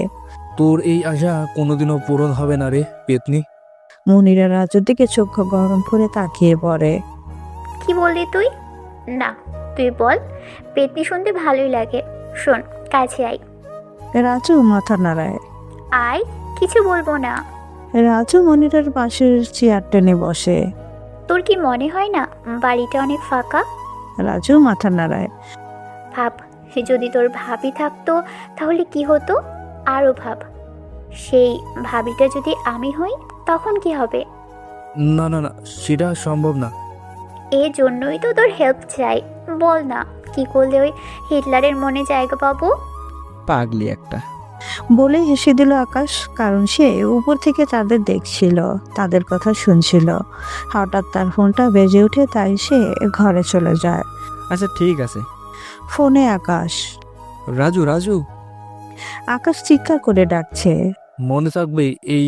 তোর এই আশা কোনোদিনও পূরণ হবে না রে পেতনি। মনিরা রাজুর দিকে চোখ গরম করে তাকিয়ে পড়ে। কি বললি তুই? না তুই বল, পেতনি শুনতে ভালোই লাগে। শোন, কাছে আয়। রাজু মাথা নাড়ায়। আয়, কিছু বলবো না। রাজু মনিরার পাশের চেয়ার টেনে বসে। তোর কি মনে হয় না বাড়িটা অনেক ফাঁকা? রাজু মাথা নাড়ায়। ভাব, যদি তোর ভাবি থাকতো তাহলে কি হতো? আরও ভাব, সেই ভাবিটা যদি আমি হই তখন কি হবে? না না না, সেটা সম্ভব না। এই জন্যই তো তোর হেল্প চাই। বল না, কি করলে ওই হিটলারের মনে জায়গা পাবো? পাগলি একটা। বলে হেসে দিল আকাশ, কারণ সে উপর থেকে তাদের দেখছিল, তাদের কথা শুনছিল। হঠাৎ তার ফোনটা বেজে ওঠে, তাই সে ঘরে চলে যায়। আচ্ছা ঠিক আছে। ফোনে আকাশ। রাজু রাজু। আকাশ চিৎকার করে ডাকছে। মনে থাকবে এই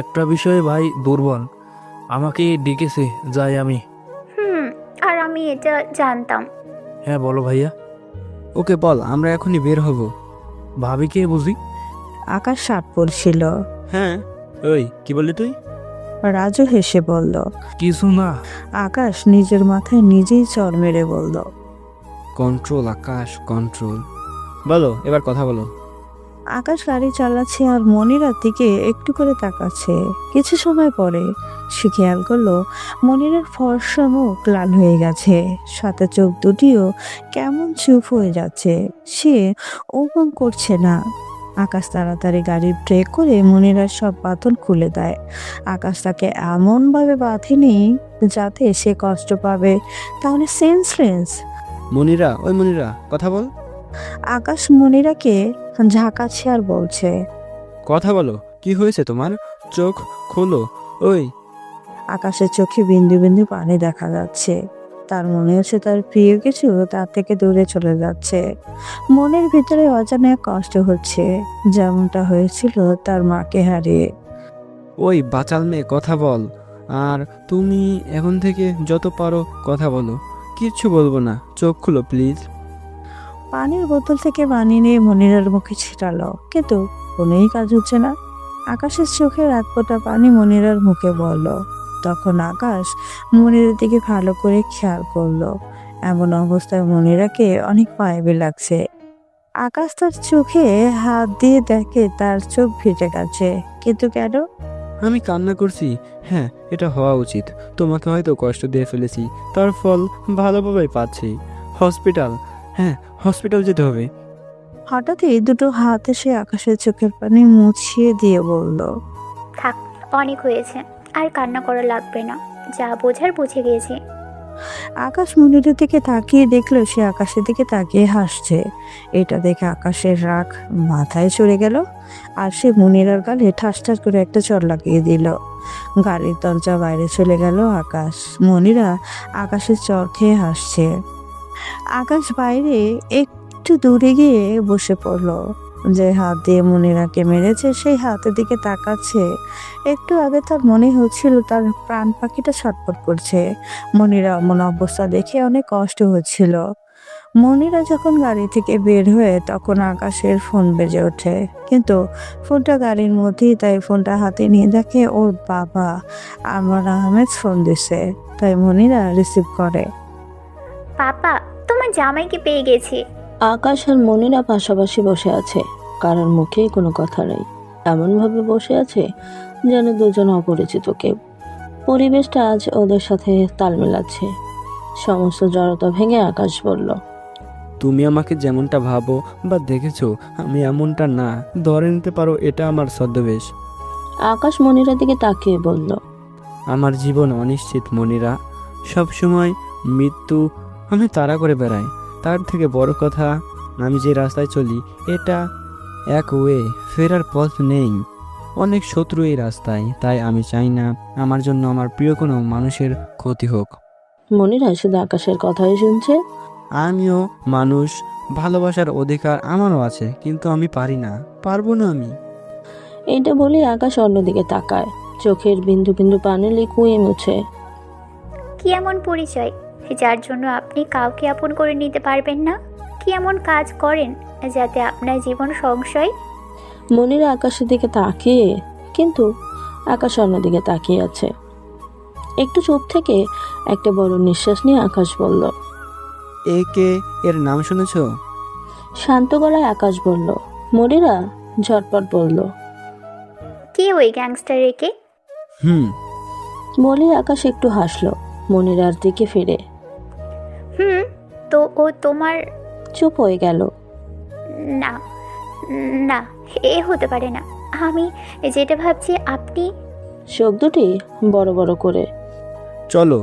একটা বিষয়ে ভাই দুর্বল, আমাকে ডেকেছে, যাই আমি। আর আমি এটা জানতাম। হ্যাঁ বলো ভাইয়া। ওকে বল, আমরা এখনই বের হব। ভাবিকে বুঝি? আকাশ শার্ট পরছিল। হ্যাঁ। ওই কি বললি তুই? রাজু হেসে বলল, কিছু না। আকাশ নিজের মাথায় নিজেই চড় মেরে বলল, কন্ট্রোল আকাশ, কন্ট্রোল। বলো, এবার কথা বলো। আকাশ গাড়ি চালাচ্ছে আর মনিরার দিকে একটু করে তাকাচ্ছে। কিছু সময় পরে সে খেয়াল করলো মনিরের ফর্সা মুখ লাল হয়ে গেছে, সাথে চোখ দুটিও কেমন চুপ হয়ে যাচ্ছে। সে ওরকম করছে না। আকাশ তাড়াতাড়ি গাড়ি ব্রেক করে মনিরার সব বাঁধন খুলে দেয়। আকাশ তাকে এমনভাবে বাঁধেনি যাতে সে কষ্ট পাবে, তাহলে সেন্সলেস। মনিরা, ওই মনিরা, কথা বল। আকাশ মনিরাকে ঝাঁকাচ্ছে আর বলছে, কথা বলো, কি হয়েছে তোমার? চোখ খোলো। ওই। আকাশের চোখে বিন্দু বিন্দু পানি দেখা যাচ্ছে। তার মনে হচ্ছে তার প্রিয় কিছু তার থেকে দূরে চলে যাচ্ছে। মনের ভিতরে অজানা এক কষ্ট হচ্ছে, যেমনটা হয়েছিল তার মাকে হারিয়ে। ওই বাচাল মেয়ে, কথা বল। আর তুমি এখন থেকে যত পারো কথা বলো, কিচ্ছু বলবো না, চোখ খুলো প্লিজ। পানির বোতল থেকে পানি নিয়ে মনিরার মুখে ছিটালো, কিন্তু কোনোই কাজ হচ্ছে না। আকাশের চোখের এক ফোঁটা পানি মনিরার মুখে বলল। তখন আকাশ মনিরার দিকে ভালো করে খেয়াল করলো। এমন অবস্থায় মনিরাকে অনেক মায়াবী লাগছে। আকাশ তার চোখে হাত দিয়ে দেখে তার চোখ ভিজে গেছে, কিন্তু কেন? আমি কান্না করছি? হ্যাঁ, এটা হওয়া উচিত। তোমাকে হয়তো কষ্ট দিয়ে ফেলেছি, তার ফল ভালোভাবেই পাচ্ছি। হসপিটাল, হ্যাঁ হসপিটাল যেতে হবে। হঠাৎই দুটো হাত এসে আকাশের চোখের পানি মুছিয়ে দিয়ে বলল, থাক, অনেক হয়েছে, আর কান্না করা লাগবে না। যা বোঝার বুঝে গিয়েছি। আকাশ মনিরের দিকে তাকিয়ে দেখলো সে আকাশের দিকে তাকিয়ে হাসছে। এটা দেখে আকাশের রাগ মাথায় চড়ে গেল, আর সে মনিরার গালে ঠাস ঠাস করে একটা চড় লাগিয়ে দিল। গাড়ির দরজা বাইরে চলে গেল আকাশ। মনিরা আকাশের চড় খেয়ে হাসছে। আকাশ বাইরে একটু দূরে গিয়ে বসে পড়লো। যে হাত দিয়ে মনিরাকে মেরেছে সেই হাতের দিকে তাকাচ্ছে। একটু আগে তার মনে হচ্ছিল তার প্রাণ পাখিটা ছটফট করছে। মনিরা এমন অবস্থা দেখে অনেক কষ্ট হচ্ছিল। মনিরা যখন গাড়ি থেকে বের হয়ে তখন আকাশের ফোন বেজে ওঠে, কিন্তু ফোনটা গাড়ির মধ্যেই, তাই ফোনটা হাতে নিয়ে দেখে ওর বাবা আনোয়ার আহমেদ ফোন দিছে। তাই মনিরা রিসিভ করে। পাপা, তোমার জামাইকে পেয়ে গেছি। আকাশ আর মনিরা পাশাপাশি বসে আছে, কারোর মুখেই কোনো কথা নেই। এমনভাবে বসে আছে যেন দুজন অপরিচিত কেউ। পরিবেশটা আজ ওদের সাথে তাল মেলাচ্ছে। সমস্ত জড়তা ভেঙে আকাশ বলল, তুমি আমাকে যেমনটা ভাবো বা দেখেছো আমি এমনটা না, ধরে নিতে পারো এটা আমার ছদ্মবেশ। আকাশ মনিরার দিকে তাকিয়ে বলল, আমার জীবন অনিশ্চিত মনিরা, সবসময় মৃত্যু আমি তাড়া করে বেড়াই। তার থেকে বড় কথা, আমি যে রাস্তায় চলি এটা এক ওয়ে, ফেরার পথ নেই। অনেক শত্রু এই রাস্তায়, তাই আমি চাই না আমার জন্য আমার প্রিয় কোনো মানুষের ক্ষতি হোক। মনিরা শুধু আকাশের কথাই শুনছে। আমিও মানুষ, ভালোবাসার অধিকার আমারও আছে, কিন্তু আমি পারি না, পারবো না আমি। এটা বলে আকাশ অন্যদিকে তাকায়, চোখের বিন্দু বিন্দু পানি লিকুয়ে মুছে। কি এমন পরিচয় যার জন্য আপনি কাউকে আপন করে নিতে পারবেন না? কি এমন কাজ করেন যাতে আপনার জীবন সংশয়? মনিরা আকাশের দিকে তাকিয়ে, কিন্তু আকাশ অন্যদিকে তাকিয়ে আছে। একটু চুপ থেকে একটা বড় নিঃশ্বাস নিয়ে আকাশ বলল, একে এর নাম শুনেছো? শান্ত গলায় আকাশ বলল। মনিরা ঝটপট বলল, কে ওই গ্যাংস্টার একে? বলে আকাশ একটু হাসলো, মনিরার দিকে ফিরে। তো ও তোমার? চুপ হয়ে গেল। না না, এ হতে পারে না। আমি যেটা ভাবছি আপনি। চোখ দুটি বড় বড় করে। চলো,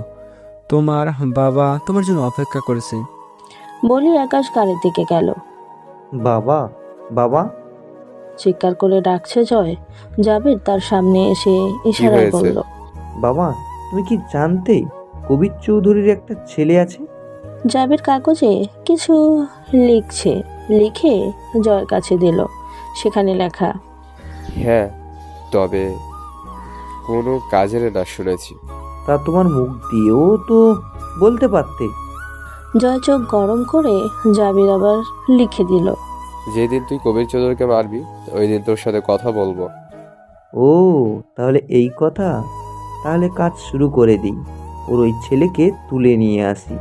তোমার বাবা তোমার জন্য অপেক্ষা করেছে। বলি আকাশ গাড়ির দিকে গেল। বাবা, বাবা, চিৎকার করে ডাকছে জয়। জাবির তার সামনে এসে ইশারায় বলল, বাবা, তুমি কি জানতে কবির চৌধুরীর একটা ছেলে আছে? জাবির কাগজে কিছু লিখছে, লিখে জয়ের কাছে দিল। সেখানে লেখা, হ্যাঁ, তবে কোনো কাজের না শুনেছি। তা তোমার মুখ দিয়েও তো বলতে পারতে। জয় চোখ গরম করে জাবির আবার লিখে দিল, যেদিন তুই কবির চৌধুরীকে মারবি ওই দিন তোর সাথে কথা বলবো। ও, তাহলে এই কথা। তাহলে কাজ শুরু করে দিই। ওর ওই ছেলেকে তুলে নিয়ে আসি।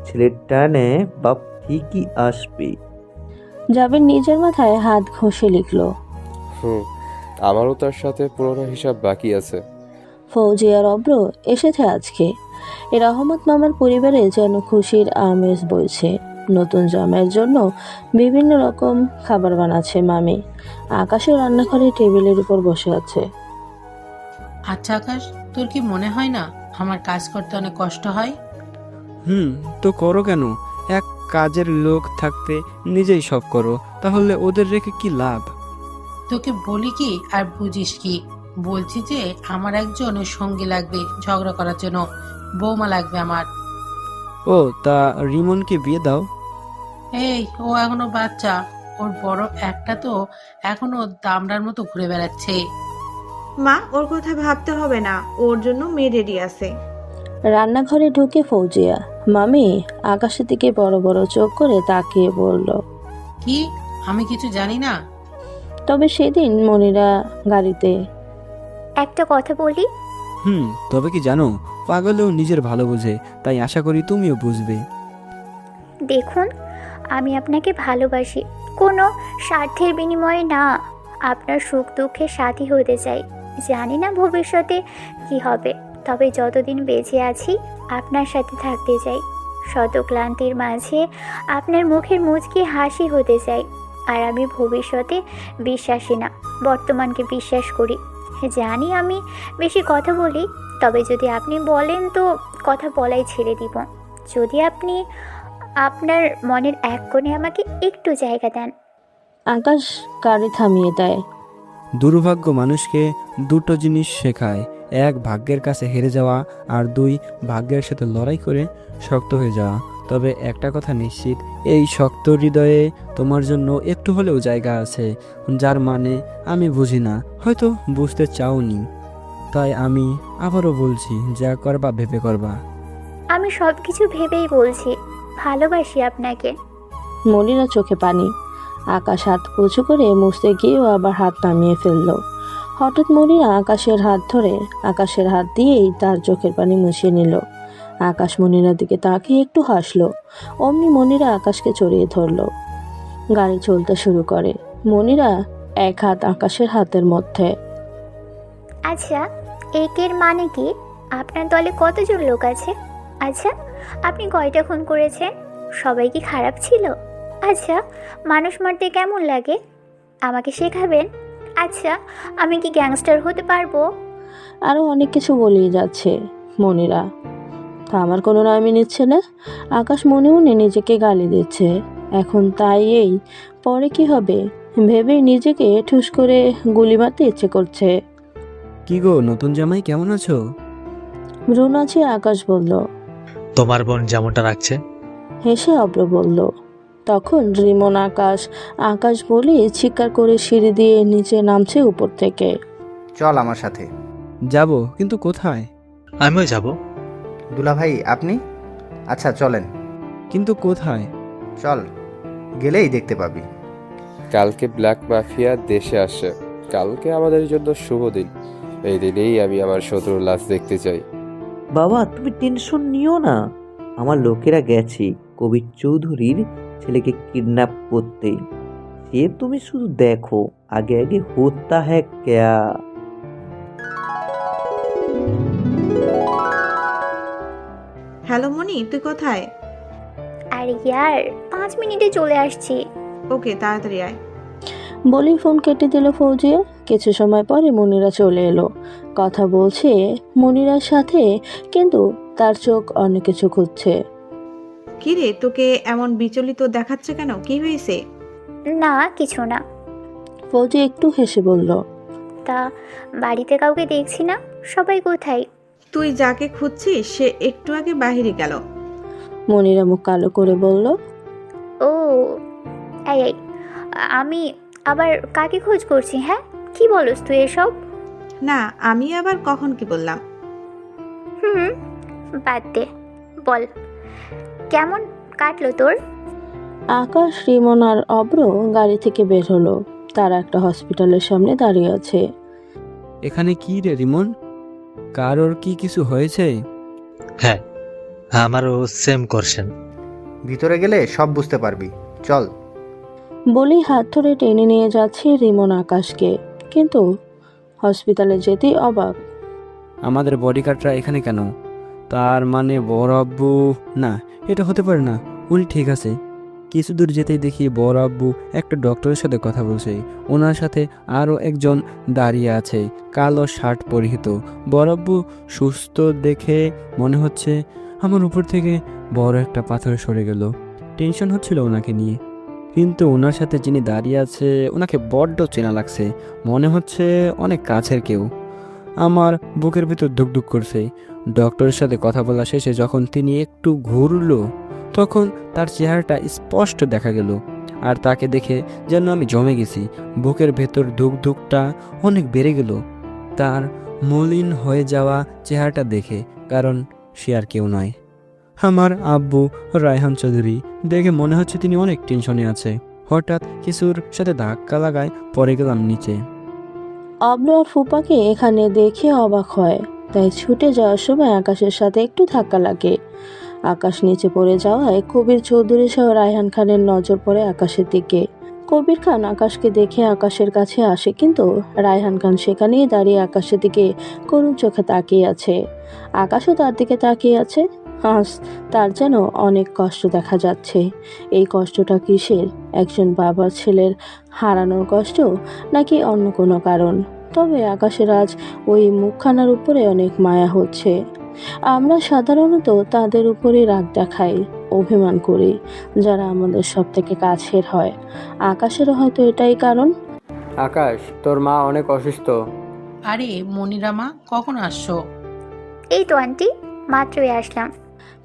ছেলের টানে বাপ ঠিকই আসবে। জাবির নিজের মাথায় হাত ঘষে লিখল, আমারও তার সাথে পুরোনো হিসাব বাকি আছে। ফৌজি আর অব্র এসেছে আজকে। এ রহমত মামার পরিবারে যেন খুশির আমেজ বইছে। নতুন জামাইয়ের জন্য বিভিন্ন রকম খাবার বানাচ্ছে মামি। আকাশের রান্নাঘরে টেবিলের উপর বসে আছে। আচ্ছা আকাশ, তোর কি মনে হয় না আমার কাজ করতে অনেক কষ্ট হয়? তো করো কেন? এক কাজের লোক থাকতে নিজেই সব করো, তাহলে ওদের রেখে কি লাভ? তোকে বলি কি আর বুঝিস কি? বলছি যে আমার একজন সঙ্গী লাগবে ঝগড়া করার জন্য, বৌমা লাগবে আমার। ও, তা রিমনকে বিয়ে দাও। এই, ও এখনো বাচ্চা, ওর বড় একটা তো এখনো দামড়ার মতো ঘুরে বেড়াচ্ছে। মা, ওর কথা ভাবতে হবে না, ওর জন্য মেয়ে রেডি আছে। রান্নাঘরে ঢুকে ফৌজিয়া মামি আকাশের দিকে বড় বড় চোখ করে তাকিয়ে বলল, কি? আমি কিছু জানি না? তবে সেদিন মনিরা গাড়িতে। একটা কথা বলি। তবে কি জানো, পাগলেও নিজের ভালো বোঝে, তাই আশা করি তুমিও বুঝবে। দেখুন, আমি আপনাকে ভালোবাসি, কোনো স্বার্থের বিনিময়ে না। আপনার সুখ দুঃখের সাথী হতে চাই। জানি না ভবিষ্যতে কি হবে, তবে যতদিন বেঁচে আছি আপনার সাথে থাকতে চাই। শত ক্লান্তির মাঝে আপনার মুখের মুচকি হাসি হতে চাই। আর আমি ভবিষ্যতে বিশ্বাসী না, বর্তমানকে বিশ্বাস করি। জানি আমি বেশি কথা বলি, তবে যদি আপনি বলেন তো কথা বলাই ছেড়ে দিব। যদি আপনি আপনার মনের এক কোণে আমাকে একটু জায়গা দেন। আকাশ গাড়ি থামিয়ে দেয়। দুর্ভাগ্য মানুষকে দুটো জিনিস শেখায়, এক ভাগ্যের কাছে হেরে যাওয়া, আর দুই ভাগ্যের সাথে লড়াই করে শক্ত হয়ে যাওয়া। তবে একটা কথা নিশ্চিত, এই শক্ত হৃদয়ে তোমার জন্য একটু হলেও জায়গা আছে, যার মানে আমি বুঝি না, হয়তো বুঝতে চাওনি। তাই আমি আবারও বলছি, যা করবা ভেবে করবা। আমি সব কিছু ভেবেই বলছি, ভালোবাসি আপনাকে। মনিরা চোখে পানি। আকাশ হাত উঁচু করে মুছতে গিয়েও আবার হাত নামিয়ে ফেলল। হঠাৎ মনিরা আকাশের হাত ধরে আকাশের হাত দিয়েই তার চোখের পানি মুছিয়ে নিল। আকাশ মনিরার দিকে তাকিয়ে একটু হাসলো। অমনি মনিরা আকাশকে জড়িয়ে ধরলো। গাড়ি চলতে শুরু করে। মনিরা এক হাত আকাশের হাতের মধ্যে। আচ্ছা, একের মানে কি? আপনার দলে কতজন লোক আছে? আচ্ছা, আপনি কয়টা খুন করেছেন? সবাই কি খারাপ ছিল? আচ্ছা, মানুষ মারতে কেমন লাগে আমাকে শেখাবেন? আচ্ছা, আমি কি গ্যাংস্টার হতে পারবো? আরও অনেক কিছু বলেই যাচ্ছে মনিরা। আমার কোনো নামই নিচ্ছে না। আকাশ মনে মনে নিজেকে গালি দিচ্ছে। এখন তাই এই পরে কি হবে ভেবেই নিজেকে ঠুস করে গুলি মারতে ইচ্ছে করছে। কি গো নতুন জামাই, কেমন আছো? ভ্রু নাচিয়ে আকাশ বলল। তোমার বোন যেমনটা রাখছে। হেসে অব্র বলল। তখন রিমন আকাশ আকাশ বলে চিৎকার করে সিঁড়ি দিয়ে নিচে নামছে উপর থেকে। চল আমার সাথে। যাব, কিন্তু কোথায়? আমিও যাব। দুলাভাই আপনি? আচ্ছা চলেন। কিন্তু কোথায়? চল, গেলেই দেখতে পাবি। কালকে ব্ল্যাক মাফিয়া দেশে আসে। কালকে আমাদের জন্য শুভ দিন। এই দিনেই আমি আমার শত্রুর লাশ দেখতে চাই। বাবা তুমি টেনশন নিও না, আমার লোকেরা গেছে কবির চৌধুরীর ছেলেকে কিডন্যাপ করতে। সে তুমি শুধু দেখো, আগে আগে হোতা হ্যাঁ ক্যা। হ্যালো মনি, তুই কোথায়? আরে ইয়ার, 5 মিনিটে চলে আসছি। ওকে, তাড়াতাড়ি আয়। বলেই ফোন কেটে দিল ফৌজিয়া। কিছু সময় পরে মনিরা চলে এলো। কথা বলছে মনিরার সাথে, কিন্তু তার চোখ অন্য কিছু খুঁজছে। কিরে, তোকে এমন বিচলিত দেখাচ্ছে কেন? কি হয়েছে? না, কিছু না। ফৌজি একটু হেসে বলল। তা বাড়িতে কাউকে দেখছি না, সবাই কোথায়? তুই যাকে খুঁজছিস সে একটু আগে বাইরে গেল। মনিরা মুখ কালো করে বলল। ও এই এই, আমি আবার কাকে খোঁজ করছি? হ্যাঁ, কি বলস তুই এসব? না, আমি আবার কখন কি বললাম? বাদ দে, বল কেমন কাটলো তোর? আকাশ, রিমন আর অব্র গাড়ি থেকে বের হলো। তারা একটা হসপিটালের সামনে দাঁড়িয়ে আছে। এখানে কি রে রিমন, কারোর কি কিছু হয়েছে? হ্যাঁ, আমারও সেম করছেন। ভিতরে গেলে সব বুঝতে পারবি, চল। বলেই হাত ধরে টেনে নিয়ে যাচ্ছে রিমন আকাশকে। কিন্তু হসপিটালে যেতেই অবাক। আমাদের বডিগার্ডরা এখানে কেন? তার মানে বড় আব্বু? না, এটা হতে পারে না। উনি ঠিক আছে। কিছু দূর যেতেই দেখি বড় আব্বু একটা ডক্টরের সাথে কথা বলছে। ওনার সাথে আরও একজন দাঁড়িয়ে আছে, কালো শার্ট পরিহিত। বড় আব্বু সুস্থ দেখে মনে হচ্ছে আমার উপর থেকে বড় একটা পাথর সরে গেল। টেনশন হচ্ছিল ওনাকে নিয়ে, কিন্তু ওনার সাথে যিনি দাঁড়িয়ে আছে ওনাকে বড্ড চেনা লাগছে। মনে হচ্ছে অনেক কাছের কেউ। আমার বুকের ভিতর ধুকধুক করছে। ডক্টরের সাথে কথা বলা শেষে যখন তিনি একটু ঘুরলো, তখন তার চেহারাটা স্পষ্ট দেখা গেল। আর তাকে দেখে যেন আমি জমে গেছি। বুকের ভেতর ধুকধুকটা অনেক বেড়ে গেল তার মলিন হয়ে যাওয়া চেহারাটা দেখে, কারণ সে আর কেউ নয়, আমার আব্বু রায়হান চৌধুরী। দেখে মনে হচ্ছে তিনি অনেক টেনশনে আছে। হঠাৎ কিছুর সাথে ধাক্কা লাগায় পড়ে গেলাম নিচে। অব্র আর ফুপাকে এখানে দেখে অবাক হয়, তাই ছুটে যাওয়ার সময় আকাশের সাথে একটু ধাক্কা লাগে। আকাশ নিচে পড়ে যাওয়ায় কবির চৌধুরী সহ রায়হান খানের নজর পড়ে আকাশের দিকে। কবির খান আকাশকে দেখে আকাশের কাছে আসে, কিন্তু রায়হান খান সেখানেই দাঁড়িয়ে আকাশের দিকে করুণ চোখে তাকিয়ে আছে। আকাশও তার দিকে তাকিয়ে আছে। আজ তার যেন অনেক কষ্ট দেখা যাচ্ছে। এই কষ্টটা কিসের? একজন বাবার ছেলের হারানোর কষ্ট, নাকি অন্য কোনো কারণ? তবে আকাশের আজ ওই মুখখানার উপরে অনেক মায়া হচ্ছে। আমরা সাধারণত তাদের উপরে রাগ দেখাই, অভিমান করি, যারা আমাদের সব থেকে কাছের হয়। আকাশেরও হয়তো এটাই কারণ। আকাশ, তোর মা অনেক অসুস্থ। আরে মনিরা মা, কখন আসছো? এই তো আন্টি, মাত্রই আসলাম।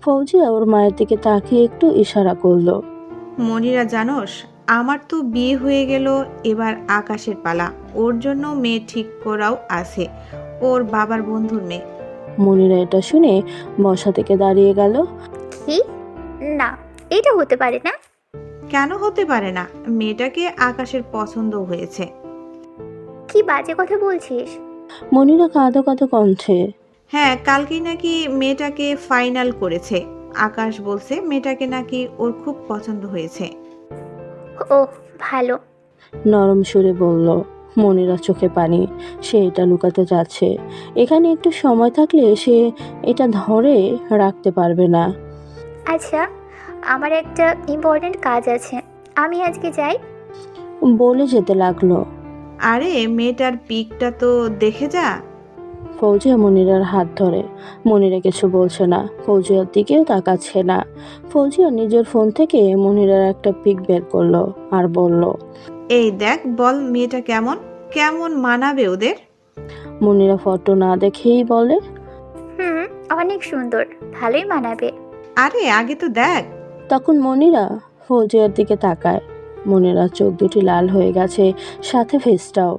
ফৌজিয়া ওর মায়ের দিকে তাকিয়ে একটু ইশারা করলো। মনিরা, জানোস আমার তো বিয়ে হয়ে গেল, এবার আকাশের পালা। ওর জন্য মেয়ে ঠিক করাও আছে, ওর বাবার বন্ধুর মেয়ে। মনিরা এটা শুনে বসা থেকে দাঁড়িয়ে গেল। কি? না, এটা হতে পারে না। কেন হতে পারে না? মেয়েটাকে আকাশের পছন্দ হয়েছে। কি বাজে কথা বলছিস? মনিরা কাঁদো কাঁদো কণ্ঠে। হ্যাঁ, কালকেই নাকি মেয়েটাকে ফাইনাল করেছে। আকাশ বলছে মেয়েটাকে নাকি ওর খুব পছন্দ হয়েছে। ও ভালো। নরম সুরে বলল। মনিরা চোখে পানি, সে এটা লুকাতে যাচ্ছে। এখানে একটু সময় থাকলে সে এটা ধরে রাখতে পারবে না। আচ্ছা, আমার একটা ইম্পর্ট্যান্ট কাজ আছে, আমি আজকে যাই। বলে যেতে লাগলো। আরে মেয়েটার পিকটা তো দেখে যা। ফৌজিয়া মনিরার হাত ধরে। মনিরা কিছু বলছে না, ফৌজিয়ার দিকেও তাকাচ্ছে না। ফৌজিয়া নিজের ফোন থেকে মনিরার একটা পিক বের করলো আর বলল, এই দেখ, বল মেয়েটা কেমন কেমন মানাবে ওদের। মনিরা ফটো না দেখেই বলে, অনেক সুন্দর, ভালোই মানাবে। আরে আগে তো দেখ। তখন মনিরা ফৌজিয়ার দিকে তাকায়। মনিরার চোখ দুটি লাল হয়ে গেছে, সাথে ফেসটাও।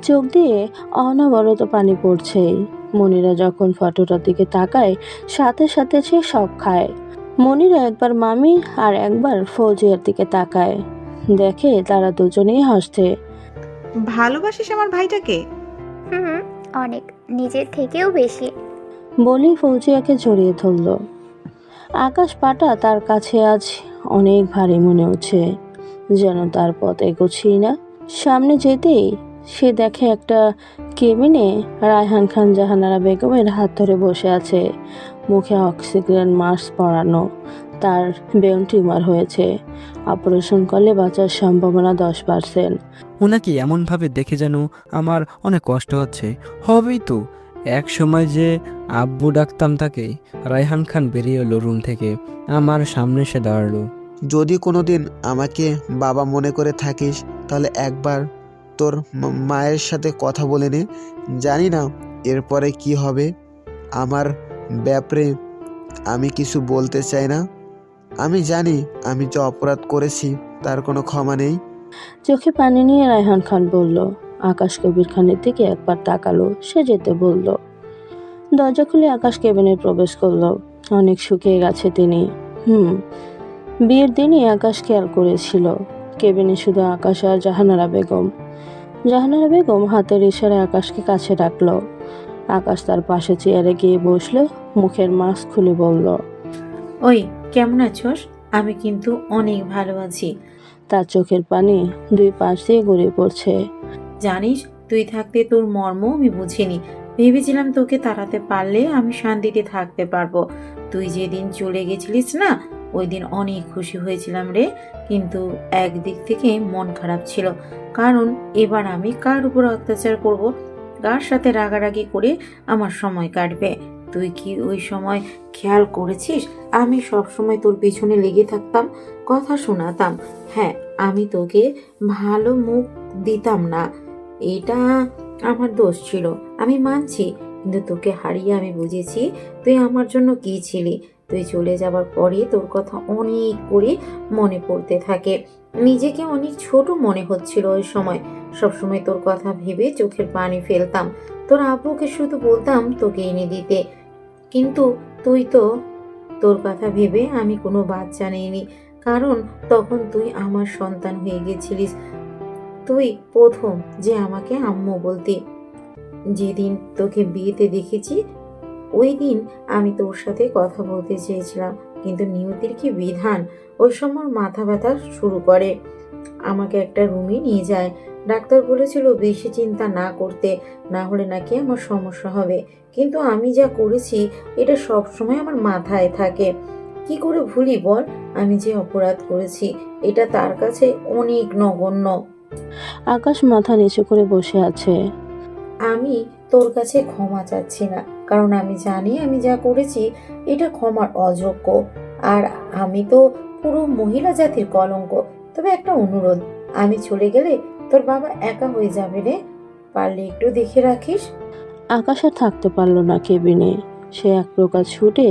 চোখ দিয়ে অনবরত পানি পড়ছেই। মনিরা যখন ফটোটার দিকে তাকায়, সাথে সাথে সে সব খায়। মনিরা একবার মামি আর একবার ফৌজিয়ার দিকে তাকায়, দেখে তারা দুজনেই হাসছে। ভালোবাসিস আমার ভাইটাকে? অনেক, নিজের থেকেও বেশি। বলি ফৌজিয়াকে জড়িয়ে ধরল। আকাশ পাটা তার কাছে আজ অনেক ভারী মনে হচ্ছে, যেন তার পথ এগোচ্ছেই না। সামনে যেতেই সে দেখে একটা কেবিনে রায়হান খান জাহানারা বেগমের হাত ধরে বসে আছে। মুখে অক্সিজেন মাস্ক পরানো। তার ব্রেন টিউমার হয়েছে, অপারেশন করলে বাঁচার সম্ভাবনা 10%। ওনাকে এমনভাবে দেখে যেন আমার অনেক কষ্ট হচ্ছে। হবেই তো, এক সময় যে আব্বু ডাকতাম তাকে। রায়হান খান বেরিয়ে এলো রুম থেকে, আমার সামনে এসে দাঁড়ালো। যদি কোনোদিন আমাকে বাবা মনে করে থাকিস তাহলে একবার তোর মায়ের সাথে কথা বলে নে। জানি না এরপরে কি হবে আমার ব্যাপারে, আমি কিছু বলতে চাই না। আমি জানি আমি যে অপরাধ করেছি তার কোনো ক্ষমা নেই। চোখে পানি নিয়ে রায়হান খান বলল। আকাশ কবির খানের দিকে একবার তাকালো, সে যেতে বলল। দরজা খুলে আকাশ কেবিনে প্রবেশ করলো। অনেক শুকিয়ে গেছে তিনি। বিয়ের দিনই আকাশ খেয়াল করেছিল কেবিনে শুধু আকাশ আর জাহানারা বেগম। জাহানারা বেগম হাতের ইশারায় আকাশকে কাছে ডাকলো। আকাশ তার পাশে চেয়ারে গিয়ে বসলো, মুখের মাস্ক খুলে বলল, ওই কেমন আছোস? আমি কিন্তু অনেক ভালো আছি। তার চোখের পানি দুই পাশ দিয়ে গড়িয়ে পড়ছে। জানিস, তুই থাকতে তোর মর্ম আমি বুঝিনি। ভেবেছিলাম তোকে তাড়াতে পারলে আমি শান্তিতে থাকতে পারবো। তুই যেদিন চলে গেছিলিস না, ওই দিন অনেক খুশি হয়েছিলাম রে, কিন্তু একদিক থেকে মন খারাপ ছিল। কারণ এবার আমি কার উপর অত্যাচার করব, কার সাথে রাগারাগি করে আমার সময় কাটবে। তুই কি ওই সময় খেয়াল করেছিস আমি সব সময় তোর পেছনে লেগে থাকতাম, কথা শোনাতাম? হ্যাঁ, আমি তোকে ভালো মুখ দিতাম না, এটা আমার দোষ ছিল, আমি মানছি। কিন্তু তোকে হারিয়ে আমি বুঝেছি তুই আমার জন্য কি ছিলি। তুই চলে যাবার পরে তোর কথা অনেক করে মনে পড়তে থাকে। নিজেকে অনেক ছোট মনে হচ্ছিল ওই সময়। সবসময় তোর কথা ভেবে চোখের পানি ফেলতাম। তোর আব্বুকে শুধু বলতাম তোকে এনে দিতে, কিন্তু তুই তো তোর কথা ভেবে আমি কোনো বাচ্চা নিইনি, কারণ তখন তুই আমার সন্তান হয়ে গেছিলিস। তুই প্রথম যে আমাকে আম্মু বলতি। যেদিন তোকে বিয়েতে দেখেছি ওই দিন আমি তোর সাথে কথা বলতে চেয়েছিলাম, কিন্তু নিয়তির কি বিধান, ওই সময় মাথা ব্যথা শুরু করে। আমাকে একটা রুমে নিয়ে যায়। ডাক্তার বলেছিল বেশি চিন্তা না করতে, না হলে নাকি আমার সমস্যা হবে। কিন্তু আমি যা করেছি এটা সব সময় আমার মাথায় থাকে। কি করে ভুলি বল, আমি যে অপরাধ করেছি এটা তার কাছে অনেক নগণ্য। আকাশ মাথা নিচু করে বসে আছে। আমি তোর কাছে ক্ষমা চাচ্ছি না, কারণ আমি জানি আমি যা করেছি এটা ক্ষমার অযোগ্য। আর আমি তো পুরো মহিলা জাতির কলঙ্ক। তবে একটা অনুরোধ, আমি চলে গেলে তোর বাবা একা হয়ে যাবে রে, পারলে একটু দেখে রাখিস। আকাশ আর থাকতে পারলো না কেবিনে। সে এক প্রকার ছুটে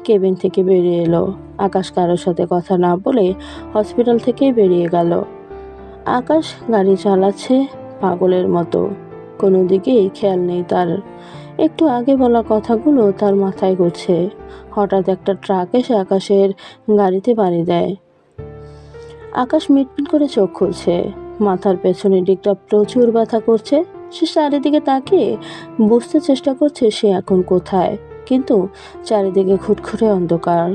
কেবিন থেকে বেরিয়ে এলো। আকাশ কারোর সাথে কথা না বলে হসপিটাল থেকেই বেরিয়ে গেল। আকাশ গাড়ি চালাচ্ছে পাগলের মতো, কোনো দিকেই খেয়াল নেই তার। একটু আগে বলা কথাগুলো তার মাথায় ঘুরছে। হঠাৎ একটা ট্রাক এসে আকাশের গাড়িতে বাড়ি দেয়। আকাশ মিটমিট করে চোখ খুলছে। মাথার পেছনের দিকটা প্রচুর ব্যথা করছে। সে চারিদিকে তাকিয়ে বুঝতে চেষ্টা করছে সে এখন কোথায়, কিন্তু চারিদিকে খুটখুটে অন্ধকার।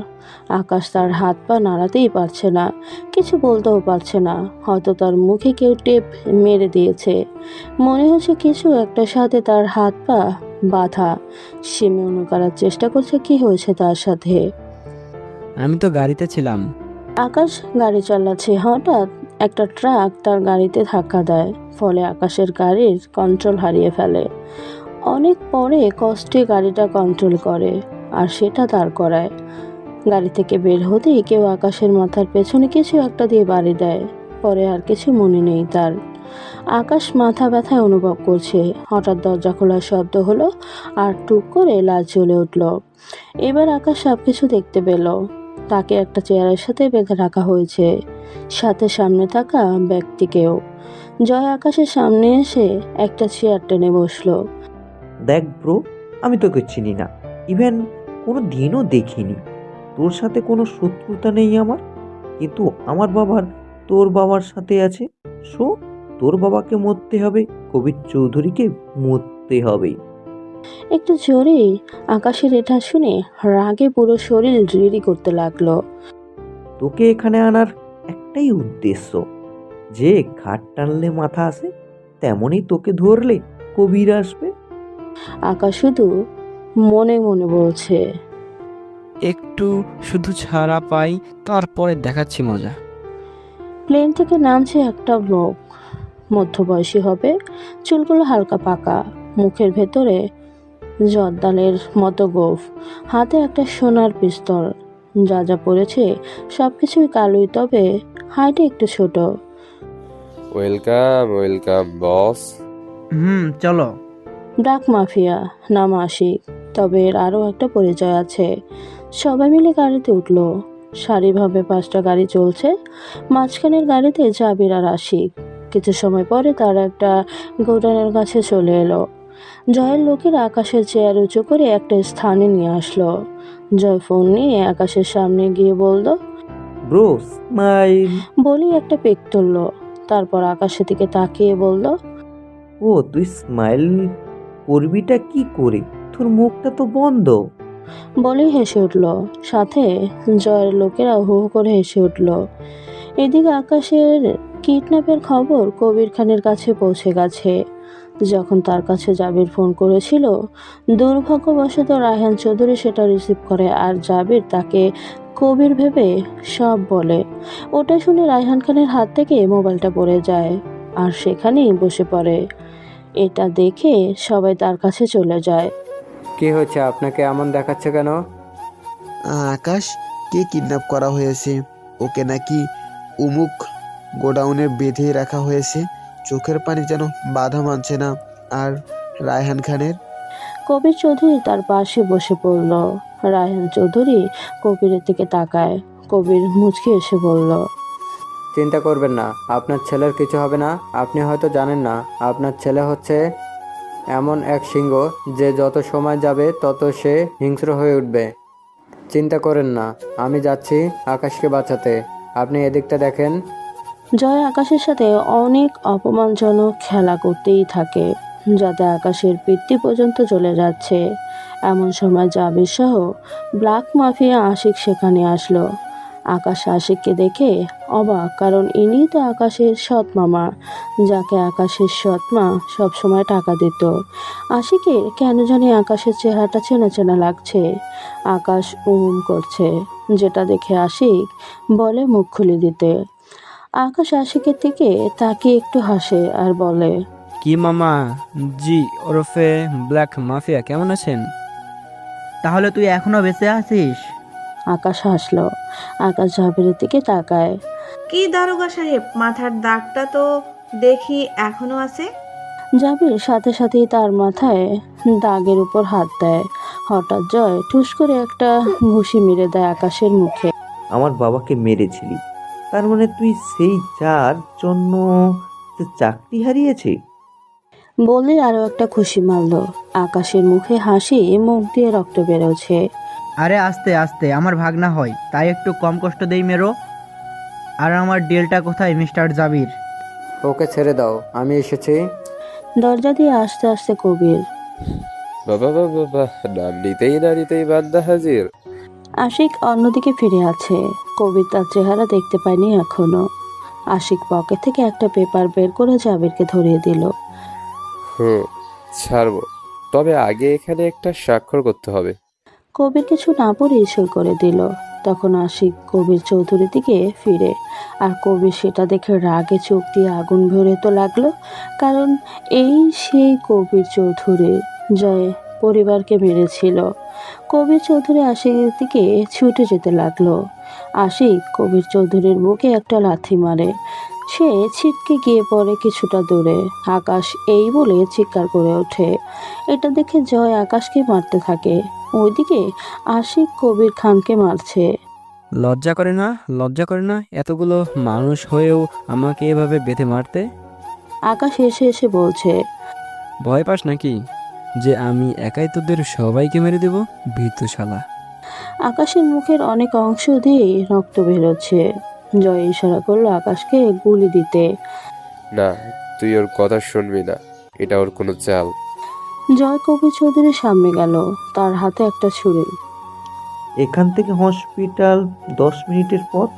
আকাশ তার হাত পা নাড়াতেই পারছে না, কিছু বলতেও পারছে না। হয়তো তার মুখে কেউ টেপ মেরে দিয়েছে। মনে হচ্ছে কিছু একটা সাথে তার হাত পা বাঁধা। সে মনে করার চেষ্টা করছে কি হয়েছে তার সাথে। আমি তো গাড়িতে ছিলাম। আকাশ গাড়ি চালাচ্ছে, হঠাৎ একটা ট্রাক তার গাড়িতে ধাক্কা দেয়। ফলে আকাশের গাড়ির কন্ট্রোল হারিয়ে ফেলে। অনেক পরে কষ্টে গাড়িটা কন্ট্রোল করে আর সেটা দাঁড় করায়। গাড়ি থেকে বের হতেই কেউ আকাশের মাথার পেছনে কিছু একটা দিয়ে বাড়ি দেয়। পরে আর কিছু মনে নেই তার। আকাশ মাথা ব্যথায় অনুভব করছে। হঠাৎ দরজা খোলার শব্দ হলো আর টুক করে লাল জ্বলে উঠল। এবার আকাশ সব কিছু দেখতে পেল। তাকে একটা চেয়ারের সাথে বেঁধে রাখা হয়েছে, সাথে সামনে থাকা ব্যক্তিকেও। জয় আকাশের সামনে এসে একটা চেয়ার টেনে বসলো। দেখ ব্রো, আমি তোকে চিনি না, ইভেন কোনো দিনও দেখিনি। তোর সাথে কোনো শত্রুতা নেই আমার, কিন্তু আমার বাবার তোর বাবার সাথে আছে। সো তোর বাবাকে মরতে হবে, কবির চৌধুরীকে মরতে হবে। একটু জোরেই আকাশের এটা শুনে রাগে পুরো শরীর রিরি করতে লাগলো। তোকে এখানে আনার একটাই উদ্দেশ্য, যে ঘাট টানলে মাথা আসে, তেমনই তোকে ধরলে কবির আসবে। আকাশ শুধু মনে মনে বলছে, একটু শুধু ছাড়া পাই, তারপরে দেখাচ্ছি মজা। প্লেন থেকে নামছে একটা লোক, মধ্যবয়সী হবে, চুলগুলো হালকা পাকা, মুখের ভেতরে জর্দালের মতো গোঁফ, হাতে একটা সোনার পিস্তল। যা যা পড়েছে সবকিছুই কালোই, তবে হাইটে একটু ছোট। Welcome welcome boss. চলো। ব্ল্যাক মাফিয়া নাম আশিক, তবে এর আরও একটা পরিচয় আছে। সবাই মিলে গাড়িতে উঠলো। সারিভাবে 5টা গাড়ি চলছে। মাঝখানের গাড়িতে জাবির আর আশিক। কিছু সময় পরে তারা একটা গোডাউনের কাছে চলে এলো। জয়ের লোকেরা আকাশের চেয়ার উঁচু করে একটা স্থানে নিয়ে আসলো। জয় ফোন নিয়ে আকাশের সামনে গিয়ে বলল, ব্রো স্মাইল। বলি একটা পেক তুলল। তারপর আকাশের দিকে তাকিয়ে বলল, ও তুই স্মাইল করবিটা কি করে, তোর মুখটা তো বন্ধ। বলেই হেসে উঠল। সাথে জয়ের লোকেরা হু হু করে হেসে উঠল। এদিকে আকাশের কিডন্যাপের খবর কবির খানের কাছে পৌঁছে গেছে। যখন তার কাছে জাবির ফোন করেছিল, দুর্ভাগ্যবশত রায়হান চৌধুরী সেটা রিসিভ করে আর জাবির তাকে কবির ভেবে সব বলে। ওটা শুনে রায়হান খানের হাত থেকে মোবাইলটা পড়ে যায় আর সেখানেই বসে পড়ে। এটা দেখে সবাই তার কাছে চলে যায়। কি হয়েছে, আপনাকে এমন দেখাচ্ছে কেন? আকাশ, কে কিডন্যাপ করা হয়েছে? ওকে নাকি উমুক গোডাউনে বেঁধে রাখা হয়েছে। চোখের পানি যেন বাধা মানছে না। আর রায়হান খানের? কবির চৌধুরী তার পাশে বসে পড়ল। রায়হান চৌধুরী কবিরের দিকে তাকায়। কবির মুচকি এসে বলল, চিন্তা করবেন না, আপনার ছেলের কিছু হবে না। আপনি হয়তো জানেন না, আপনার ছেলে হচ্ছে এমন এক সিংহ যে যত সময় যাবে তত সে হিংস্র হয়ে উঠবে। চিন্তা করেন না, আমি যাচ্ছি আকাশকে বাঁচাতে। আপনি এদিকটা দেখেন। জয় আকাশের সাথে অনেক অপমানজনক খেলা করতেই থাকে, যাতে আকাশের পিত্তি পর্যন্ত চলে যাচ্ছে। এমন সময় জাবির সহ ব্ল্যাক মাফিয়া আশিক সেখানে আসলো। আকাশ আশিককে দেখে অবাক, কারণ ইনি তো আকাশের সৎ মামা, যাকে আকাশের সৎ মা সবসময় টাকা দিত। আশিকের কেন জানি আকাশের চেহারাটা চেনা চেনা লাগছে। আকাশ করছে, যেটা দেখে আশিক বলে মুখ খুলে দিতে। আকাশ আশিকের দিকে তাকিয়ে একটু হাসে আর বলে, কি মামা জি ওরফে ব্ল্যাক মাফিয়া, কেমন আছেন? তাহলে তুই এখনো বেঁচে আছিস? আকাশ হাসলো। আকাশ জাবিরের দিকে তাকায়। কি দারোগা সাহেব, মাথার দাগটা তো দেখি এখনো আছে। জাবির সাথে সাথেই তার মাথায় দাগের উপর হাত দেয়। হঠাৎ জয় ঠুস করে একটা ঘুষি মেরে দেয় আকাশের মুখে। আমার বাবাকে মেরেছিলি, তার মানে তুই সেই যার জন্য চাকরি হারিয়েছি? বলে আরো একটা খুশি মারল। আকাশের মুখে হাসি, মুখ দিয়ে রক্ত বেরোচ্ছে। আরে আস্তে আস্তে, আমার ভাগনা হয়, তাই একটু কম কষ্ট দেই মেরো। আর আমার ডিলটা কোথায় মিস্টার জাবির? ওকে ছেড়ে দাও, আমি এসেছি। দরজা দিয়ে আস্তে আস্তে কবির। বাবা বাবা বাবা, নাম নিতেই না নিতেই বান্দা হাজির। আশিক অন্যদিকে ফিরে আছে। কবির তার চেহারা দেখতে পায়নি এখনো। আশিক পকেট থেকে একটা পেপার বের করে জাবিরকে ধরিয়ে দিল। ছাড়বো, তবে আগে এখানে একটা স্বাক্ষর করতে হবে। কবির কিছু না পড়ে সই করে দিল। তখন আশিক কবির চৌধুরীর দিকে ফিরে, আর কবির সেটা দেখে রাগে চোখ দিয়ে আগুন বেরোতে লাগলো। কারণ এই সেই কবির চৌধুরী জয় পরিবারকে মেরেছিল। কবির চৌধুরী আশিকের দিকে ছুটে যেতে লাগলো। আশিক কবির চৌধুরীর বুকে একটা লাথি মারে। সে ছিটকে গিয়ে পড়ে কিছুটা দূরে। আকাশ এই বলে চিৎকার করে ওঠে। এটা দেখে জয় আকাশকে মারতে থাকে। ওইদিকে আশিক কবির খানকে মারছে। লজ্জা করে না, লজ্জা করে না এতগুলো মানুষ হয়েও আমাকে এভাবে বেঁধে মারতে? আকাশ এসে এসে বলছে, ভয় পাস নাকি যে আমি একাই তোদের সবাইকে মেরে দেব? ভীতু শালা। আকাশের মুখের অনেক অংশ দিয়েই রক্ত বেরোচ্ছে। জয় ইশারা করলো আকাশকে গুলি দিতে। না, তুই ওর কথা শুনবি না, এটা ওর কোনো চাল। জয় কবির চৌধুরীর সামনে গেল, তার হাতে একটা ছুরি। এখান থেকে হসপিটাল 10 মিনিটের পথ।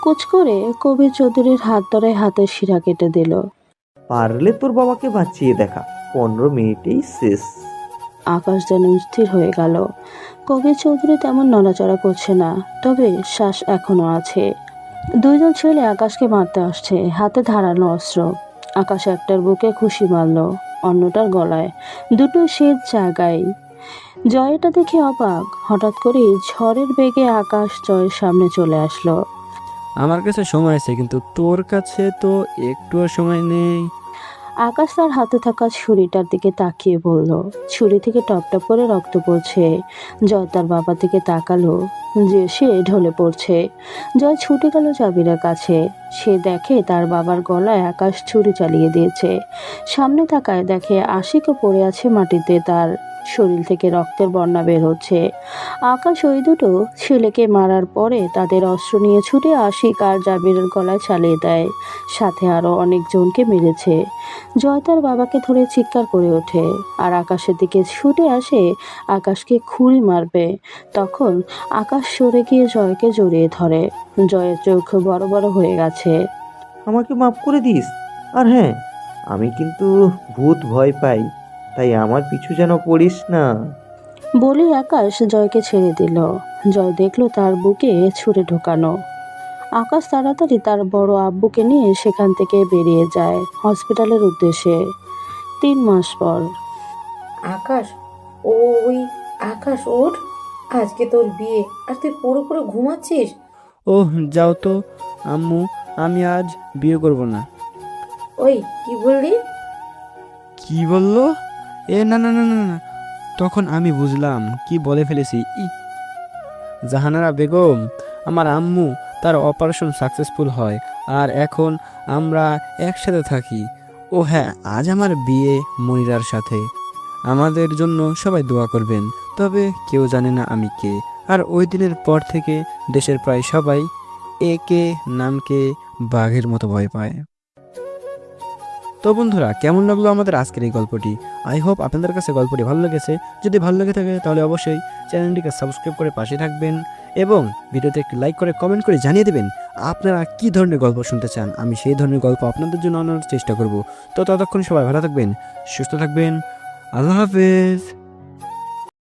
কুচ করে কবির চৌধুরীর হাত ধরে হাতের শিরা কেটে দিল। পারলে তোর বাবাকে বাঁচিয়ে দেখা, 15 মিনিটেই শেষ। আকাশ যেন স্থির হয়ে গেল। কবির চৌধুরী তেমন নড়াচড়া করছে না, তবে শ্বাস এখনো আছে। দুইজন ছেলে আকাশকে মারতে আসছে, হাতে ধারালো অস্ত্র। আকাশ একটার বুকে খুশি মারল, অন্যটার গলায়। দুটো শেষ জায়গায়। জয় এটা দেখে অবাক। হঠাৎ করে ঝড়ের বেগে আকাশ জয়ের সামনে চলে আসলো। আমার কাছে সময় আছে, কিন্তু তোর কাছে তো একটুও সময় নেই। আকাশ তার হাতে থাকা ছুরিটার দিকে তাকিয়ে বলল। ছুরি থেকে টপ টপ করে রক্ত পড়ছে। জয় তার বাবা থেকে তাকালো যে সে ঢলে পড়ছে। জয় ছুটে গেল জাবিরের কাছে। সে দেখে তার বাবার গলায় আকাশ ছুরি চালিয়ে দিয়েছে। সামনে তাকায় দেখে আশিকও পড়ে আছে মাটিতে, তার শরীর থেকে রক্তের বন্যা বের হচ্ছে। আকাশ ওই দুটো ছেলেকে মারার পরে তাদের অস্ত্র নিয়ে ছুটে আশিক আর জাবিরের গলায় চালিয়ে দেয়। সাথে আরও অনেকজনকে মেরেছে। জয় তার বাবাকে ধরে চিৎকার করে ওঠে, আর আকাশের দিকে ছুটে আসে আকাশকে খুঁড়ি মারবে। তখন আকাশ সরে গিয়ে জয়কে জড়িয়ে ধরে। জয়ের চোখ বড় বড় হয়ে গেছে। আমাকে মাফ করে দিস। আর হ্যাঁ, আমি কিন্তু ভূত ভয় পাই, তাই আমার পিছু যেন পড়িস না। বলে আকাশ জয়কে ছেড়ে দিল। জয় দেখলো তার বুকে ছুরি ঢোকানো। আকাশ তাড়াতাড়ি তার বড় আব্বুকে নিয়ে সেখান থেকে বেরিয়ে যায় হসপিটালের উদ্দেশ্যে। 3 মাস পর। আকাশ, ওই আকাশ ওঠ, আজকে তোর বিয়ে আর তুই পুরো পুরো ঘুমাচ্ছিস। ওহ যাও তো আম্মু, আমি আজ বিয়ে করব না। ওই কি বললি? কি বললো? না না না না না, তখন আমি বুঝলাম কি বলে ফেলেছি। জাহানারা বেগম, আমার আম্মু, তার অপারেশন সাকসেসফুল হয় আর এখন আমরা একসাথে থাকি। ও হ্যাঁ, আজ আমার বিয়ে মনিরার সাথে। আমাদের জন্য সবাই দোয়া করবেন। তবে কেউ জানে না আমি কে। আর ওই দিনের পর থেকে দেশের প্রায় সবাই একে নামকে বাঘের মতো ভয় পায়। তো বন্ধুরা, কেমন লাগলো আমাদের আজকের এই গল্পটি? আই হোপ আপনাদের কাছে গল্পটি ভালো লেগেছে। যদি ভালো লেগে থাকে তাহলে অবশ্যই চ্যানেলটিকে সাবস্ক্রাইব করে পাশে থাকবেন এবং ভিডিওতে একটি লাইক করে কমেন্ট করে জানিয়ে দেবেন আপনারা কী ধরনের গল্প শুনতে চান। আমি সেই ধরনের গল্প আপনাদের জন্য আনার চেষ্টা করব। তো ততক্ষণ সবাই ভালো থাকবেন, সুস্থ থাকবেন। আল্লাহ হাফেজ।